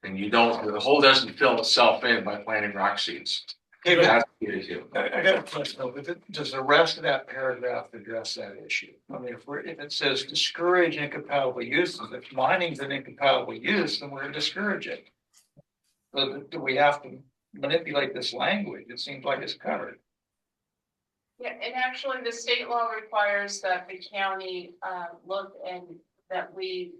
S4: And the hole doesn't fill itself in by planting rock seeds.
S11: Okay, but
S4: That's the issue.
S11: I got a question though, does the rest of that paragraph address that issue? I mean, if it says discourage incompatible uses, if mining's an incompatible use, then we're discouraging. So do we have to manipulate this language? It seems like it's covered.
S8: Yeah, and actually the state law requires that the county look and that we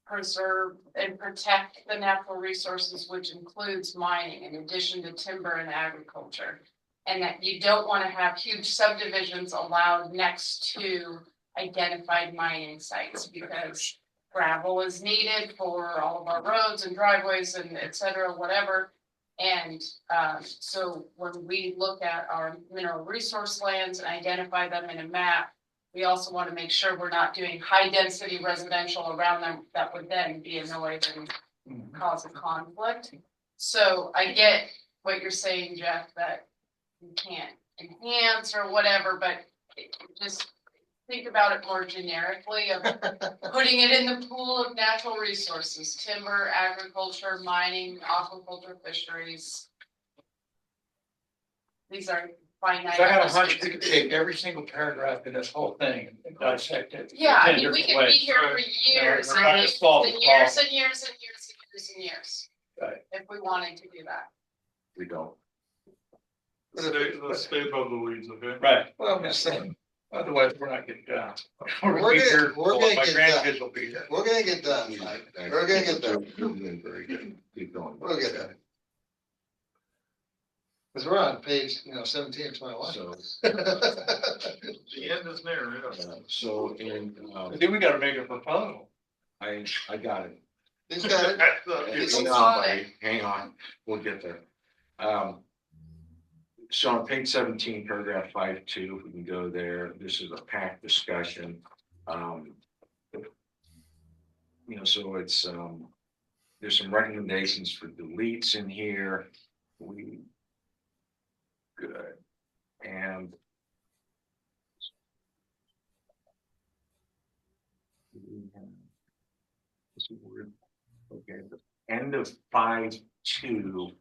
S8: preserve and protect the natural resources, which includes mining in addition to timber and agriculture. And that you don't want to have huge subdivisions allowed next to identified mining sites because gravel is needed for all of our roads and driveways and et cetera, whatever. And so when we look at our mineral resource lands and identify them in a map, we also want to make sure we're not doing high density residential around them that would then be a noise and cause a conflict. So I get what you're saying, Jeff, that you can't enhance or whatever, but just think about it more generically of putting it in the pool of natural resources, timber, agriculture, mining, aquaculture, fisheries. These are finite.
S11: I had a hunch we could take every single paragraph in this whole thing and dissect it.
S8: Yeah, I mean, we could be here for years and years and years and years and years and years.
S11: Right.
S8: If we wanted to do that.
S4: We don't.
S2: Let's stay above the weeds, okay?
S11: Right.
S7: Well, I'm just saying,
S11: Otherwise, we're not getting done.
S7: We're gonna get
S11: My
S7: done.
S11: grandkids will be here.
S7: we're gonna get done, Mike. We're gonna get done.
S4: Very good. Keep going.
S7: We'll get done. Because we're on page, 17 or 21.
S4: So,
S2: The end is near. Yeah.
S4: so in,
S11: Then we gotta make a proposal.
S4: I got it.
S7: He's got it.
S4: Hang on, buddy. Hang on. We'll get there. So on page 17, paragraph 5.2, if we can go there, this is a PAC discussion. So it's, there's some recommendations for deletes in here. Good. And okay, the end of 5.2,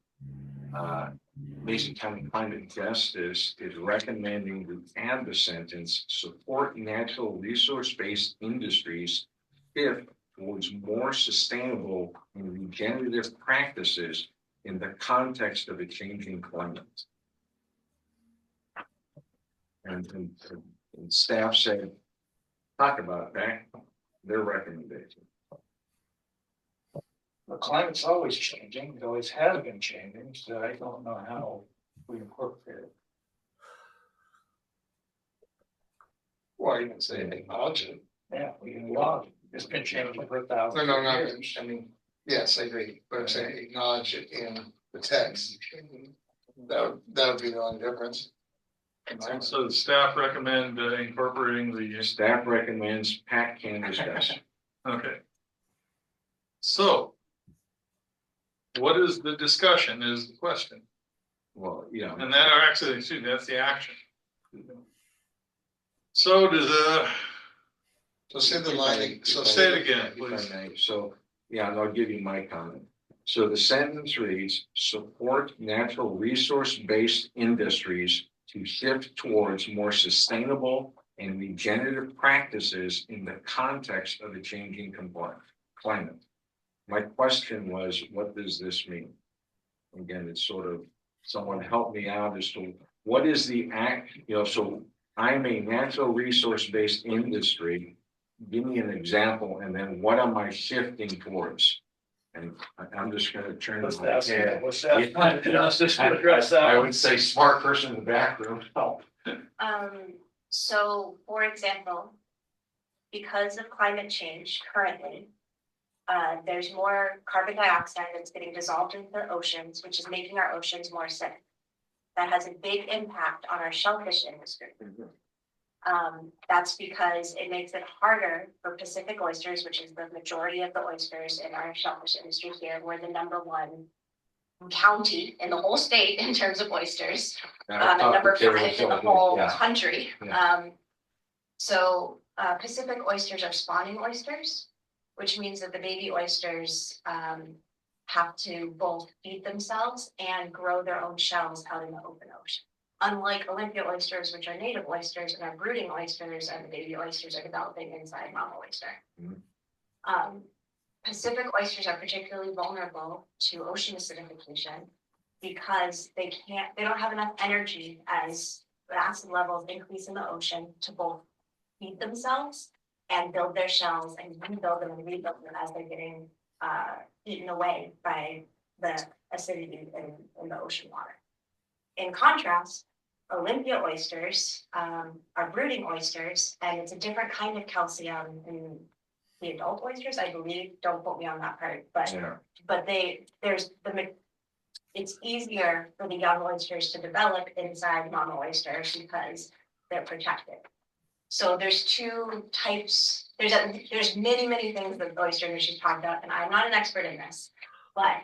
S4: Mason County Climate Justice is recommending to add the sentence, support natural resource-based industries if towards more sustainable and regenerative practices in the context of a changing climate. And staff said, talk about that. their recommendation.
S11: The climate's always changing, it always has been changing, so I don't know how we incorporate it. Or even say acknowledge it, yeah, we can acknowledge it, it's been changing for 1,000
S7: No, no,
S11: years.
S7: I mean, yes, I agree, but I'm saying acknowledge it in the text. That would be the only difference.
S2: And so the staff recommend incorporating the,
S4: Staff recommends PAC can discuss.
S2: okay. So. What is the discussion is the question,
S4: Well, yeah.
S2: and that are actually, excuse me, that's the action. So does
S7: So say the line, so
S2: say it
S7: say,
S2: again,
S4: If I
S2: please.
S4: may. So, yeah, and I'll give you my comment. So the sentence reads, support natural resource-based industries to shift towards more sustainable and regenerative practices in the context of a changing climate. My question was, what does this mean? Again, it's sort of, someone help me out as to what is the act, so I'm a natural resource-based industry. Give me an example, and then what am I shifting towards? And I'm just gonna turn to my head.
S11: What's that plan to us just to address that?
S4: I would say smart person in the back room, help.
S5: So for example, because of climate change currently, there's more carbon dioxide that's getting dissolved into the oceans, which is making our oceans more acidic. That has a big impact on our shellfish industry. That's because it makes it harder for Pacific oysters, which is the majority of the oysters in our shellfish industry here. We're the #1 county in the whole state in terms of oysters, number 5 in the whole country. So Pacific oysters are spawning oysters, which means that the baby oysters have to both feed themselves and grow their own shells out in the open ocean. Unlike Olympia oysters, which are native oysters and are brooding oysters, and the baby oysters are developing inside mama oyster. Pacific oysters are particularly vulnerable to ocean acidification because they don't have enough energy as the acid levels increase in the ocean to both feed themselves and build their shells and rebuild them as they're getting eaten away by the acidity in the ocean water. In contrast, Olympia oysters are brooding oysters, and it's a different kind of calcium in the adult oysters, I believe. Don't quote me on that part, but it's easier for the young oysters to develop inside mama oysters because they're protected. So there's two types. There's many things that the oyster industry talked about, and I'm not an expert in this, but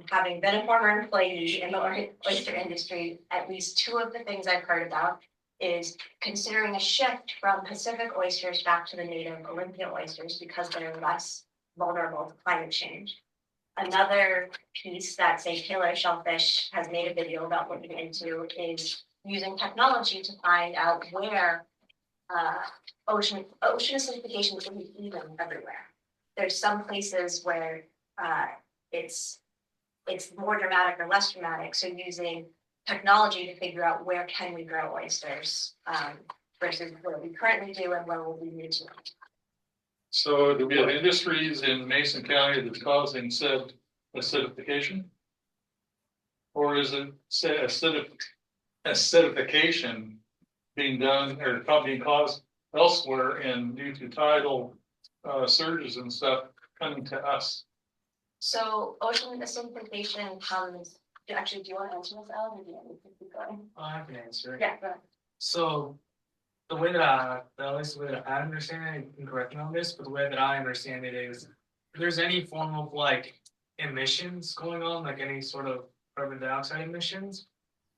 S5: having been a former employee in the oyster industry, at least two of the things I've heard about is considering a shift from Pacific oysters back to the native Olympia oysters because they're less vulnerable to climate change. Another piece that, say, Taylor Shellfish has made a video about looking into is using technology to find out where ocean acidification isn't even everywhere. There's some places where it's more dramatic or less dramatic. So using technology to figure out where can we grow oysters versus where we currently do and where will we need to.
S2: So do we have industries in Mason County that's causing said acidification? Or is it say acidification being done or being caused elsewhere and due to tidal surges and stuff coming to us?
S5: So ocean acidification comes, actually, do you want to answer this, Al, or do you want me to keep going?
S12: I can answer it.
S5: Yeah, go ahead.
S12: So the way that at least the way that I understand it, you can correct me on this, but the way that I understand it is if there's any form of like emissions going on, like any sort of carbon dioxide emissions,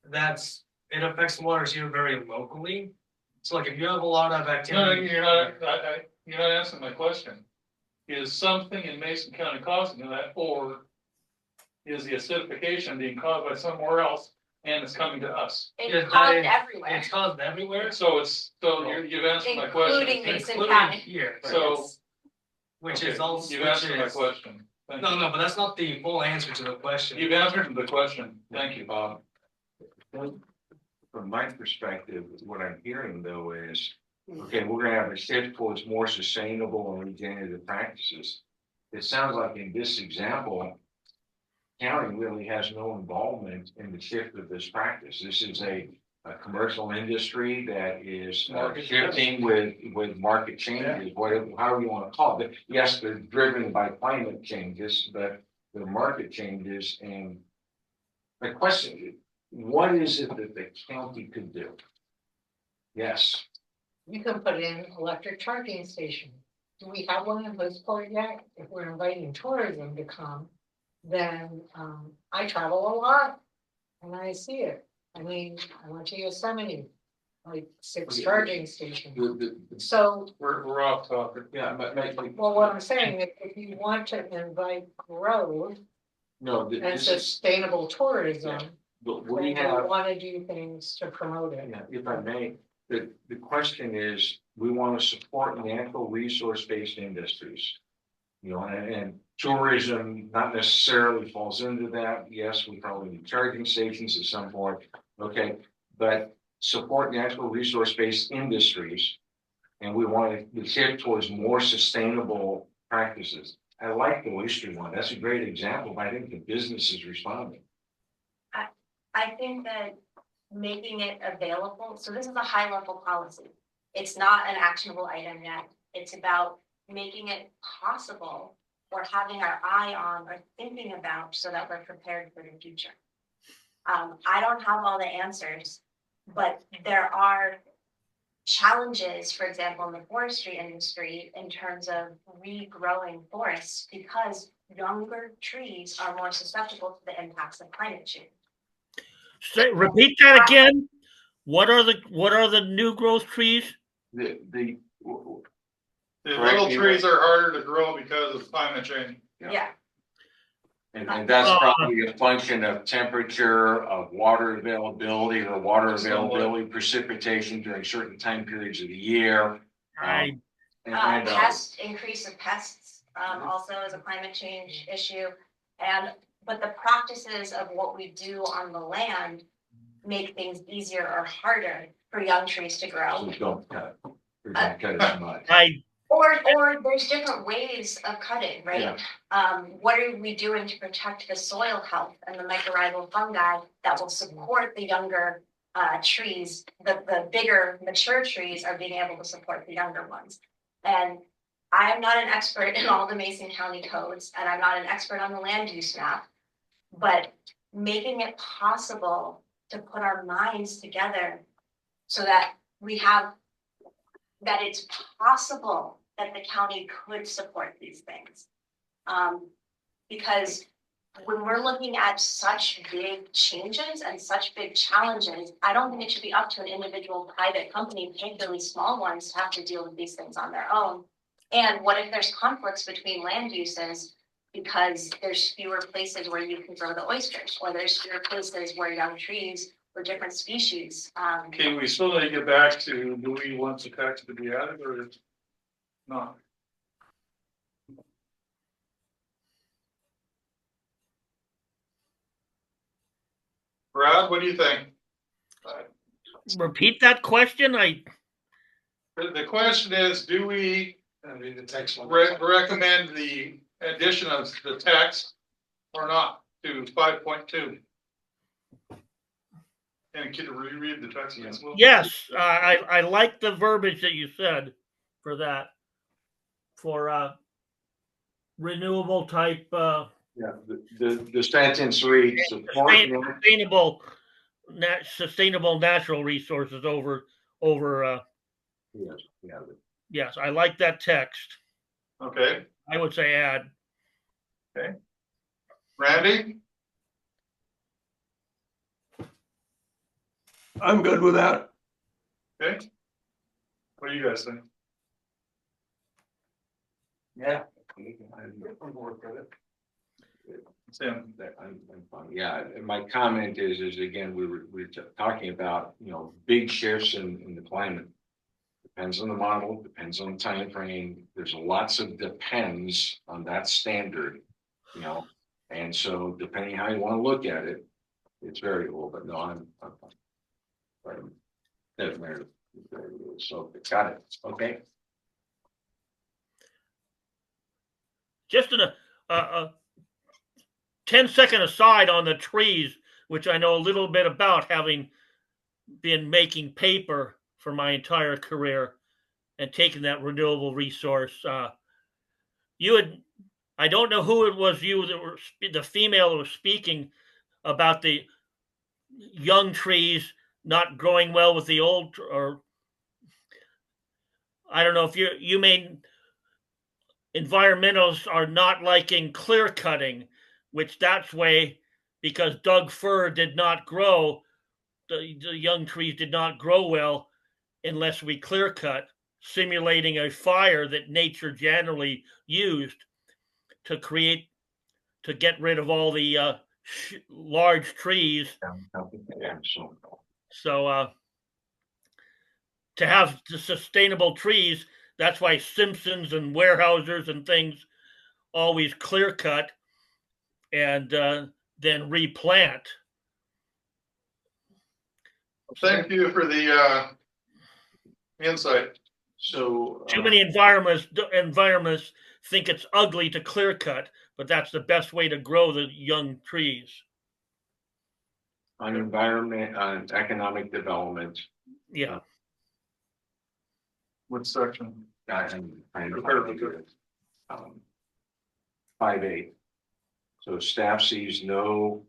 S12: it affects the waters here very locally. So like if you have a lot of activity.
S2: No, you're not answering my question. Is something in Mason County causing that, or is the acidification being caused by somewhere else and it's coming to us?
S5: It's caused everywhere.
S12: It's caused everywhere.
S2: So you've answered my question.
S5: Including Mason
S12: Including
S5: County.
S12: here.
S2: So,
S12: Which
S2: okay,
S12: is also.
S2: you've answered my question. Thank you.
S12: No, but that's not the full answer to the question.
S2: You've answered the question. Thank you, Bob.
S4: From my perspective, what I'm hearing though is okay, we're gonna have a shift towards more sustainable and regenerative practices. It sounds like in this example, county really has no involvement in the shift of this practice. This is a commercial industry that is
S2: Market
S4: shifting with market changes, whatever, however you want to call it. Yes, they're driven by climate changes, but the market changes. And the question, what is it that the county could do? Yes.
S13: You can put in electric charging station. Do we have one in Bridgeport yet? If we're inviting tourism to come, then I travel a lot and I see it. I mean, I went to Yosemite, like 6 charging stations. So,
S2: We're off topic.
S4: Yeah, but
S13: well, what I'm saying, if you want to invite growth
S4: no,
S13: and
S4: this is,
S13: sustainable tourism,
S4: but
S13: then
S4: we
S13: you
S4: have.
S13: want to do things to promote it.
S4: Yeah, if I may, the question is, we want to support natural resource-based industries. You know, and tourism not necessarily falls into that. Yes, we probably need charging stations at some point. Okay, but support natural resource-based industries. And we want to shift towards more sustainable practices. I like the oyster one. That's a great example, but I think the business is responding.
S5: I think that making it available, so this is a high level policy. It's not an actionable item yet. It's about making it possible or having our eye on or thinking about so that we're prepared for the future. I don't have all the answers, but there are challenges, for example, in the forestry industry in terms of regrowing forests because younger trees are more susceptible to the impacts of climate change.
S3: Repeat that again. What are the new growth trees?
S4: The
S2: little trees are harder to grow because of climate change.
S5: Yeah.
S4: And that's probably a function of temperature, of water availability, or water availability, precipitation during certain time periods of the year.
S5: Increase of pests also is a climate change issue. But the practices of what we do on the land make things easier or harder for young trees to grow.
S4: So don't cut. Don't cut as much.
S5: Or there's different ways of cutting, right?
S4: Yeah.
S5: What are we doing to protect the soil health and the mycorrhizal fungi that will support the younger trees? The bigger mature trees are being able to support the younger ones. And I am not an expert in all the Mason County codes, and I'm not an expert on the land use map, but making it possible to put our minds together so that that it's possible that the county could support these things. Because when we're looking at such big changes and such big challenges, I don't think it should be up to an individual private company, particularly small ones, to have to deal with these things on their own. And what if there's conflicts between land uses because there's fewer places where you can grow the oysters, or there's fewer places where young trees or different species.
S2: Okay, we still need to get back to, do we want the tax to be added or not? Brad, what do you think?
S3: Repeat that question.
S2: The question is, do we
S11: the text one.
S2: recommend the addition of the text or not to 5.2? And can you reread the text as well?
S3: Yes, I like the verbiage that you said for that. For renewable type.
S4: Yeah, the sentence reads
S3: sustainable natural resources over.
S4: Yes, yeah.
S3: Yes, I like that text.
S2: Okay.
S3: I would say add.
S2: Okay. Randy?
S9: I'm good with that.
S2: Okay. What do you guys think?
S11: Yeah.
S2: Sam?
S4: I'm fine. Yeah, and my comment is again, we're talking about, big shifts in the climate. Depends on the model, depends on the time frame. There's lots of depends on that standard, and so depending how you want to look at it, it's variable, but no, I'm fine. Doesn't matter. So, got it, okay?
S3: Just a 10-second aside on the trees, which I know a little bit about, having been making paper for my entire career and taking that renewable resource. You had, I don't know who it was, you that were the female that was speaking about the young trees not growing well with the old, or I don't know if you mean environmentalists are not liking clear cutting, which that's way because Doug fir did not grow, the young trees did not grow well unless we clear cut, simulating a fire that nature generally used to get rid of all the large trees. So to have the sustainable trees, that's why Simpsons and Weyerhaeusers and things always clear cut and then replant.
S2: Thank you for the insight.
S4: So
S3: Too many environments think it's ugly to clear cut, but that's the best way to grow the young trees.
S4: on environment, on economic development,
S3: Yeah.
S2: What section?
S4: and 5A. So staff sees no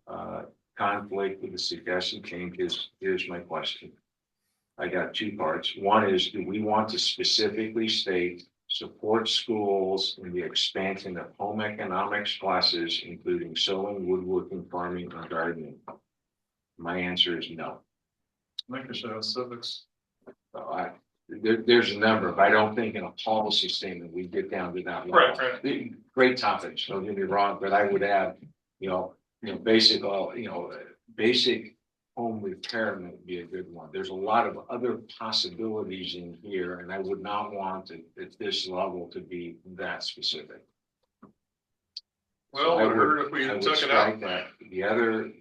S4: conflict with the suggested changes. Here's my question. I got two parts. One is, do we want to specifically state support schools in the expansion of home economics classes, including sewing, woodworking, farming, or gardening? My answer is no.
S2: Make sure civics.
S4: So there's a number, but I don't think in a policy statement we get down to that level.
S2: Right.
S4: Great topics, don't get me wrong, but I would add, basic home repairment would be a good one. There's a lot of other possibilities in here, and I would not want it at this level to be that specific.
S2: Well, I heard if we took it out.
S4: That. The other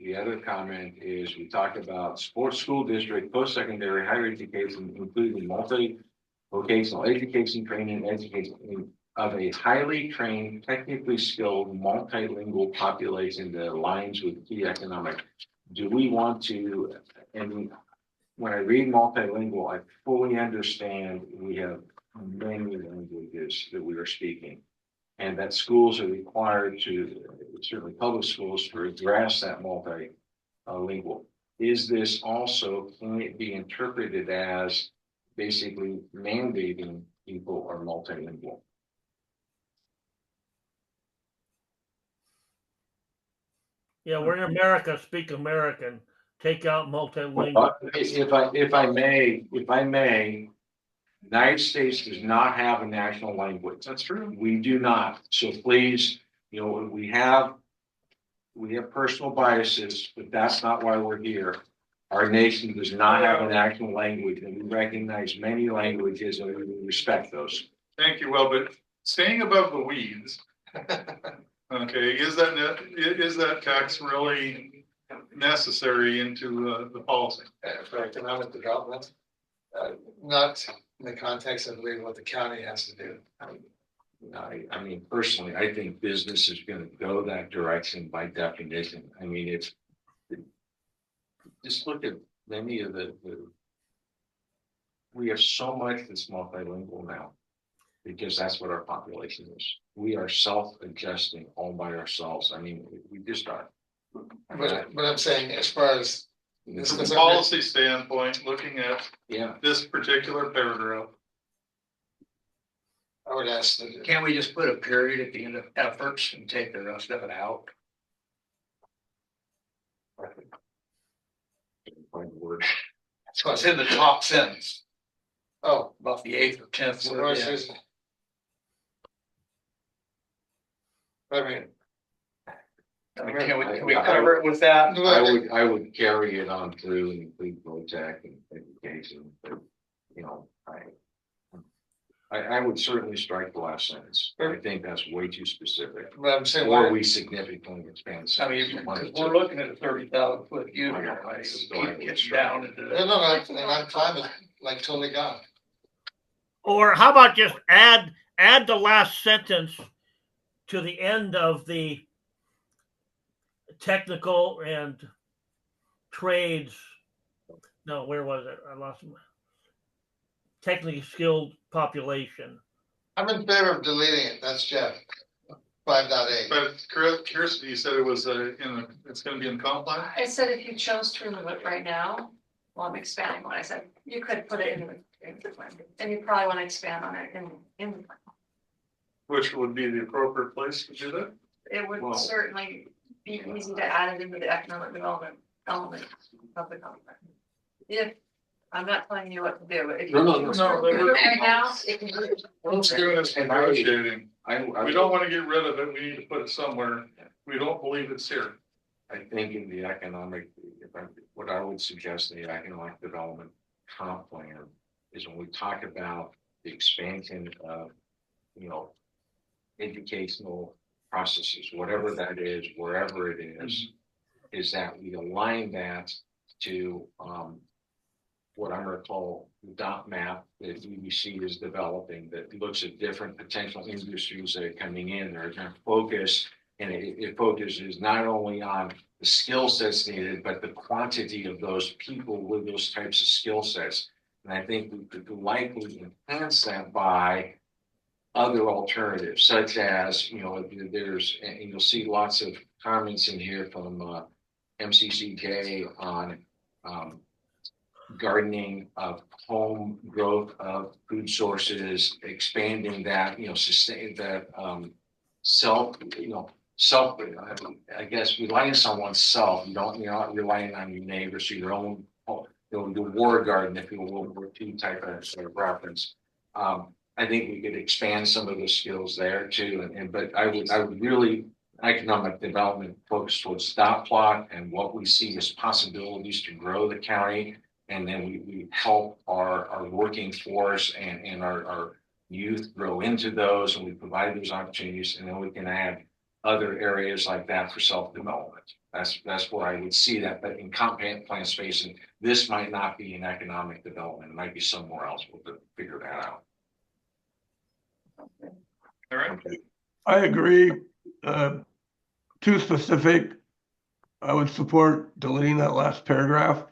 S4: comment is we talked about sports school district, post-secondary, higher education, including multi-vocational education, training, and education of a highly trained, technically skilled, multilingual population that aligns with key economic. Do we want to, and when I read multilingual, I fully understand we have many languages that we are speaking. And that schools are required to, certainly public schools, to address that multilingual. Is this also, can it be interpreted as basically mandating people are multilingual?
S3: Yeah, we're in America, speak American, take out multilingual.
S4: If I may, United States does not have a national language.
S2: That's true.
S4: We do not. So please, we have personal biases, but that's not why we're here. Our nation does not have a national language, and we recognize many languages and we respect those.
S2: Thank you. Well, but staying above the weeds. Okay, is that tax really necessary into the policy?
S7: For economic development, not in the context of what the county has to do.
S4: I mean, personally, I think business is going to go that direction by definition. I mean, just look at many of we have so much that's multilingual now because that's what our population is. We are self-adjusting all by ourselves. I mean, we just are.
S7: But I'm saying, as far as
S2: From a policy standpoint, looking at this particular paragraph,
S7: I would ask that.
S11: Can't we just put a period at the end of efforts and take the rest of it out? So it's in the top sentence. Oh, about the 8th or 10th word. Yeah. Can we cover it with that?
S4: I would carry it on through and include VOTAC and education, but I would certainly strike the last sentence. I think that's way too specific.
S7: But I'm saying,
S4: or we significantly expand.
S11: I mean, we're looking at a 30,000 foot unit. Keep getting down into that.
S7: No, and I'm fine with totally gone.
S3: Or how about just add the last sentence to the end of the technical and trades. No, where was it? I lost my technically skilled population.
S7: I'm in favor of deleting it. That's Jeff. 5.8.
S2: But Kirsten, you said it was it's gonna be in comp plan?
S6: I said if you chose to remove it right now, well, I'm expanding what I said, you could put it in the plan, and you probably want to expand on it in the plan.
S2: Which would be the appropriate place to do that?
S6: It would
S4: Well-
S6: certainly be easy to add it into the economic development element of the comp plan. If, I'm not telling you what to do, if you
S4: No,
S6: choose
S2: no,
S6: to
S2: they
S6: remove
S2: would-
S6: it right now, it can be.
S2: What's doing is negotiating.
S4: I
S2: We don't wanna get rid of it. We need to put it somewhere. We don't believe it's here.
S4: I think in the economic, what I would suggest in the economic development comp plan is when we talk about the expansion of, educational processes, whatever that is, wherever it is that we align that to, what I'm gonna call the dot map that UBC is developing that looks at different potential industries that are coming in. They're gonna focus, and it focuses not only on the skill sets needed, but the quantity of those people with those types of skill sets. And I think we could likely enhance that by other alternatives, such as, there's, and you'll see lots of comments in here from MCCJ on gardening of home growth of food sources, expanding that, sustain that self, I guess reliance on oneself. You're not relying on your neighbors, so your own, the war garden, if you will, World War II type of sort of reference. I think we could expand some of those skills there too. But I would really economic development focus towards dot plot and what we see as possibilities to grow the county. And then we help our working force and our youth grow into those, and we provide those opportunities, and then we can add other areas like that for self-development. That's where I would see that, but in comp plan space, and this might not be in economic development, it might be somewhere else. We'll figure that out.
S2: All right.
S9: I agree. Too specific. I would support deleting that last paragraph.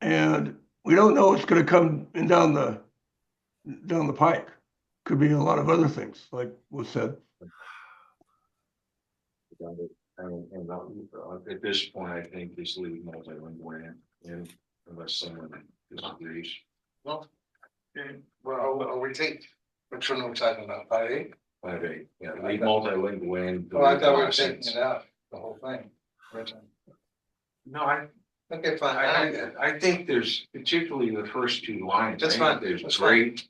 S9: And we don't know what's going to come in down the pike. Could be a lot of other things, like was said.
S4: And at this point, I think just leave multilingual in unless someone disagrees.
S2: Well, okay.
S7: Well, are we taking, which one are we talking about? 5.8?
S4: 5.8, yeah, leave multilingual in.
S7: Oh, I thought we were taking it out, the whole thing.
S4: No,
S7: Okay, fine.
S4: I think there's particularly the first two lines.
S7: That's
S4: I think
S7: fine.
S4: There's
S7: That's
S4: great.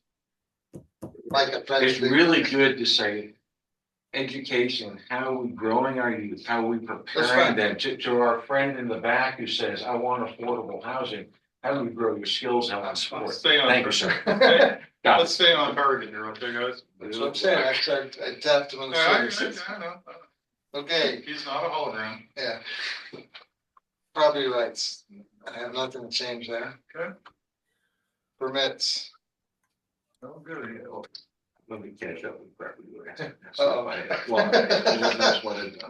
S7: Like
S4: It's really good to say education, how are we growing our youth, how are we preparing them to our friend in the back who says, I want affordable housing. How do we grow your skills and support?
S2: Stay on
S4: Thank you,
S2: target.
S4: sir.
S2: Let's stay on target here, okay, guys?
S7: That's what I'm saying. I tapped him on the shoulder.
S2: I know.
S7: Okay,
S2: He's not a hologram.
S7: yeah. Property rights. I have nothing to change there.
S2: Okay.
S7: Permits.
S2: Oh, good.
S4: Let me catch up with property rights.
S7: Uh-oh.
S4: Well, that's what it.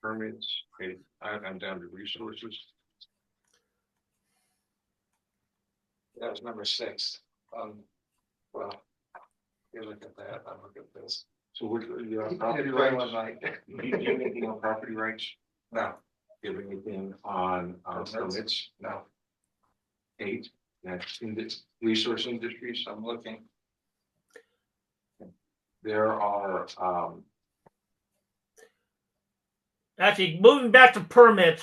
S4: Permits, okay, I'm down to resources.
S7: That was number 6. Well, you look at that, I look at this.
S4: So you're on property
S7: Right
S4: rights?
S7: one night.
S4: Do you have anything on property rights?
S7: No,
S4: Do you have anything on permits?
S7: no,
S4: 8, that's in the resource industries.
S7: I'm looking.
S4: There are,
S3: Actually, moving back to permits,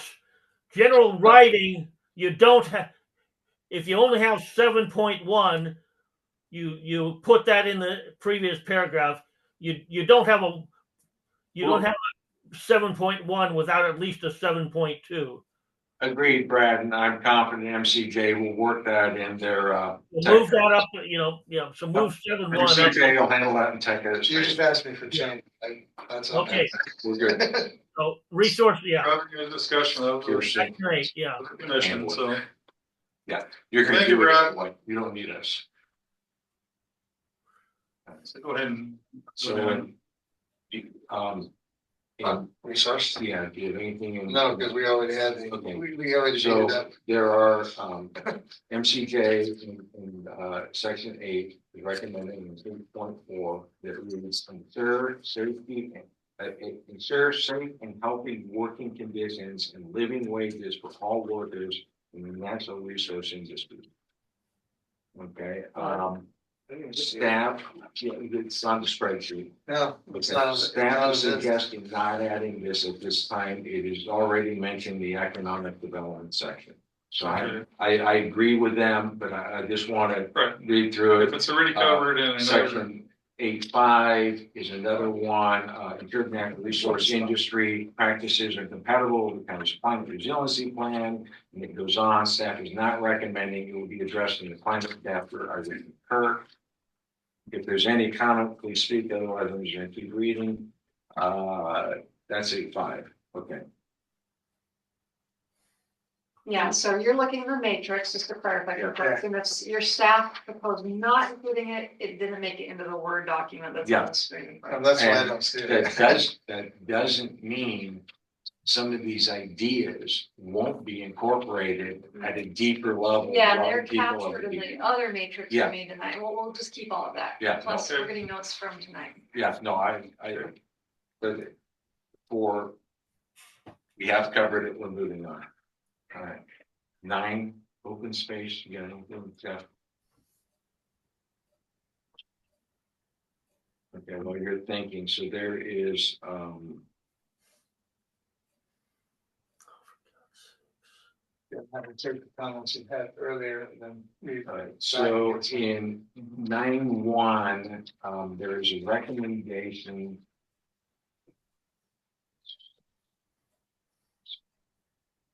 S3: general writing, you don't have, if you only have 7.1, you put that in the previous paragraph. You don't have a 7.1 without at least a 7.2.
S4: Agreed, Brad, and I'm confident MCJ will work that in their,
S3: We'll move that up, yeah, so move 7-1 up.
S4: MCJ will handle that in tech.
S7: You just asked me for change. That's all.
S3: Okay,
S4: We're good.
S3: so resource, yeah,
S2: Good discussion of the
S4: Kirsten,
S3: great, yeah.
S2: commission, so.
S4: you're
S2: Thank you,
S4: computer,
S2: Brad.
S4: like, you don't need us.
S2: So go ahead and.
S4: So,
S7: Resource?
S4: yeah, do you have anything in?
S7: No, because we already had,
S4: Okay.
S7: we already did
S4: So
S7: that.
S4: there are, MCJ in section 8 is recommending in 3.4 that reads ensure safety and ensure safe and healthy working conditions and living wages for all workers in the natural resource industry. Okay, staff, it's on the spreadsheet.
S7: No, it's not.
S4: Staff is suggesting not adding this at this time. It is already mentioned in the economic development section. So I agree with them, but I just want to read through it.
S2: If it's already covered in
S4: Section 8.5 is another one. Ensure natural resource industry practices are compatible with the county's climate resiliency plan. And it goes on. Staff is not recommending it will be addressed in the climate chapter. I would concur. If there's any comment, please speak. Otherwise, I'm just going to keep reading. That's 8.5. Okay.
S6: Yeah, so you're looking at the matrix, just to clarify,
S4: Yeah.
S6: folks, and if your staff proposed not including it, it didn't make it into the Word document that's on the screen.
S7: That's why I don't see it.
S4: That doesn't mean some of these ideas won't be incorporated at a deeper level.
S6: Yeah, they're
S4: People
S6: captured in the other matrix we
S4: Yeah.
S6: made tonight, we'll just keep all of that.
S4: Yeah,
S6: Plus,
S2: okay.
S6: we're getting notes from tonight.
S4: Yeah, no, but we have covered it, we're moving on. All right. 9, open space, you got anything, Jeff? Okay, well, you're thinking, so there is,
S7: I would take the comments you had earlier and then we.
S4: so in 9.1, there is a recommendation.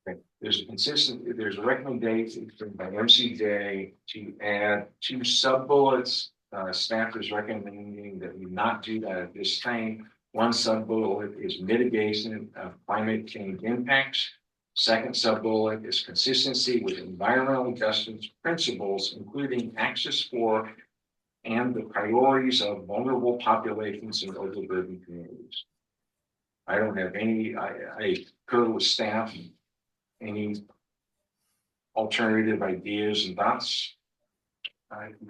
S4: Okay, there's a recommendation by MCJ to add 2 sub-bullets. Staff is recommending that we not do that at this time. One sub-bullet is mitigation of climate change impacts. Second sub-bullet is consistency with environmental justice principles, including access for and the priorities of vulnerable populations in overburdened communities. I don't have any, I concur with staff. Any alternative ideas and thoughts?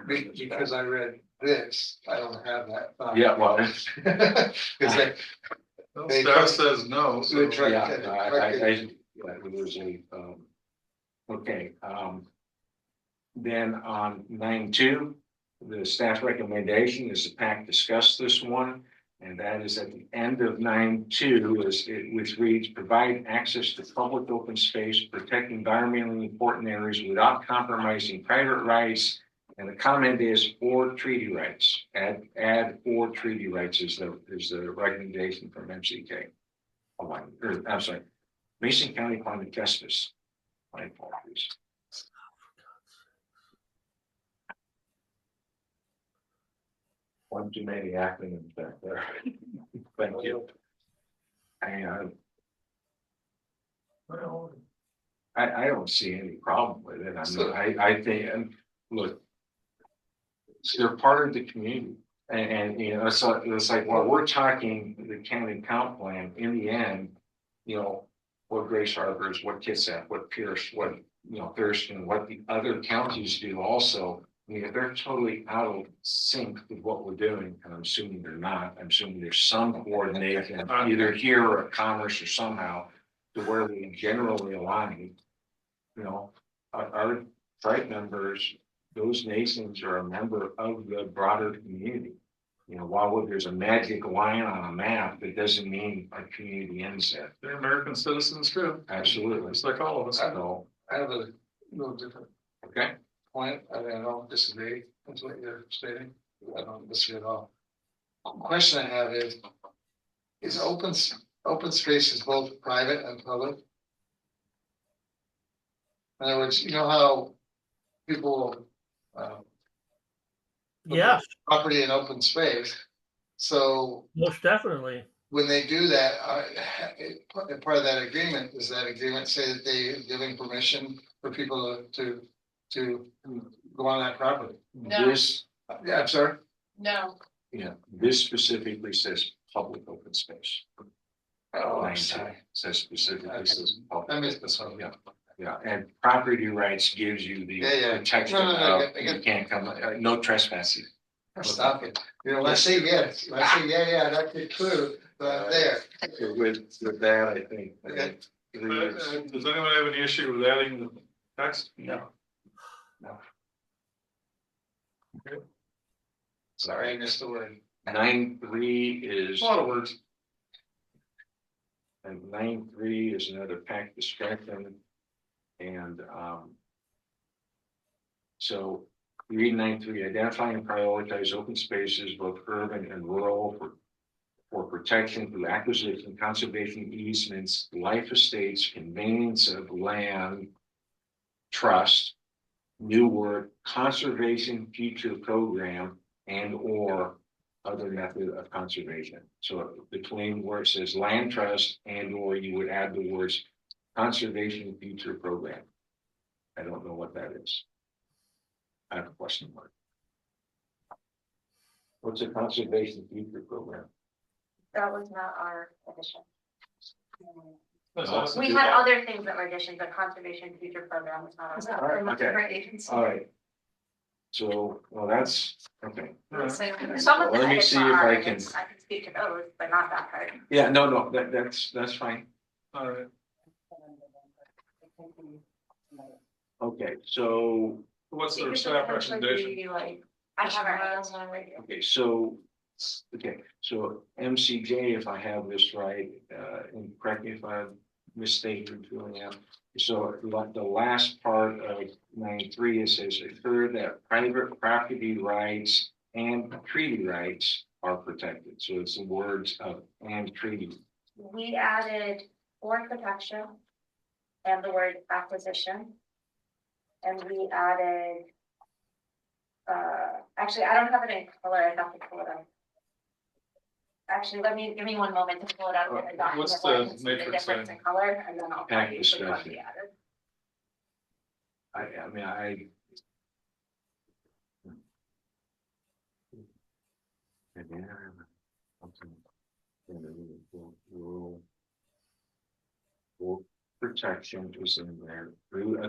S7: Because I read this, I don't have that. thought.
S4: Yeah, well,
S7: Because they.
S2: Staff says no. So.
S7: They tried
S4: yeah,
S7: to.
S4: there's a, okay. Then on 9.2, the staff recommendation is the PAC discuss this one. And that is at the end of 9.2, which reads, provide access to public open space, protect environmentally important areas without compromising private rights. And the comment is or treaty rights. Add or treaty rights is the recommendation from MCK. I'm sorry, Mason County Climate Justice. My apologies. One too many acronyms back there. Thank you. And well, I don't see any problem with it. I think, and look, they're part of the community. And you know, it's like, well, we're talking the county comp plan in the end, you know, what Grace Harbors, what Kitsap, what Pierce, what, you know, Thurston, what the other counties do also. I mean, if they're totally out of sync with what we're doing, and I'm assuming they're not, I'm assuming there's some coordination either here or at Commerce or somehow to where we generally align. You know, our tribe members, those nations are a member of the broader community. You know, while there's a magic line on a map, that doesn't mean our community ends there.
S2: They're American citizens too.
S4: Absolutely.
S2: It's like all of us.
S4: So,
S7: I have a little different
S4: okay.
S7: point. I mean, I don't disagree with what you're stating. I don't disagree at all. Question I have is open space is both private and public? In other words, you know how people, put
S3: Yes,
S7: property in open space. So
S3: most definitely.
S7: when they do that, part of that agreement, does that agreement say that they are giving permission for people to go on that property?
S1: No.
S4: This,
S7: Yeah, I'm sorry.
S1: No,
S4: yeah, this specifically says public open space.
S7: Oh, I'm
S4: Line two
S7: sorry.
S4: says specifically says. public
S7: I missed
S4: open
S7: this
S4: space.
S7: one.
S4: Yeah, yeah, and property rights gives you the
S7: Yeah.
S4: protection
S7: No, I
S4: of,
S7: get-
S4: you can't come, no trespassing.
S7: Stop it. You know, when I say yes, when I say yeah, that's the clue, but there.
S4: So with that, I think.
S7: Okay.
S2: Does anyone have any issue with adding the text?
S4: No.
S7: Sorry, I missed the word.
S4: 9.3 is.
S2: A lot of words.
S4: And 9.3 is another PAC to strengthen. And so read 9.3, identify and prioritize open spaces, both urban and rural, for protection through acquisition, conservation easements, life estates, conveyance of land, trust, new word, conservation future program, and or other method of conservation. So between where it says land trust and or you would add the words conservation future program. I don't know what that is. I have a question mark. What's a conservation future program?
S5: That was not our addition.
S2: That's awesome.
S5: We had other things that were additions, but conservation future program was not
S1: it's
S5: ours.
S1: not from a
S4: Okay.
S1: different agency.
S4: All right. So, well, that's, okay.
S5: Some of the
S4: Let me
S5: edits
S4: see
S5: are
S4: if I
S5: ours.
S4: can-
S5: I can speak to those, but not that part.
S4: Yeah, no, that's fine.
S2: All right.
S4: Okay, so,
S2: What's their
S5: It could
S2: staff
S5: potentially
S2: recommendation?
S5: be like, I have our items on radio.
S4: okay, so MCJ, if I have this right, and correct me if I'm mistaken, filling out. So like the last part of 9.3, it says third that private property rights and treaty rights are protected. So it's the words of and treaty.
S5: We added for protection and the word acquisition. And we added, actually, I don't have it in color, I have to pull it up. Actually, give me one moment to pull it out in the document.
S2: What's
S5: where I
S2: the
S5: can see the
S2: matrix
S5: difference
S2: saying?
S5: in color, and then I'll tell
S4: PAC
S5: you which one
S4: discussion.
S5: we added.
S4: I mean, rural protection is in there through,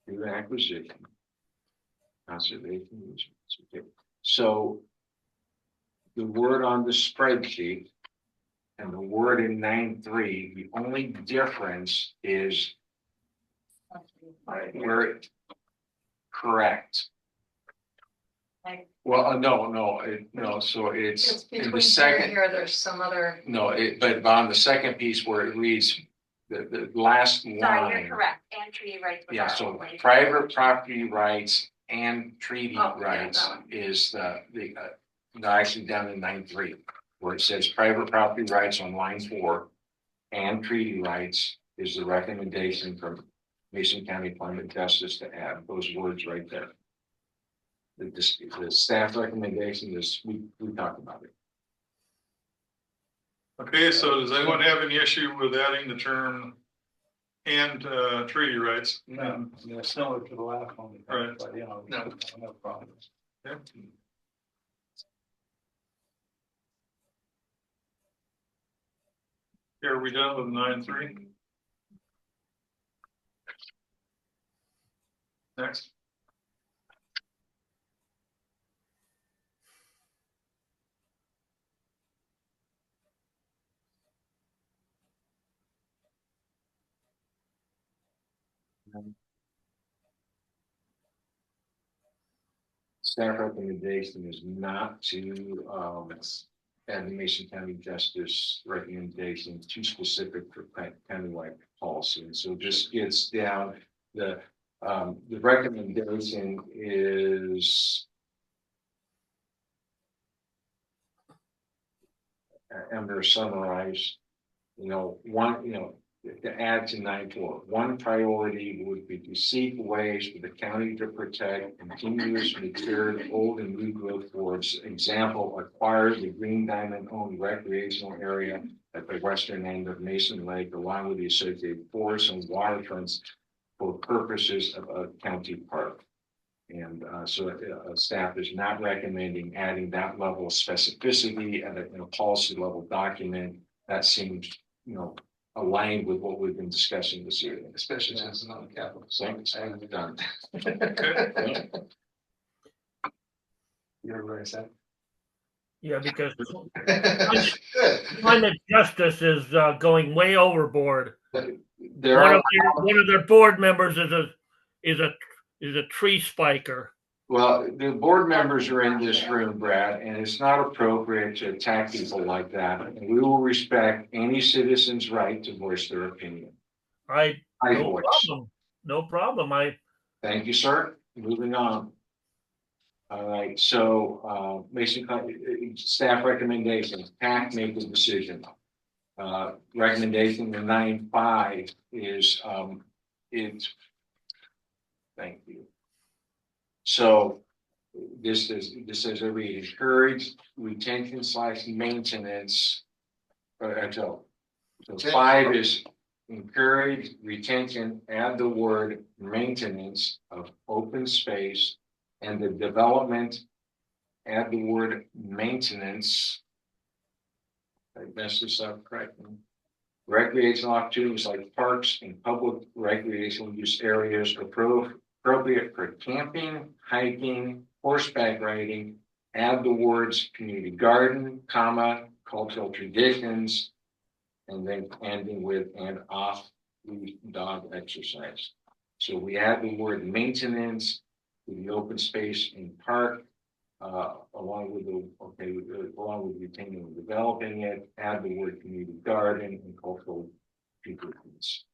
S4: through acquisition. Conservation easements, okay. So the word on the spreadsheet and the word in 9.3, the only difference is where it correct.
S5: Like-
S4: Well, no, so
S6: It's
S4: it's in
S6: between
S4: the
S6: here
S4: second,
S6: and here, there's some other.
S4: no, but on the second piece where it reads the last
S5: Sorry,
S4: line.
S5: you're correct, and treaty rights. was
S4: Yeah,
S5: our
S4: so
S5: only-
S4: private property rights and treaty
S6: Oh, yeah,
S4: rights
S6: that one.
S4: is actually down in 9.3, where it says private property rights on line 4 and treaty rights is the recommendation from Mason County Climate Justice to add those words right there. The staff recommendation is, we talked about it.
S2: Okay, so does anyone have any issue with adding the term and treaty rights?
S11: No, it's similar to the last one.
S2: Right.
S11: But, you know, no problem.
S2: Okay. Here, are we done with 9.3? Next.
S4: Staff recommendation is not to add the Mason County Justice recommendation too specific for countywide policy. And so just gets down the recommendation is I'm going to summarize, one, to add to 9.4, one priority would be to seek ways for the county to protect continuous matured old and new growth forests. Example, acquire the Green Diamond owned recreational area at the western end of Mason Lake, along with the associated forests and waterfronts for purposes of a county park. And so staff is not recommending adding that level of specificity at a policy level document. That seems, aligned with what we've been discussing this evening.
S7: Especially since it's not a capital.
S4: Thanks. Done.
S7: You're right, Sam.
S3: Yeah, because
S7: Good.
S3: climate justice is going way overboard.
S4: There
S3: One
S4: are,
S3: of their board members is a tree spiker.
S4: well, the board members are in this room, Brad, and it's not appropriate to attack people like that. And we will respect any citizen's right to voice their opinion.
S3: No
S4: voice.
S3: problem. No problem.
S4: Thank you, sir. Moving on. All right, so Mason County staff recommendations, PAC made the decision. Recommendation in 9.5 is thank you. So this is a read, encourage retention / maintenance. So 5 is encourage retention, add the word maintenance of open space, and the development, add the word maintenance. I messed this up correctly. Recreational opportunities like parks and public recreational use areas are appropriate for camping, hiking, horseback riding. Add the words community garden, cultural traditions, and then ending with and off the dog exercise. So we add the word maintenance to the open space in park, along with retaining and developing it. Add the word community garden and cultural traditions.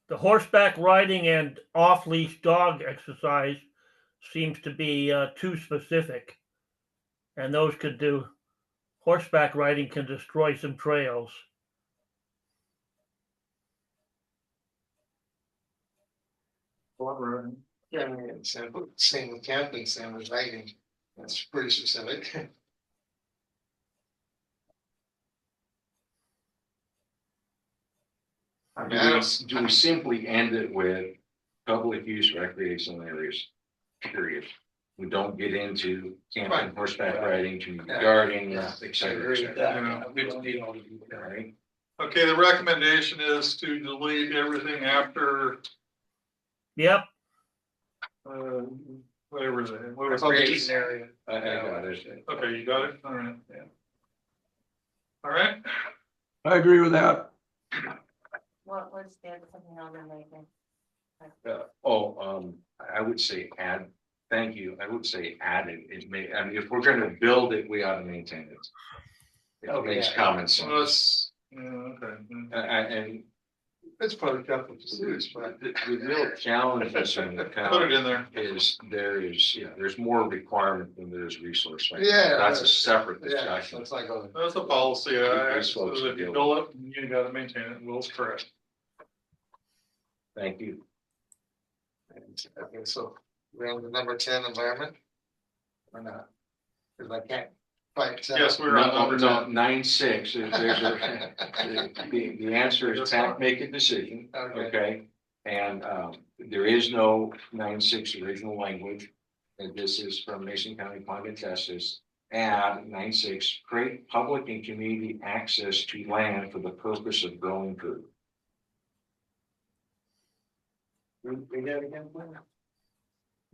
S3: The horseback riding and off-leash dog exercise seems to be too specific, and those could do. Horseback riding can destroy some trails.
S7: Yeah, I mean, same with camping, same with hiking. That's pretty specific.
S4: Do we simply end it with public use recreational areas? Period. We don't get into camping, horseback riding, community gardening, et cetera, et cetera.
S11: We don't need all of you.
S4: All right.
S2: Okay, the recommendation is to delete everything after,
S3: Yep.
S2: whatever the, what was
S11: Recreation area.
S4: I got it.
S2: Okay, you got it? All right. Yeah. All right.
S9: I agree with that.
S5: What was the other something on the making?
S4: I would say add. Thank you. I would say added. It may. I mean, if we're going to build it, we ought to maintain it. It makes common sense.
S2: Okay.
S4: And
S7: It's probably capital facilities, but
S4: the real challenge is in the
S2: Put it in there.
S4: There's more requirement than there's resource. Right?
S7: Yeah.
S4: That's a separate
S7: yeah,
S4: discussion.
S7: that's not going.
S2: That's a policy.
S4: These folks
S2: If you
S4: deal
S2: build it, you gotta maintain it. Will's correct.
S4: Thank you.
S7: Okay, so we're on the number 10 environment. Or not? Because I can't quite tell.
S2: Yes, we're on number 10.
S4: 9.6. The answer is PAC make a decision. Okay. And there is no 9.6 original language. And this is from Mason County Climate Justice. Add 9.6, create public and community access to land for the purpose of growing food.
S7: Read that again, please.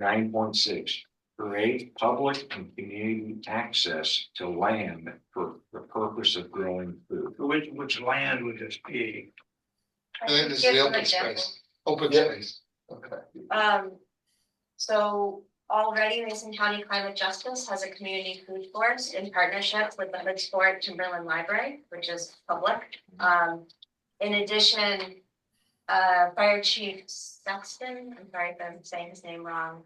S4: 9.6, create public and community access to land for the purpose of growing food.
S11: Which land would this be?
S7: And then this is
S5: Give
S7: the
S5: an
S7: open
S5: example.
S7: space. Open space. Okay.
S5: So already Mason County Climate Justice has a community food forest in partnership with the Hood Sport Timberland Library, which is public. In addition, Fire Chief Sexton, I'm sorry if I'm saying his name wrong,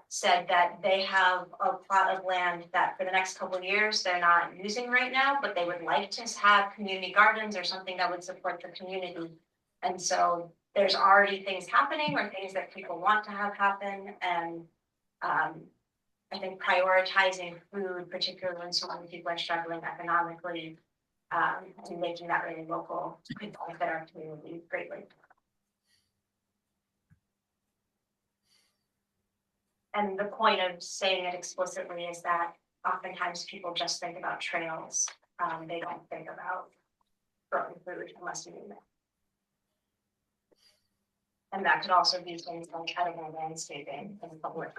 S5: said that they have a plot of land that for the next couple of years, they're not using right now, but they would like to have community gardens or something that would support the community. And so there's already things happening or things that people want to have happen, and I think prioritizing food, particularly when so many people are struggling economically, and making that really local could benefit our community greatly. And the point of saying it explicitly is that oftentimes people just think about trails. They don't think about growing food unless you need it. And that could also be things like edible landscaping in public.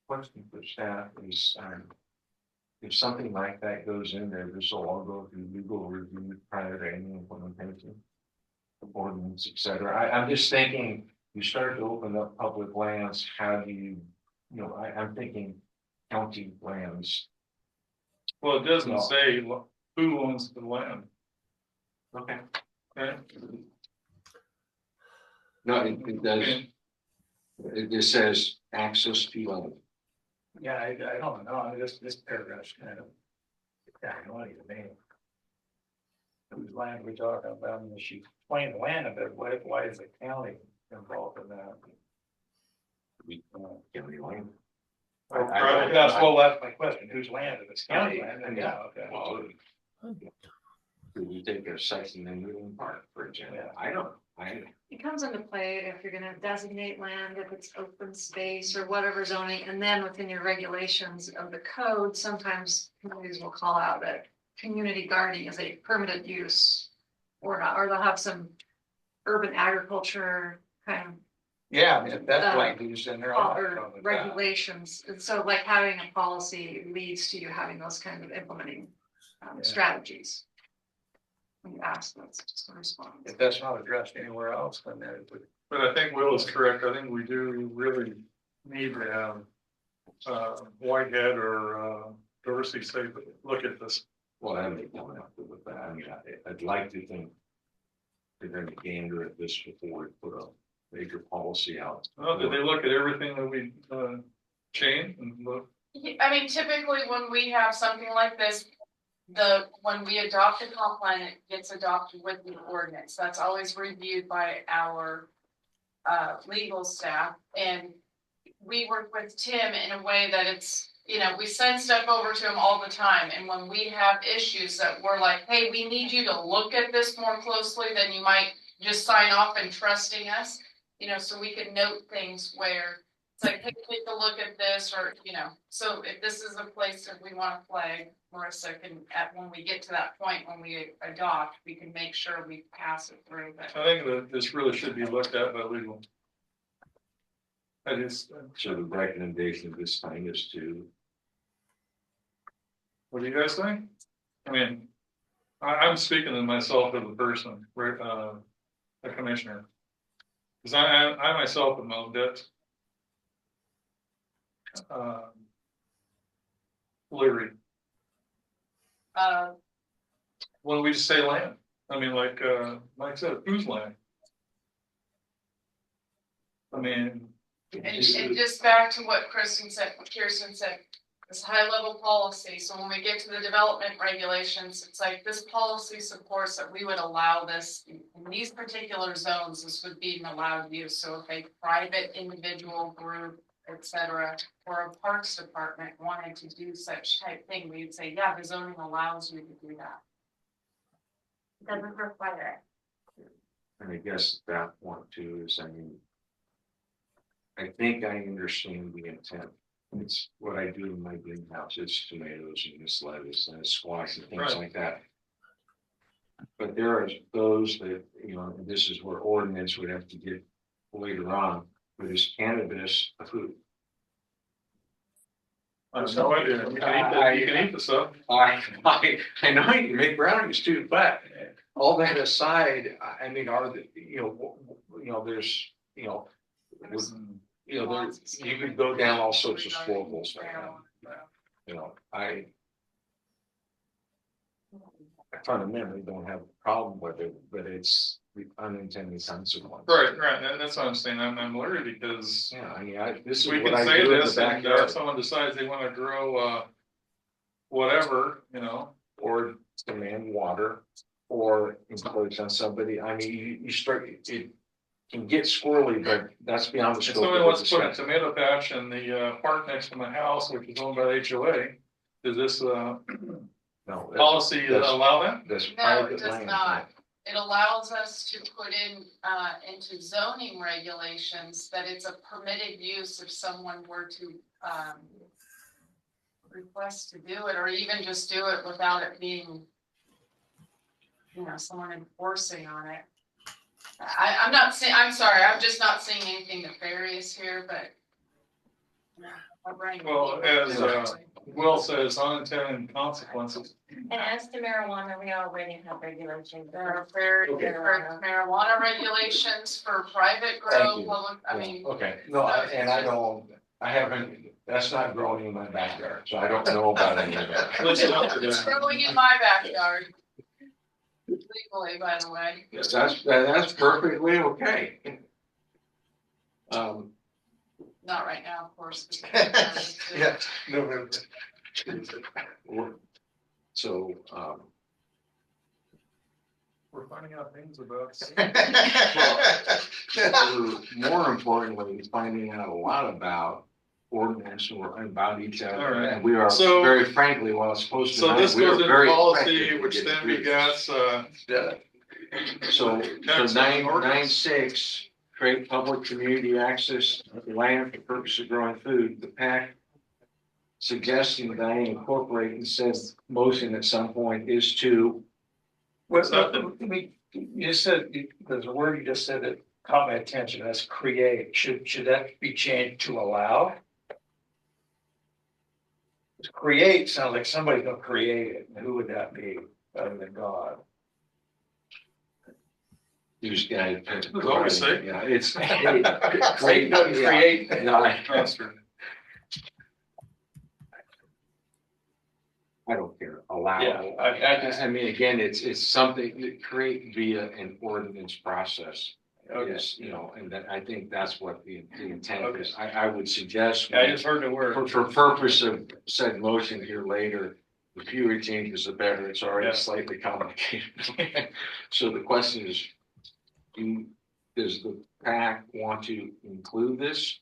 S4: Question for staff is, if something like that goes in there, this will all go through legal review prior to any implementation, ordinance, et cetera. I'm just thinking, you start to open up public lands, how do you, I'm thinking county lands.
S2: Well, it doesn't say who owns the land.
S4: Okay.
S2: Okay.
S4: No, it does. It just says access to land.
S11: Yeah, I don't know, I mean, this paragraph's kind of, yeah, I don't even mean. Whose land we talking about, and she explained the land a bit, why is the county involved in that?
S4: County land.
S11: That's my question, whose land, if it's county land, then yeah, okay.
S4: Well, could we take a section and move in park, for example?
S6: It comes into play if you're gonna designate land, if it's open space or whatever zoning, and then within your regulations of the code, sometimes communities will call out that community gardening is a permitted use. Or not, or they'll have some urban agriculture kind of.
S11: Yeah, I mean, that's language in there.
S6: Or regulations, and so like having a policy leads to you having those kind of implementing strategies. When you ask, that's just a response.
S11: If that's not addressed anywhere else, then there would.
S2: But I think Will is correct. I think we do really need to have Whitehead or Dorsey say, look at this.
S4: Well, I haven't come up with that. I mean, I'd like to think they're going to gander at this before we put a major policy out.
S2: Well, did they look at everything that we changed and look?
S8: I mean, typically when we have something like this, when we adopt a comp plan, it gets adopted with the ordinance. That's always reviewed by our legal staff, and we work with Tim in a way that it's, we send stuff over to him all the time. And when we have issues that we're like, hey, we need you to look at this more closely than you might just sign off and trusting us, so we can note things where it's like, hey, take a look at this, or, so if this is a place that we want to flag, Marissa can, when we get to that point, when we adopt, we can make sure we pass it through.
S2: I think that this really should be looked at by legal.
S4: So the recommendation this time is to.
S2: What do you guys think? I mean, I'm speaking to myself as a person, a commissioner. Because I myself am owned it. Leary. When we just say land, I mean, like Mike said, whose land? I mean,
S8: and just back to what Kirsten said, this high level policy. So when we get to the development regulations, it's like this policy supports that we would allow this in these particular zones. This would be an allowed use. So if a private individual group, etc., or a parks department wanted to do such type thing, we'd say, yeah, the zoning allows you to do that.
S5: It doesn't require it.
S4: And I guess that one too is, I think I understand the intent. It's what I do in my greenhouse. It's tomatoes and this lettuce and squash and things like that. But there are those that, and this is where ordinance would have to get later on, but is cannabis a food?
S2: I have no idea. You can eat the stuff.
S4: I know you can make brownies too, but all that aside, are the, there's, you could go down all sorts of swirls right now. fundamentally don't have a problem with it, but it's the unintended consequence.
S2: Right, that's what I'm saying, I'm worried because
S4: Yeah, I mean, this is
S2: we
S4: what
S2: can
S4: I
S2: say
S4: do in the
S2: this, and if
S4: backyard,
S2: someone decides they wanna grow, whatever, you know.
S4: or demand water, or encroach on somebody. I mean, you start, it can get squirrely, but that's beyond the
S2: If
S4: scope
S2: somebody
S4: of
S2: wants
S4: the
S2: to put a
S4: discussion.
S2: tomato patch in the park next to my house, which is owned by the HOA, does this
S4: No,
S2: policy
S4: that's-
S2: allow that?
S4: That's
S14: No,
S4: private
S14: it does
S4: land.
S14: not. It allows us to put in, into zoning regulations that it's a permitted use if someone were to, request to do it, or even just do it without it being, someone enforcing on it. I'm not saying, I'm sorry, I'm just not seeing anything nefarious here, but. My brain-
S2: Well, as Will says, unintended consequences.
S5: And as to marijuana, we already have regulations.
S14: There are very different marijuana regulations for private grow,
S4: Thank you.
S14: public, I mean.
S4: Okay, no, I haven't, that's not growing in my backyard, so I don't know about any of that.
S2: Listen up to
S14: It's
S2: that.
S14: growing in my backyard. Legally, by the way.
S4: That's perfectly okay.
S14: Not right now, of course.
S7: Yeah, no,
S4: So,
S2: We're finding out things about.
S4: more importantly, finding out a lot about ordinance or about each
S2: All
S4: other,
S2: right.
S4: and we are
S2: So-
S4: very frankly, while it's supposed to.
S2: So this
S4: we are
S2: goes into
S4: very
S2: policy,
S4: effective
S2: which
S4: in
S2: then
S4: getting
S2: begets,
S4: So
S2: Tax
S4: nine
S2: ordinance.
S4: six, create public community access to land for purpose of growing food. The PAC suggesting that I incorporate and says motion at some point is to.
S11: Well, you just said, there's a word you just said that caught my attention, that's create. Should that be changed to allow? Create sounds like somebody's gonna create it. Who would that be other than God?
S4: Use guy.
S2: That's what we say.
S4: Yeah, it's.
S11: Create doesn't create.
S4: No,
S2: That's true.
S4: I don't care, allow.
S11: Yeah,
S4: I mean, again, it's something that create via an ordinance process.
S11: Okay.
S4: Is, and that, I think that's what the intent is. I would suggest.
S11: I just heard the word.
S4: For purpose of said motion here later, the fewer changes, the better. It's already
S11: Yeah.
S4: slightly complicated. So the question is, does the PAC want to include this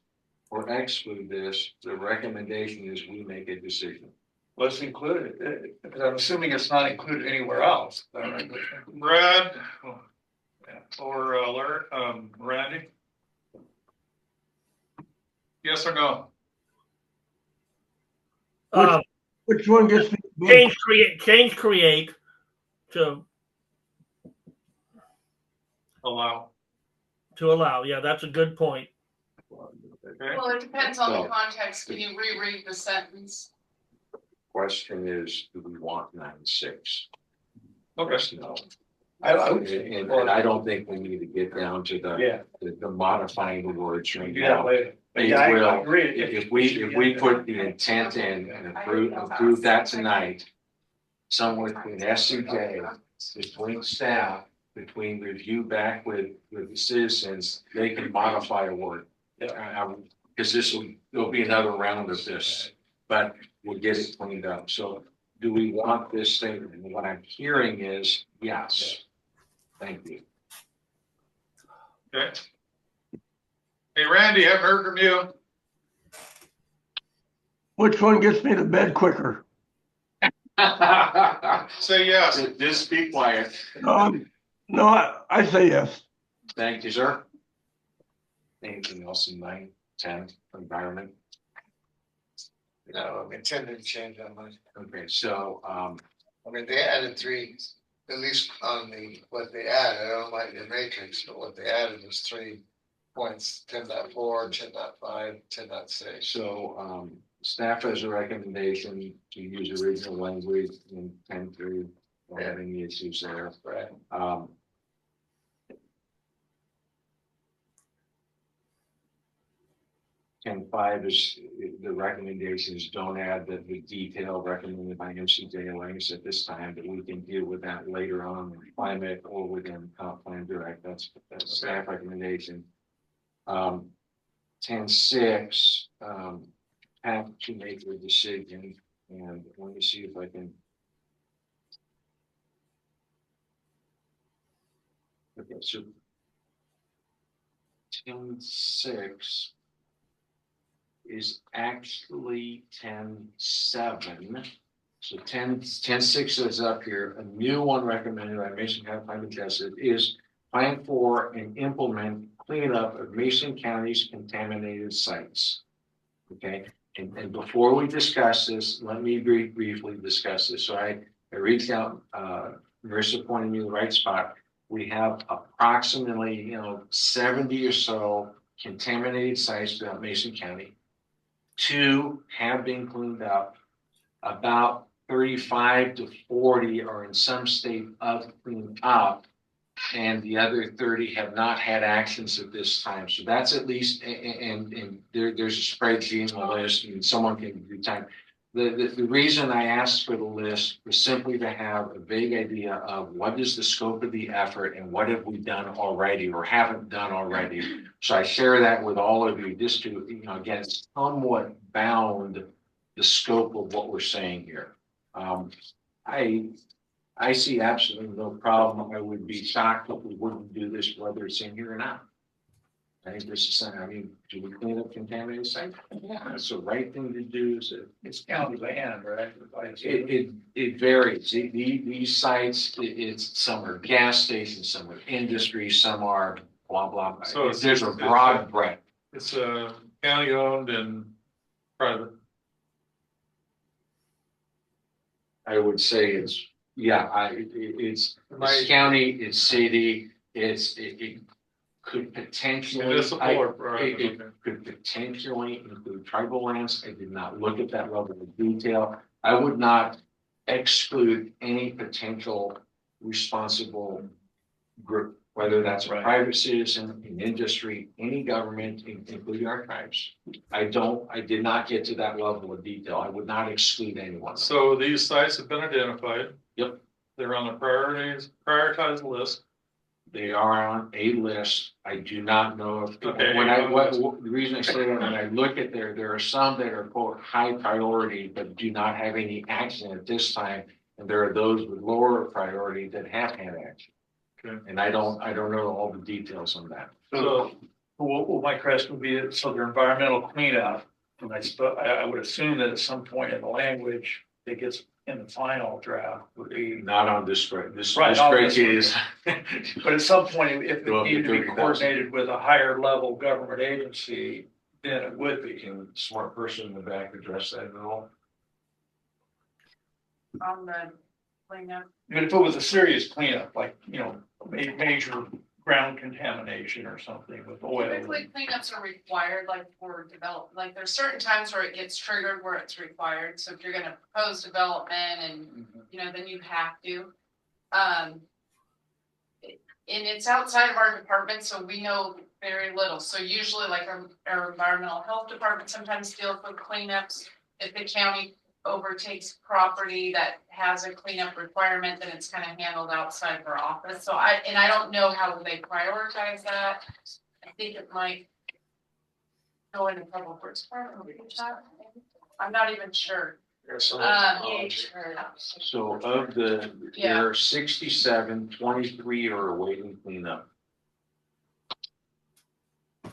S4: or exclude this? The recommendation is we make a decision.
S11: Let's include it, because I'm assuming it's not included anywhere else. Is that right?
S2: Brad, or Randy? Yes or no?
S9: Which one gets the
S3: Change create to
S2: Allow.
S3: allow. Yeah, that's a good point.
S2: Okay.
S14: Well, it depends on
S4: So-
S14: the context. Can you reread the sentence?
S4: Question is, do we want 9-6?
S2: Okay.
S4: Yes, no.
S11: I would.
S4: And I don't think we need to get down to
S11: Yeah,
S4: the modifying the words right
S11: do that
S4: now.
S11: later. But
S4: It
S11: yeah, I
S4: will,
S11: agree.
S4: if we put the intent in and approve that tonight, somewhere between SCJ, between staff, between review back with the citizens, they can modify a word. Because there'll be another round of this, but we'll get it cleaned up. So do we want this thing? And what I'm hearing is yes. Thank you.
S2: Okay. Hey, Randy, haven't heard from you.
S9: Which one gets me to bed quicker?
S2: Say yes.
S4: Just be quiet.
S9: No, I say yes.
S4: Thank you, sir. Anything else in 9, 10 environment?
S7: No, I mean, 10 didn't change that much.
S4: Okay, so,
S7: I mean, they added 3, at least on what they added, I don't like the matrix, but what they added was 3 points, 10.4, 10.5, 10.6.
S4: so, staff has a recommendation to use original language in 10.3. Don't have any issues there.
S7: Right.
S4: 10.5 is, the recommendation is don't add the detail recommended by MCJ Alliance at this time, but we can deal with that later on in climate or within comp plan direct. That's staff recommendation. 10.6, have to make a decision, and let me see if I can. Okay, so 10.6 is actually 10.7. So 10.6 is up here. A new one recommended by Mason County Climate Justice is plan for and implement cleanup of Mason County's contaminated sites. Okay, and before we discuss this, let me briefly discuss this. So I reached out, Marissa pointed me to the right spot. We have approximately, 70 or so contaminated sites throughout Mason County. 2 have been cleaned up. About 35 to 40 are in some state of cleaning up, and the other 30 have not had actions at this time. So that's at least, and there's a spreadsheet on the list, and someone can do time. The reason I asked for the list was simply to have a vague idea of what is the scope of the effort and what have we done already or haven't done already. So I share that with all of you just to, again, somewhat bound the scope of what we're saying here. I see absolutely no problem. I would be shocked if we wouldn't do this, whether it's in here or not. I think this is something, do we clean up contaminated sites? Yeah, that's the right thing to do.
S11: It's county land, right?
S4: It varies. These sites, it's some are gas stations, some are industry, some are blah, blah.
S2: So
S4: There's a broad breadth.
S2: It's county owned and private.
S4: I would say it's, it's county, it's city, it could potentially. It could potentially include tribal lands. I did not look at that level of detail. I would not exclude any potential responsible group, whether that's a private citizen, an industry, any government, including our tribes. I did not get to that level of detail. I would not exclude anyone.
S2: So these sites have been identified.
S4: Yep.
S2: They're on the prioritized list.
S4: They are on a list. I do not know if, the reason I say that, when I look at there are some that are quote high priority, but do not have any action at this time. And there are those with lower priority that have had action. Okay. And I don't know all the details on that.
S11: So well, my question would be, so their environmental cleanup, and I would assume that at some point in the language that gets in the final draft would be.
S4: Not on this spreadsheet. This spreadsheet is.
S11: But at some point, if it needed to be coordinated with a higher level government agency, then it would be.
S4: Can a smart person in the back address that at all?
S8: On the cleanup.
S11: But if it was a serious cleanup, like, major ground contamination or something with oil.
S14: Typically cleanups are required, like for develop, like there's certain times where it gets triggered where it's required. So if you're gonna propose development and, then you have to. And it's outside of our department, so we know very little. So usually like our environmental health department sometimes deals with cleanups. If the county overtakes property that has a cleanup requirement, then it's kind of handled outside of our office. So I don't know how they prioritize that. I think it might go into public works department. I'm not even sure.
S4: So of there are 67, 23 are awaiting cleanup.
S14: I'm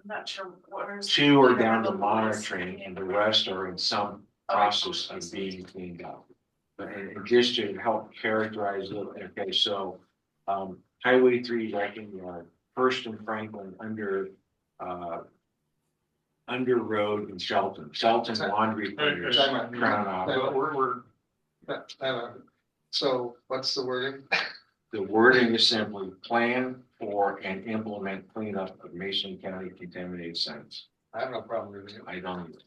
S14: not sure.
S4: 2 are down to monitoring, and the rest are in some process of being cleaned up. And just to help characterize it, okay, so Highway 3 Wrecking Yard, First and Franklin under Road and Shelton Laundry Cleaners, Crown Off.
S7: So what's the wording?
S4: The wording is simply plan for and implement cleanup of Mason County contaminated sites.
S7: I have no problem with it.
S4: I don't either.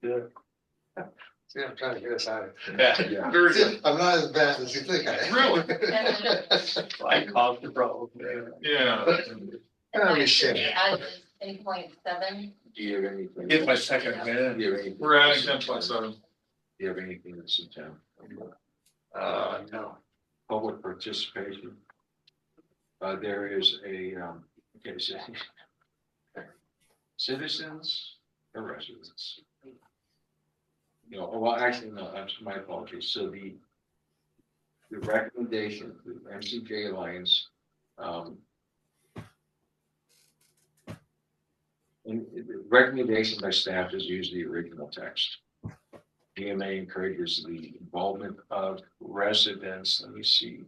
S7: Good. See, I'm trying to get us out of it.
S11: Yeah. Very good.
S7: I'm not as bad as you think I am.
S2: Really?
S11: I caused the problem.
S2: Yeah.
S7: Gotta be shit.
S1: 10.7.
S4: Do you have anything?
S11: Get my second minute.
S4: Do you have anything?
S2: We're adding 10.7.
S4: Do you have anything that's in town?
S11: No.
S4: Public participation. There is a, okay, so citizens or residents. You know, well, actually, no, that's my apologies. So the recommendation, the MCJ Alliance, and the recommendation by staff is use the original text. DMA encourages the involvement of residents. Let me see.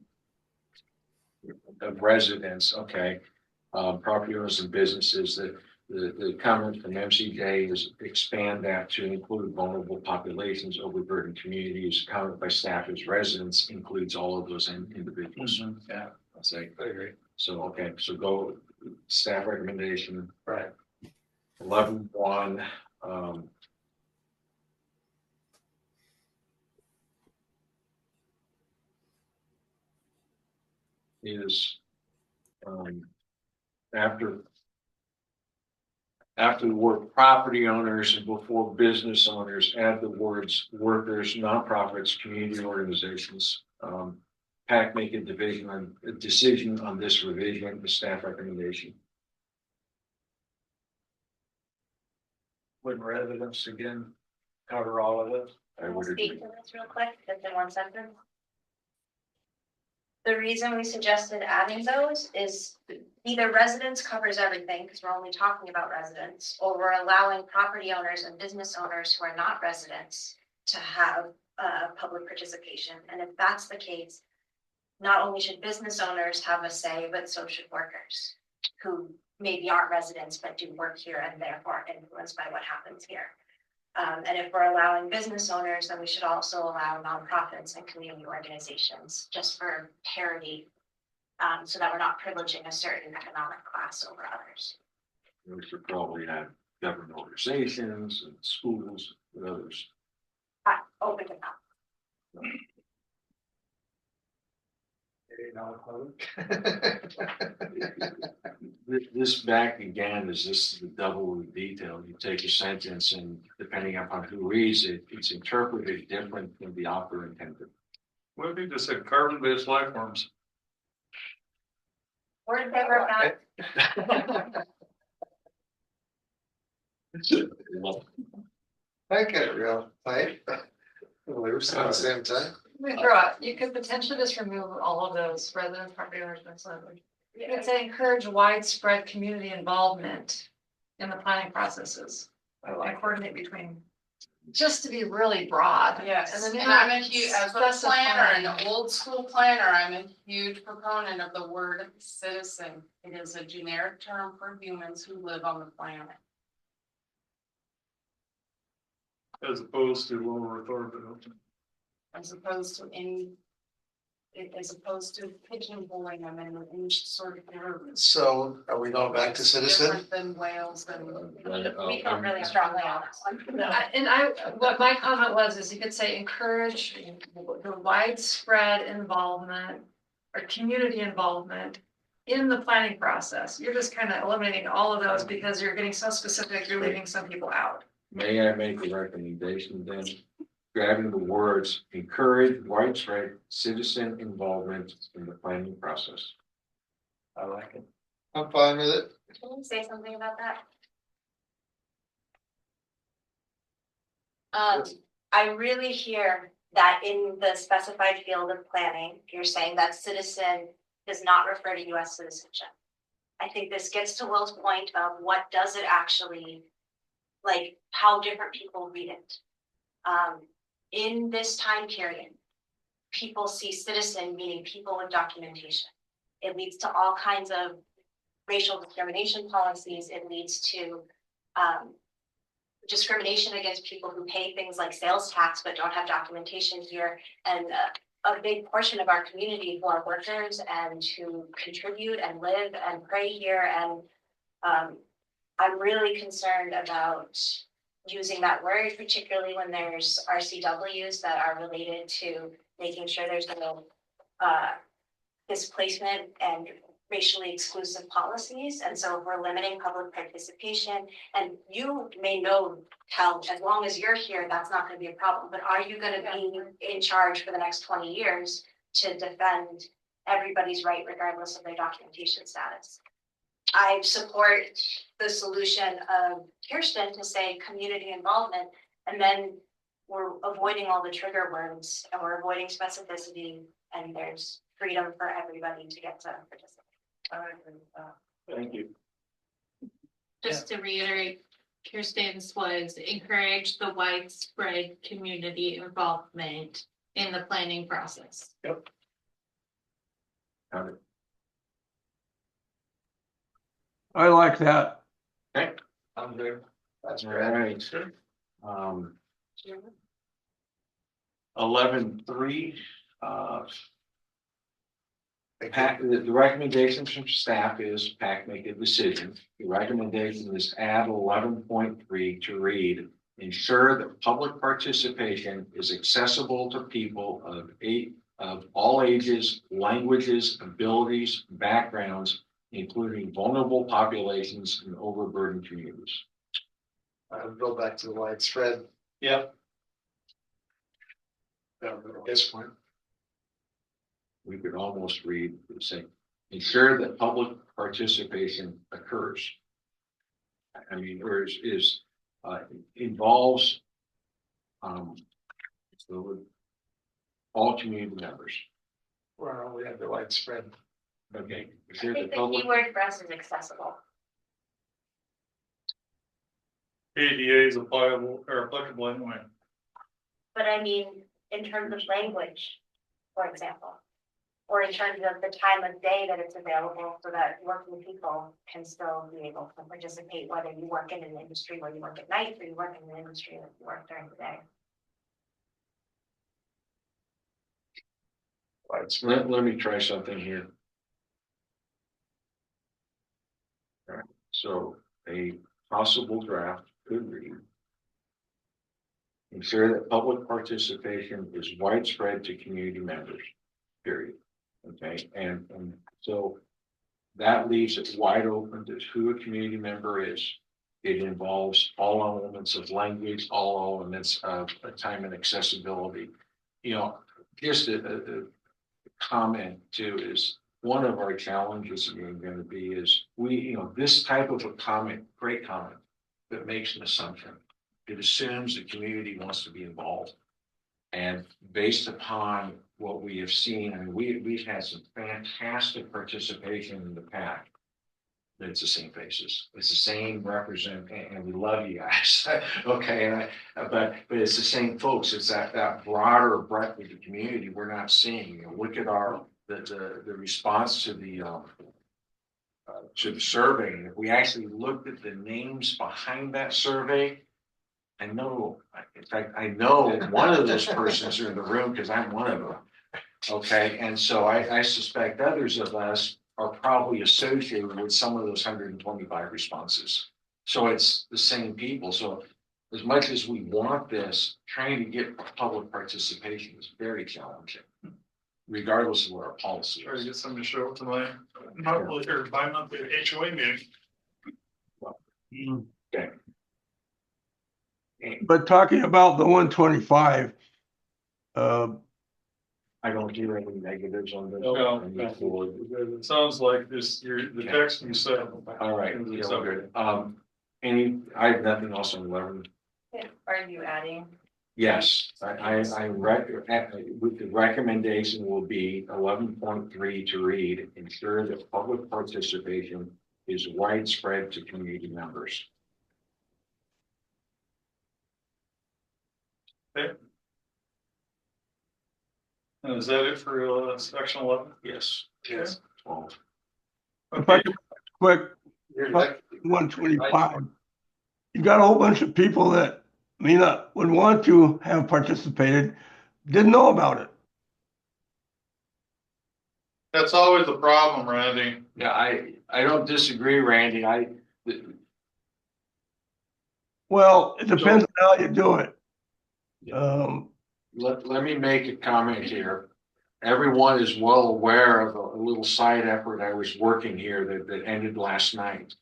S4: Of residents, okay. Property owners and businesses. The comment from MCJ is expand that to include vulnerable populations, overburdened communities. Comment by staff is residents includes all of those individuals.
S11: Yeah,
S4: I'll say.
S11: I agree.
S4: So, okay, so go staff recommendation.
S11: Right.
S4: 11.1, is after the word property owners and before business owners, add the words workers, nonprofits, community organizations. PAC make a decision on this revision, the staff recommendation.
S11: Would residents again cover all of it?
S4: I
S5: Can I
S4: would
S5: speak
S4: agree.
S5: to this real quick, just in 1 second? The reason we suggested adding those is either residents covers everything, because we're only talking about residents, or we're allowing property owners and business owners who are not residents to have public participation. And if that's the case, not only should business owners have a say, but so should workers who maybe aren't residents, but do work here and therefore influenced by what happens here. And if we're allowing business owners, then we should also allow nonprofits and community organizations, just for parity, so that we're not privileging a certain economic class over others.
S4: We should probably have government organizations and schools and others.
S5: Open to that.
S4: This back again is this the double detail. You take a sentence and depending upon who reads it, it's interpreted different than the author intended.
S2: What if you just said carbon-based life forms?
S5: We're in favor of that.
S7: I get it real tight. We're at the same time.
S6: Let me throw out, you could potentially just remove all of those residents, property owners, business owners. You could say encourage widespread community involvement in the planning processes. And coordinate between, just to be really broad.
S14: Yes,
S6: And then
S14: and I'm a huge, as a planner,
S6: specifying.
S14: an old school planner, I'm a huge proponent of the word citizen. It is a generic term for humans who live on the planet.
S2: As opposed to lower authority.
S14: As opposed to pigeonholing them in any sort of group.
S7: So are we going back to citizen?
S14: Different than whales and.
S5: We feel really strongly on this one.
S6: What my comment was, is you could say encourage the widespread involvement or community involvement in the planning process. You're just kind of eliminating all of those because you're getting so specific, you're leaving some people out.
S4: May I make a recommendation then? Grabbing the words, encourage widespread citizen involvement in the planning process.
S11: I like it.
S7: I'm fine with it.
S5: Can you say something about that? I really hear that in the specified field of planning, you're saying that citizen does not refer to US citizenship. I think this gets to Will's point of what does it actually, like how different people read it. In this time period, people see citizen meaning people with documentation. It leads to all kinds of racial discrimination policies. It leads to discrimination against people who pay things like sales tax but don't have documentation here. And a big portion of our community who are workers and who contribute and live and pray here. And I'm really concerned about using that word, particularly when there's RCWs that are related to making sure there's no displacement and racially exclusive policies. And so if we're limiting public participation, and you may know, Cal, as long as you're here, that's not gonna be a problem, but are you gonna be in charge for the next 20 years to defend everybody's right regardless of their documentation status? I support the solution of Kirsten to say community involvement, and then we're avoiding all the trigger words and we're avoiding specificity, and there's freedom for everybody to get to participate.
S8: I agree with that.
S4: Thank you.
S1: Just to reiterate, Kirsten's was encourage the widespread community involvement in the planning process.
S4: Got it.
S9: I like that.
S11: I'm good.
S4: That's right. 11.3, PAC, the recommendations from staff is PAC make a decision. The recommendation is add 11.3 to read, ensure that public participation is accessible to people of all ages, languages, abilities, backgrounds, including vulnerable populations and overburdened communities.
S7: I would go back to the widespread.
S11: Yep.
S7: This one.
S4: We could almost read the same, ensure that public participation occurs. I mean, or is involves so all community members.
S7: Well, we have the widespread.
S4: Okay.
S5: I
S4: Ensure
S5: think
S4: that
S5: the
S4: public,
S5: keyword for us is accessible.
S2: ADA is applicable anyway.
S5: But I mean, in terms of language, for example, or in terms of the time of day that it's available so that working people can still be able to participate, whether you work in an industry where you work at night or you work in an industry that you work during the day.
S4: let me try something here. All right, so a possible draft could read. Ensure that public participation is widespread to community members, period. Okay, and so that leaves it wide open to who a community member is. It involves all elements of language, all elements of time and accessibility. You know, just a comment too is one of our challenges going to be is this type of a comment, great comment, that makes an assumption. It assumes the community wants to be involved. And based upon what we have seen, I mean, we've had some fantastic participation in the PAC. It's the same faces, it's the same represent, and we love you guys. Okay, but it's the same folks. It's that broader breadth of the community we're not seeing. Look at the response to the survey. If we actually looked at the names behind that survey, I know, in fact, I know one of those persons are in the room because I'm one of them. Okay, and so I suspect others of us are probably associated with some of those 125 responses. So it's the same people. So as much as we want this, trying to get public participation is very challenging, regardless of what our policy
S2: Try to
S4: is.
S2: get somebody to show up to my monthly or bi-monthly HOA meeting.
S4: Okay.
S9: But talking about the 125,
S4: I don't hear any negatives on this.
S2: No,
S4: I move forward.
S2: It sounds like this, the text you said.
S4: All right, yeah, we're good. I have nothing else on 11.
S5: Are you adding?
S4: Yes, with the recommendation will be 11.3 to read, ensure that public participation is widespread to community members.
S2: Okay. And is that it for section 11?
S4: Yes.
S7: Yes.
S4: 12.
S9: if I
S2: Okay.
S9: could quick,
S7: You're like,
S9: 125, you got a whole bunch of people that would want to have participated, didn't know about it.
S2: That's always the problem, Randy.
S4: Yeah, I don't disagree, Randy.
S9: Well, it depends on how you do it.
S4: Let me make a comment here. everyone is well aware of a little side effort I was working here that ended last night.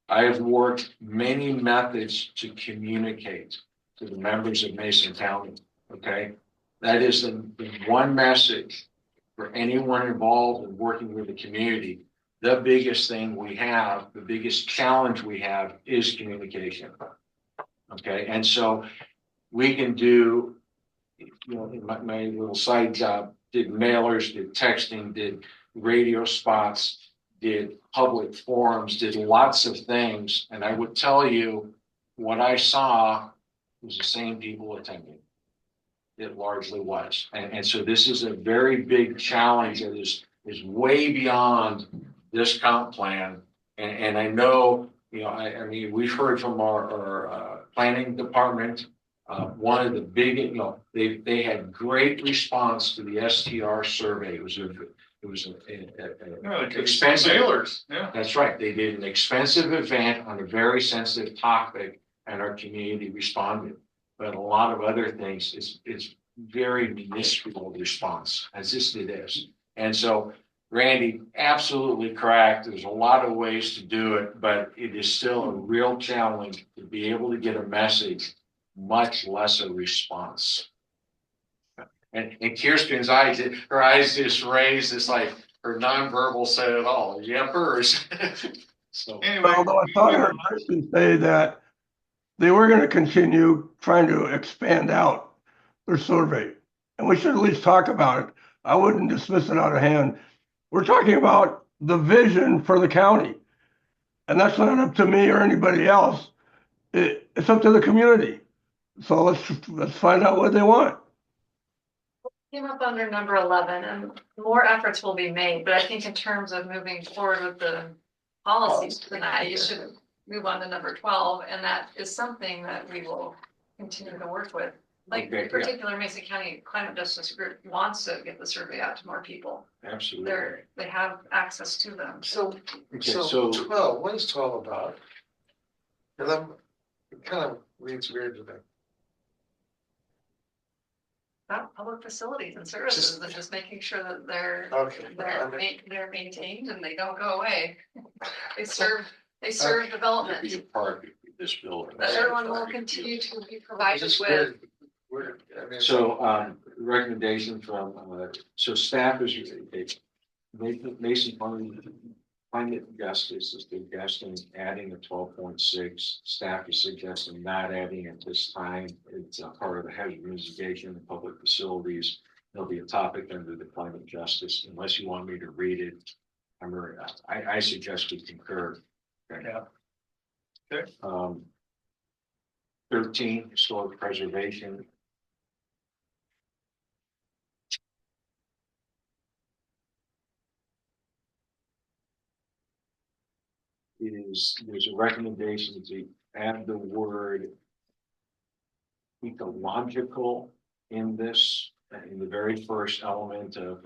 S4: I have worked many methods to communicate to the members of Mason County, okay? That is the one message for anyone involved in working with the community. The biggest thing we have, the biggest challenge we have is communication. Okay, and so we can do, you know, my little side job, did mailers, did texting, did radio spots, did public forums, did lots of things. And I would tell you what I saw was the same people attending. It largely was. And so this is a very big challenge that is way beyond this comp plan. And I know, you know, I mean, we've heard from our planning department. One of the big, you know, they had great response to the STR survey. It was an expensive
S2: Mailers, yeah.
S4: That's right. They did an expensive event on a very sensitive topic, and our community responded. But a lot of other things, it's very minuscule response, as this it is. And so, Randy, absolutely correct. There's a lot of ways to do it, but it is still a real challenge to be able to get a message, much less a response. And Kirsten's eyes, her eyes just raised. It's like her nonverbal said it all. Yepers. So
S2: Anyway,
S9: Although I thought I heard Kristen say that they were going to continue trying to expand out their survey. And we should at least talk about it. I wouldn't dismiss it out of hand. We're talking about the vision for the county. And that's not up to me or anybody else. It's up to the community. So let's find out what they want.
S6: Came up under number 11 and more efforts will be made, but I think in terms of moving forward with the policies tonight, you should move on to number 12. And that is something that we will continue to work with. Like
S4: Okay,
S6: in particular, Mason County Climate Justice Group wants to get the survey out to more people.
S4: absolutely.
S6: They have access to them.
S7: So,
S4: Okay,
S7: so 12, what is 12 about? 11, it kind of reads weird to me.
S6: About public facilities and services and just making sure that they're
S7: Okay.
S6: they're maintained and they don't go away. They serve development.
S4: Be a part of this building.
S6: That everyone will continue to be provided
S7: Just
S6: with.
S7: weird. I mean,
S4: So, recommendation from, so staff is, Mason County Climate Justice is suggesting adding a 12.6. Staff is suggesting not adding at this time. It's a part of the hazard mitigation in public facilities. There'll be a topic under the climate justice, unless you want me to read it. I suggest we concur. Okay.
S2: Yeah. Okay.
S4: 13, historic preservation. There's a recommendation to add the word ecological in this, in the very first element of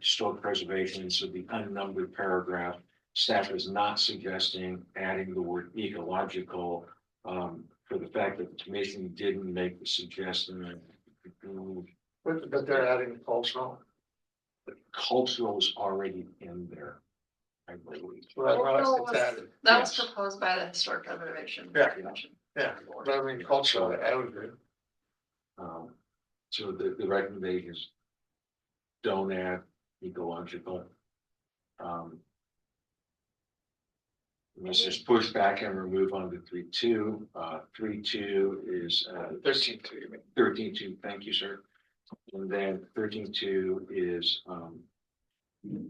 S4: historic preservation. So the unnumbered paragraph, staff is not suggesting adding the word ecological for the fact that the commission didn't make the suggestion.
S7: but they're adding cultural.
S4: The cultural is already in there, I believe.
S7: Well, it's added.
S6: That was
S4: Yes.
S6: proposed by the Historic Preservation
S7: Yeah.
S6: Commission.
S7: Yeah, but I mean, cultural, I would agree.
S4: So the recommendation is don't add ecological. Let's just push back and remove on to 3.2. 3.2 is
S7: 13.2, you mean?
S4: 13.2. Thank you, sir. And then 13.2 is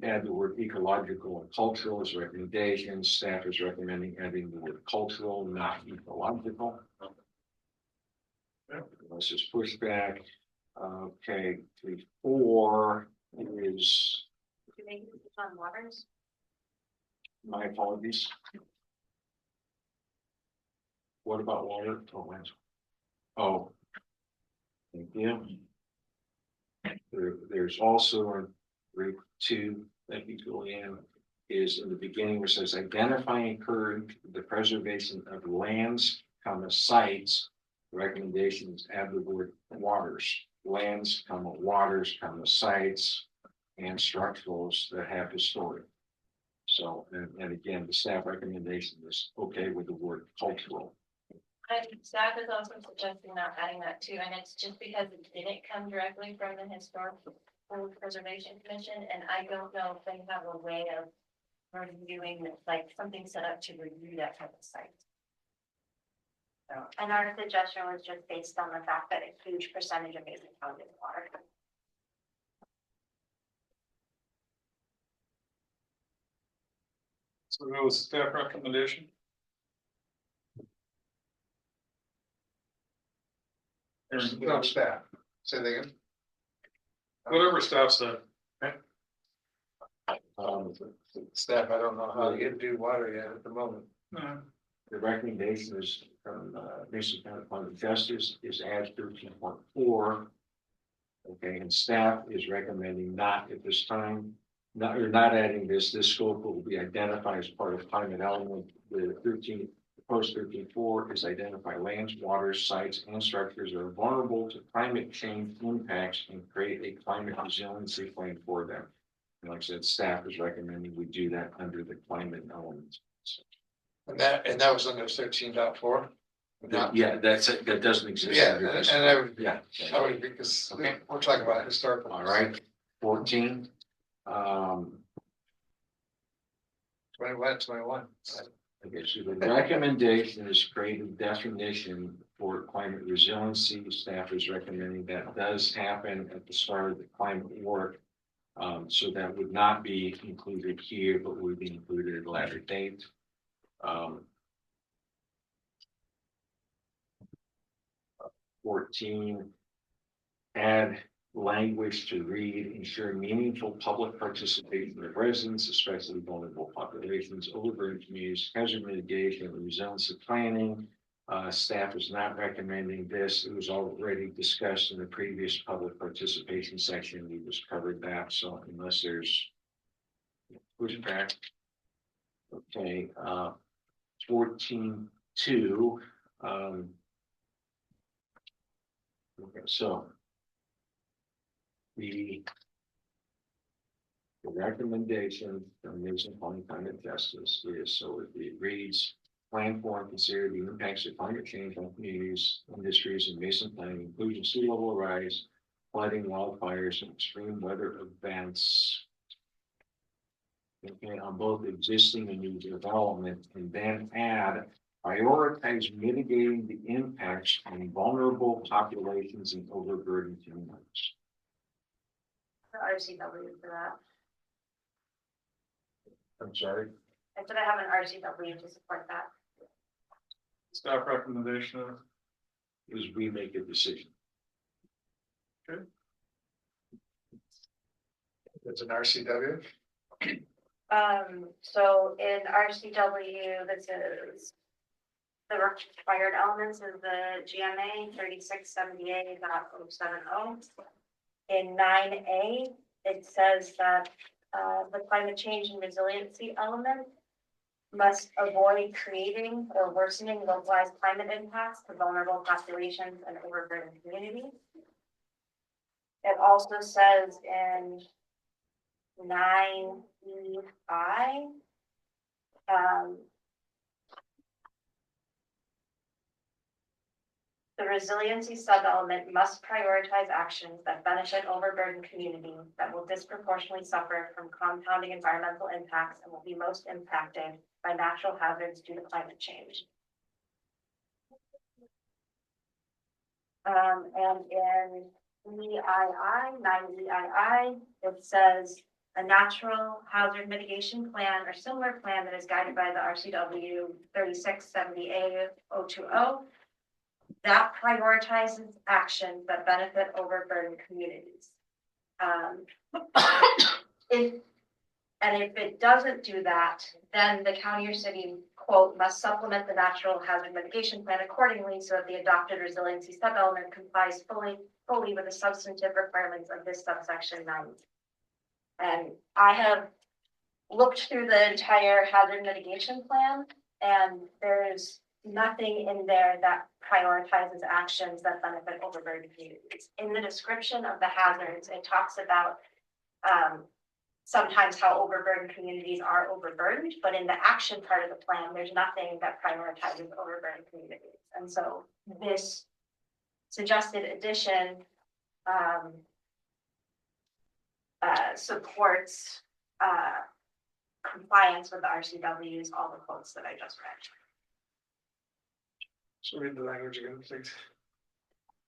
S4: add the word ecological and cultural as recommendation. Staff is recommending adding the word cultural, not ecological. Let's just push back. Okay, 3.4 is,
S5: Did you make it on waters?
S4: my apologies. What about water? Oh, thank you. There's also in 3.2, thank you, Julianne, is in the beginning where it says identify and encourage the preservation of lands, sites. Recommendations add the word waters, lands, waters, sites. and structurals that have historic. So, and again, the staff recommendation is okay with the word cultural.
S5: Staff is also suggesting not adding that too, and it's just because it didn't come directly from the Historical Preservation Commission, and I don't know if they have a way of reviewing, like something set up to review that type of site. So, and our suggestion was just based on the fact that a huge percentage of Mason County is water.
S2: So it was staff recommendation.
S7: No staff, say that again.
S2: Whatever staff said.
S7: Staff, I don't know how to get do water yet at the moment.
S4: The recommendation is from Mason County Department of Justice is add 13.4. Okay, and staff is recommending not at this time, you're not adding this. This scope will be identified as part of climate element. The post 13.4 is identify lands, waters, sites, and structures that are vulnerable to climate change impacts and create a climate resiliency plan for them. And like I said, staff is recommending we do that under the climate elements.
S7: And that was under 13.4.
S4: Yeah, that's it. That doesn't exist.
S7: Yeah,
S4: under this.
S7: and I would,
S4: Yeah.
S7: I would, because
S4: Okay.
S7: we're talking about historical.
S4: All right, 14.
S7: 21.
S4: Okay, so the recommendation is create a definition for climate resiliency. Staff is recommending that does happen at the start of the climate work. So that would not be included here, but would be included at a later date. 14, add language to read, ensure meaningful public participation of residents, especially vulnerable populations, overburden communities, hazard mitigation, and resiliency planning. Staff is not recommending this. It was already discussed in the previous public participation section. We just covered that. So unless there's pushback. Okay, 14.2. Okay, so the recommendation from Mason County Climate Justice is, so it reads, plan for and consider the impacts of climate change on communities, industries, and Mason planning, including sea level rise, flooding, wildfires, and extreme weather events. Okay, on both existing and new development, and then add prioritize mitigating the impacts on vulnerable populations and overburdened communities.
S5: RCW for that.
S4: I'm sorry.
S5: I said I have an RCW to support that.
S2: Staff recommendation
S4: Is we make a decision.
S7: It's an RCW.
S5: So in RCW, this is the required elements of the GMA 3678.070. In 9A, it says that the climate change and resiliency element must avoid creating or worsening localized climate impacts to vulnerable populations and overburdened communities. It also says in 9EI, the resiliency sub-element must prioritize actions that benefit overburdened communities that will disproportionately suffer from compounding environmental impacts and will be most impacted by natural hazards due to climate change. And in EII, 9EII, it says a natural hazard mitigation plan or similar plan that is guided by the RCW 3670A020 that prioritizes actions that benefit overburdened communities. If it doesn't do that, then the county or city, quote, must supplement the natural hazard mitigation plan accordingly so that the adopted resiliency sub-element complies fully with the substantive requirements of this subsection 9. And I have looked through the entire hazard mitigation plan, and there's nothing in there that prioritizes actions that benefit overburdened communities. In the description of the hazards, it talks about sometimes how overburdened communities are overburdened, but in the action part of the plan, there's nothing that prioritizes overburdened communities. And so this suggested addition supports compliance with the RCWs, all the quotes that I just read.
S7: So read the language again, please.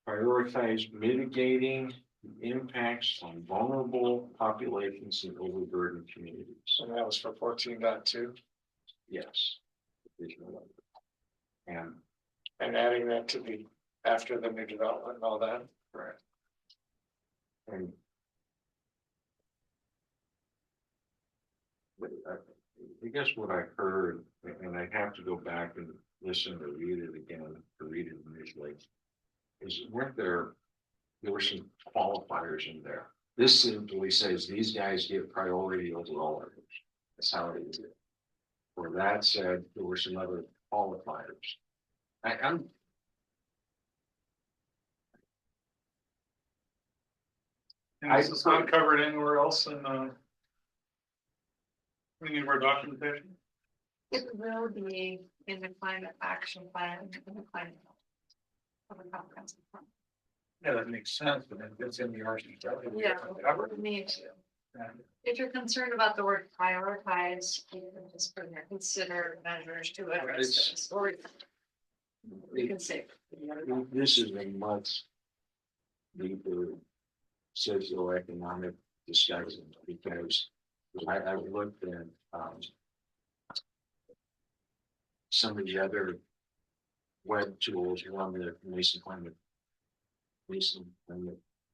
S4: Prioritize mitigating the impacts on vulnerable populations in overburdened communities.
S7: And that was for 14.2.
S4: Yes. And
S7: Adding that to the after the new development and all that.
S4: right. And I guess what I heard, and I have to go back and listen or read it again, to read it initially, is there were some qualifiers in there. This simply says these guys get priority over all others. That's how it is. For that said, there were some other qualifiers. I'm
S2: And this is not covered anywhere else in any of our documentation.
S6: It will be in the climate action plan, in the climate. Of the comprehensive plan.
S11: Yeah, that makes sense, but then it's in the RCW.
S6: Yeah, we need to. If you're concerned about the word prioritize, you can just put in there, consider measures to address
S4: It's-
S6: this, or you can say.
S4: This is a much deeper socioeconomic discussion because I've looked at some of the other web tools around the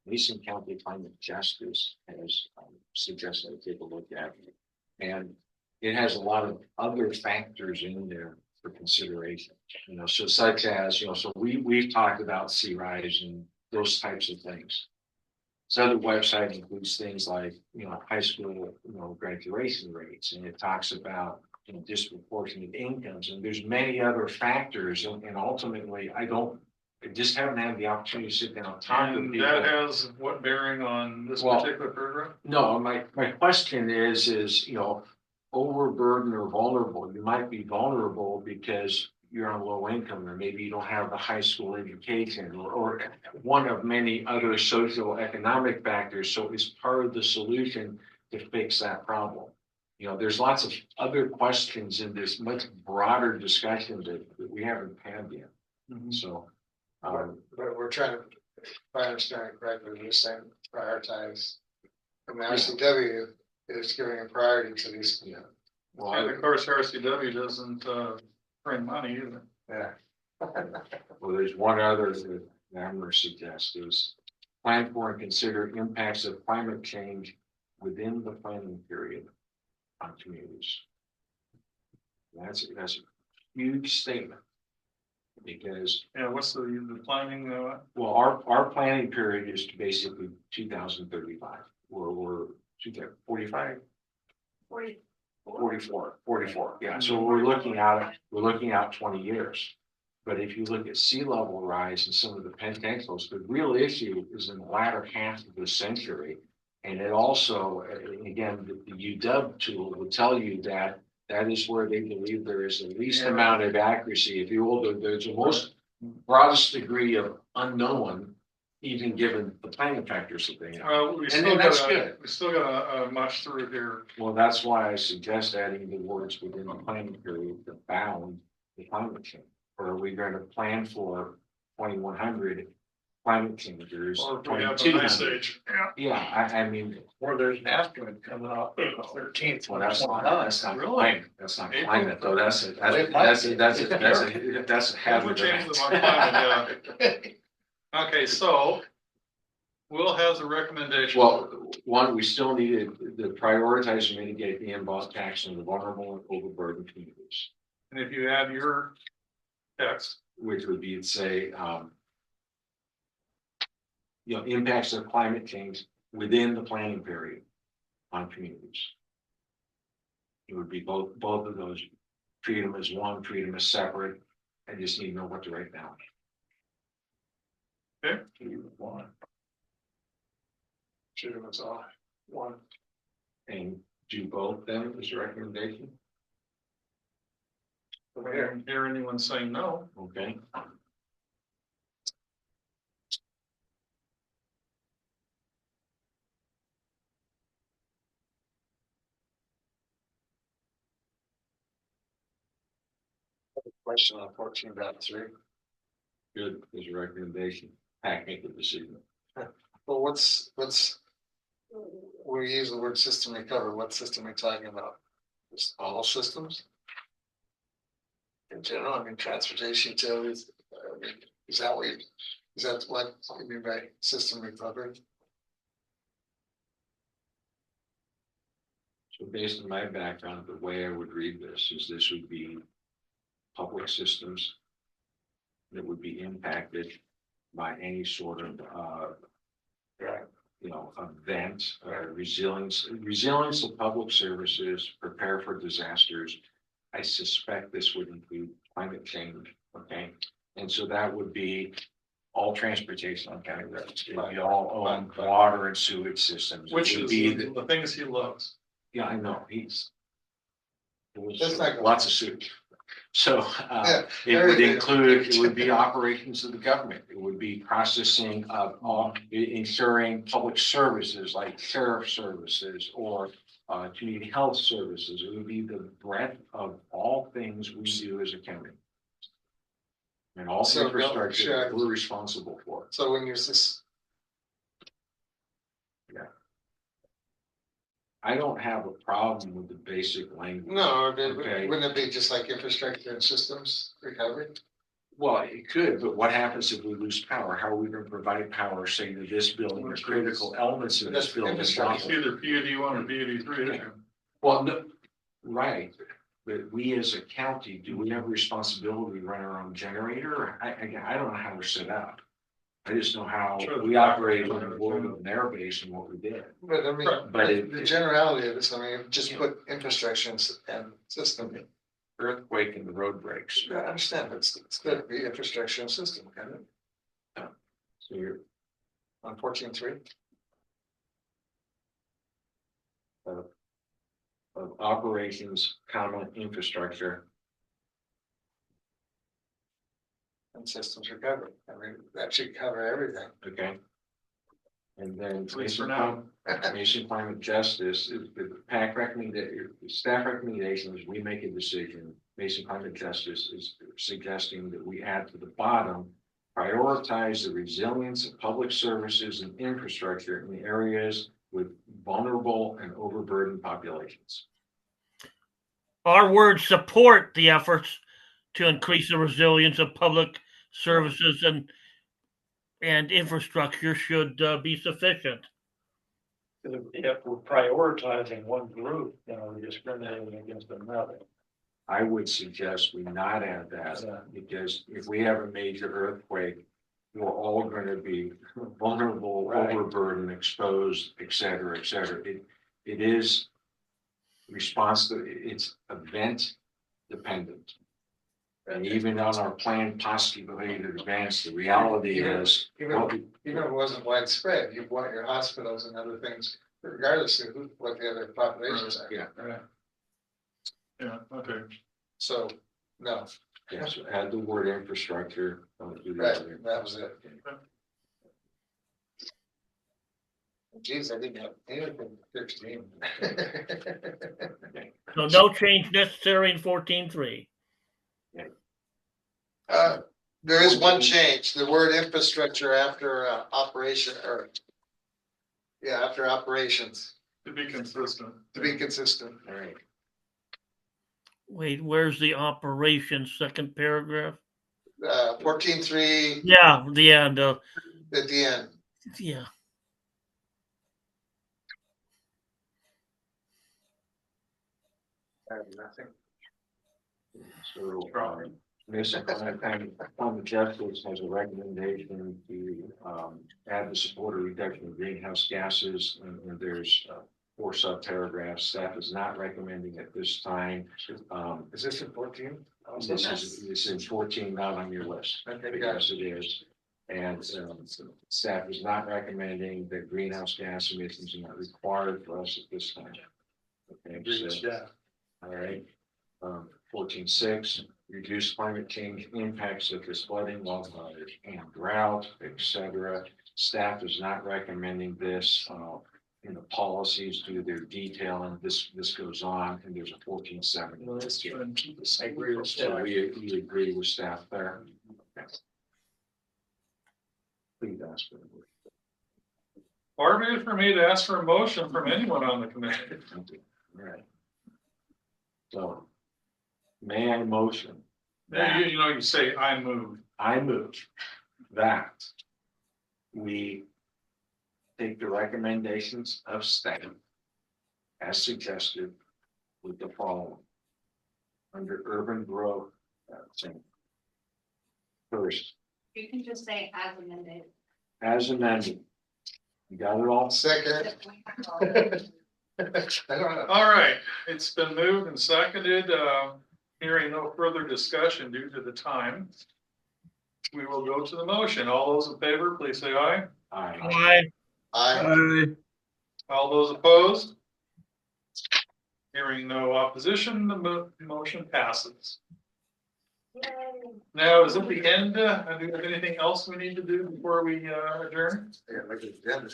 S4: Mason County Climate Justice has suggested I take a look at it. And it has a lot of other factors in there for consideration, so such as, so we've talked about sea rise and those types of things. This other website includes things like, high school, graduation rates, and it talks about disproportionate incomes, and there's many other factors, and ultimately, I just haven't had the opportunity to sit down and talk with
S2: And
S4: people.
S2: that has what bearing on this
S4: Well,
S2: particular paragraph?
S4: No, my question is, overburdened or vulnerable, you might be vulnerable because you're on low income, or maybe you don't have the high school education, or one of many other socioeconomic factors. So it's part of the solution to fix that problem. There's lots of other questions in this much broader discussion that we haven't had yet. So,
S7: But we're trying to, if I understand it correctly, you're saying prioritize. From the RCW is giving a priority to these.
S4: yeah.
S2: And of course, RCW doesn't bring money either.
S7: Yeah.
S4: Well, there's one other that I'm going to suggest is plan for and consider impacts of climate change within the planning period on communities. That's a huge statement because.
S2: Yeah, what's the planning?
S4: Well, our planning period is to basically 2035, where we're 45. 44, yeah, so we're looking out 20 years. But if you look at sea level rise and some of the potentials, the real issue is in the latter half of the century. And it also, again, the UW tool will tell you that is where they believe there is the least amount of accuracy. If you will, there's the most broadest degree of unknown, even given the planning factors that they have.
S2: We
S4: that's good.
S2: We still got a much through here.
S4: Well, that's why I suggest adding the words within the planning period to bound the climate change. Or are we going to plan for 2100 climate changers?
S2: Or if we have an ice
S4: 2200?
S2: age.
S4: Yeah, I mean,
S11: Or there's an asteroid coming up April 13th.
S4: well, that's not
S2: Really?
S4: climate. That's not
S2: April?
S4: climate, though. That's a hazard.
S2: We're changing the climate, yeah. Okay, so Will has a recommendation.
S4: Well, one, we still needed to prioritize and mitigate the impacts on the vulnerable and overburdened communities.
S2: And if you add your text,
S4: Which would be, say, impacts of climate change within the planning period on communities. It would be both of those. Treat them as one, treat them as separate. I just need to know what to write down.
S2: Okay.
S7: Shoot them all.
S11: One.
S4: And do both then as a recommendation?
S2: I didn't hear anyone saying no.
S4: Okay.
S7: Question on 14.3.
S4: Good as a recommendation. PAC make the decision.
S7: Well, we use the word system recovery, what system are we talking about? Just all systems? In general, I mean, transportation utilities, is that what you mean by system recovery?
S4: So based on my background, the way I would read this is this would be public systems that would be impacted by any sort of, event, resilience of public services, prepare for disasters. I suspect this would include climate change, okay? And so that would be all transportation on county roads. It would be all owned water and sewage systems. It
S2: Which
S4: would
S2: is
S4: be
S2: the things he loves.
S4: Yeah, I know,
S7: That's not-
S4: lots of sewage. So it would
S7: everything.
S4: include, it would be operations of the government. It would be processing of ensuring public services like sheriff services or community health services. It would be the breadth of all things we do as a county. And all
S7: So,
S4: infrastructure
S7: sure.
S4: that we're responsible for.
S7: So when you're this,
S4: I don't have a problem with the basic language.
S7: no,
S4: Okay.
S7: wouldn't it be just like infrastructure and systems recovery?
S4: Well, it could, but what happens if we lose power? How are we going to provide power, saying that this building or critical elements of this
S7: That's
S4: building?
S7: infrastructure.
S2: It's either PUD 1 or PUD 3.
S4: Well, no, right, but we as a county, do we have a responsibility to run our own generator? I don't know how we're set up. I just know how
S2: Sure.
S4: we operate on the board of an air base and what we did.
S7: But I mean,
S4: But
S7: the generality of this, I mean, just put infrastructure and system.
S4: Earthquake and the road breaks.
S7: I understand, but it's good to be infrastructure and system, kind of,
S4: So you're
S7: on 14.3.
S4: of operations, common infrastructure.
S7: And systems recovery, I mean, that should cover everything.
S4: Okay. And then
S2: At least for now.
S4: Nation climate justice, the PAC recommendation, staff recommendation is we make a decision. Nation climate justice is suggesting that we add to the bottom, prioritize the resilience of public services and infrastructure in the areas with vulnerable and overburdened populations.
S3: Our words support the efforts to increase the resilience of public services and infrastructure should be sufficient.
S11: If we're prioritizing one group, we're discriminating against another.
S4: I would suggest we not add that, because if we have a major earthquake, we're all going to be vulnerable, overburdened, exposed, et cetera, et cetera. It is response to, it's event dependent. And even on our planned possibility to advance, the reality is.
S7: Even if it wasn't widespread, you want your hospitals and other things, regardless of what the other populations are.
S4: Yeah.
S2: Yeah, okay.
S7: So, no,
S4: Yeah, so add the word infrastructure. Don't do
S7: right,
S4: that.
S7: that was it. Geez, I didn't have anything 15.
S3: So no change necessary in 14.3.
S7: There is one change, the word infrastructure after operation, after operations,
S2: To be consistent.
S7: to be consistent.
S4: All right.
S3: Wait, where's the operation second paragraph?
S7: 14.3
S3: Yeah, the end.
S7: at the end.
S3: Yeah.
S7: I have nothing.
S4: So, Mason Climate Justice has a recommendation to add the support or reduction of greenhouse gases, and there's 4 sub-paragraphs. Staff is not recommending at this time.
S7: Is this in 14?
S4: This is in 14, not on your list.
S7: Okay,
S4: But
S7: got
S4: yes, it is. And staff is not recommending that greenhouse gas emissions are not required for us at this time. Okay, so, all right. 14.6, reduce climate change impacts such as flooding, wildfires, and drought, etc. Staff is not recommending this in the policies due to their detailing. This goes on, and there's a 14.7.
S11: I agree with
S4: So
S11: that.
S4: we agree with staff there. Okay. Please ask for the word.
S2: Far be it for me to ask for a motion from anyone on the committee.
S4: Thank you. All right. So, may I motion that
S2: You know, you say I move.
S4: I move that we take the recommendations of staff as suggested with the following. Under urban growth, first,
S1: You can just say as amended.
S4: as amended. You got it all?
S7: Second. I don't know.
S2: All right, it's been moved and seconded. Hearing no further discussion due to the time, we will go to the motion. All those in favor, please say aye.
S4: Aye.
S9: Aye.
S2: All those opposed? Hearing no opposition, the motion passes. Now, is it the end? Do we have anything else we need to do before we adjourn?
S7: Yeah, like it's done.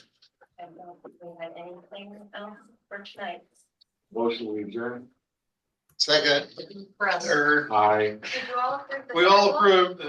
S5: I don't think we had anything else for tonight.
S4: Motion we adjourn.
S7: Second.
S6: Press.
S7: Third.
S4: Aye.
S5: Did you all approve the
S2: We all
S5: schedule?
S2: approved.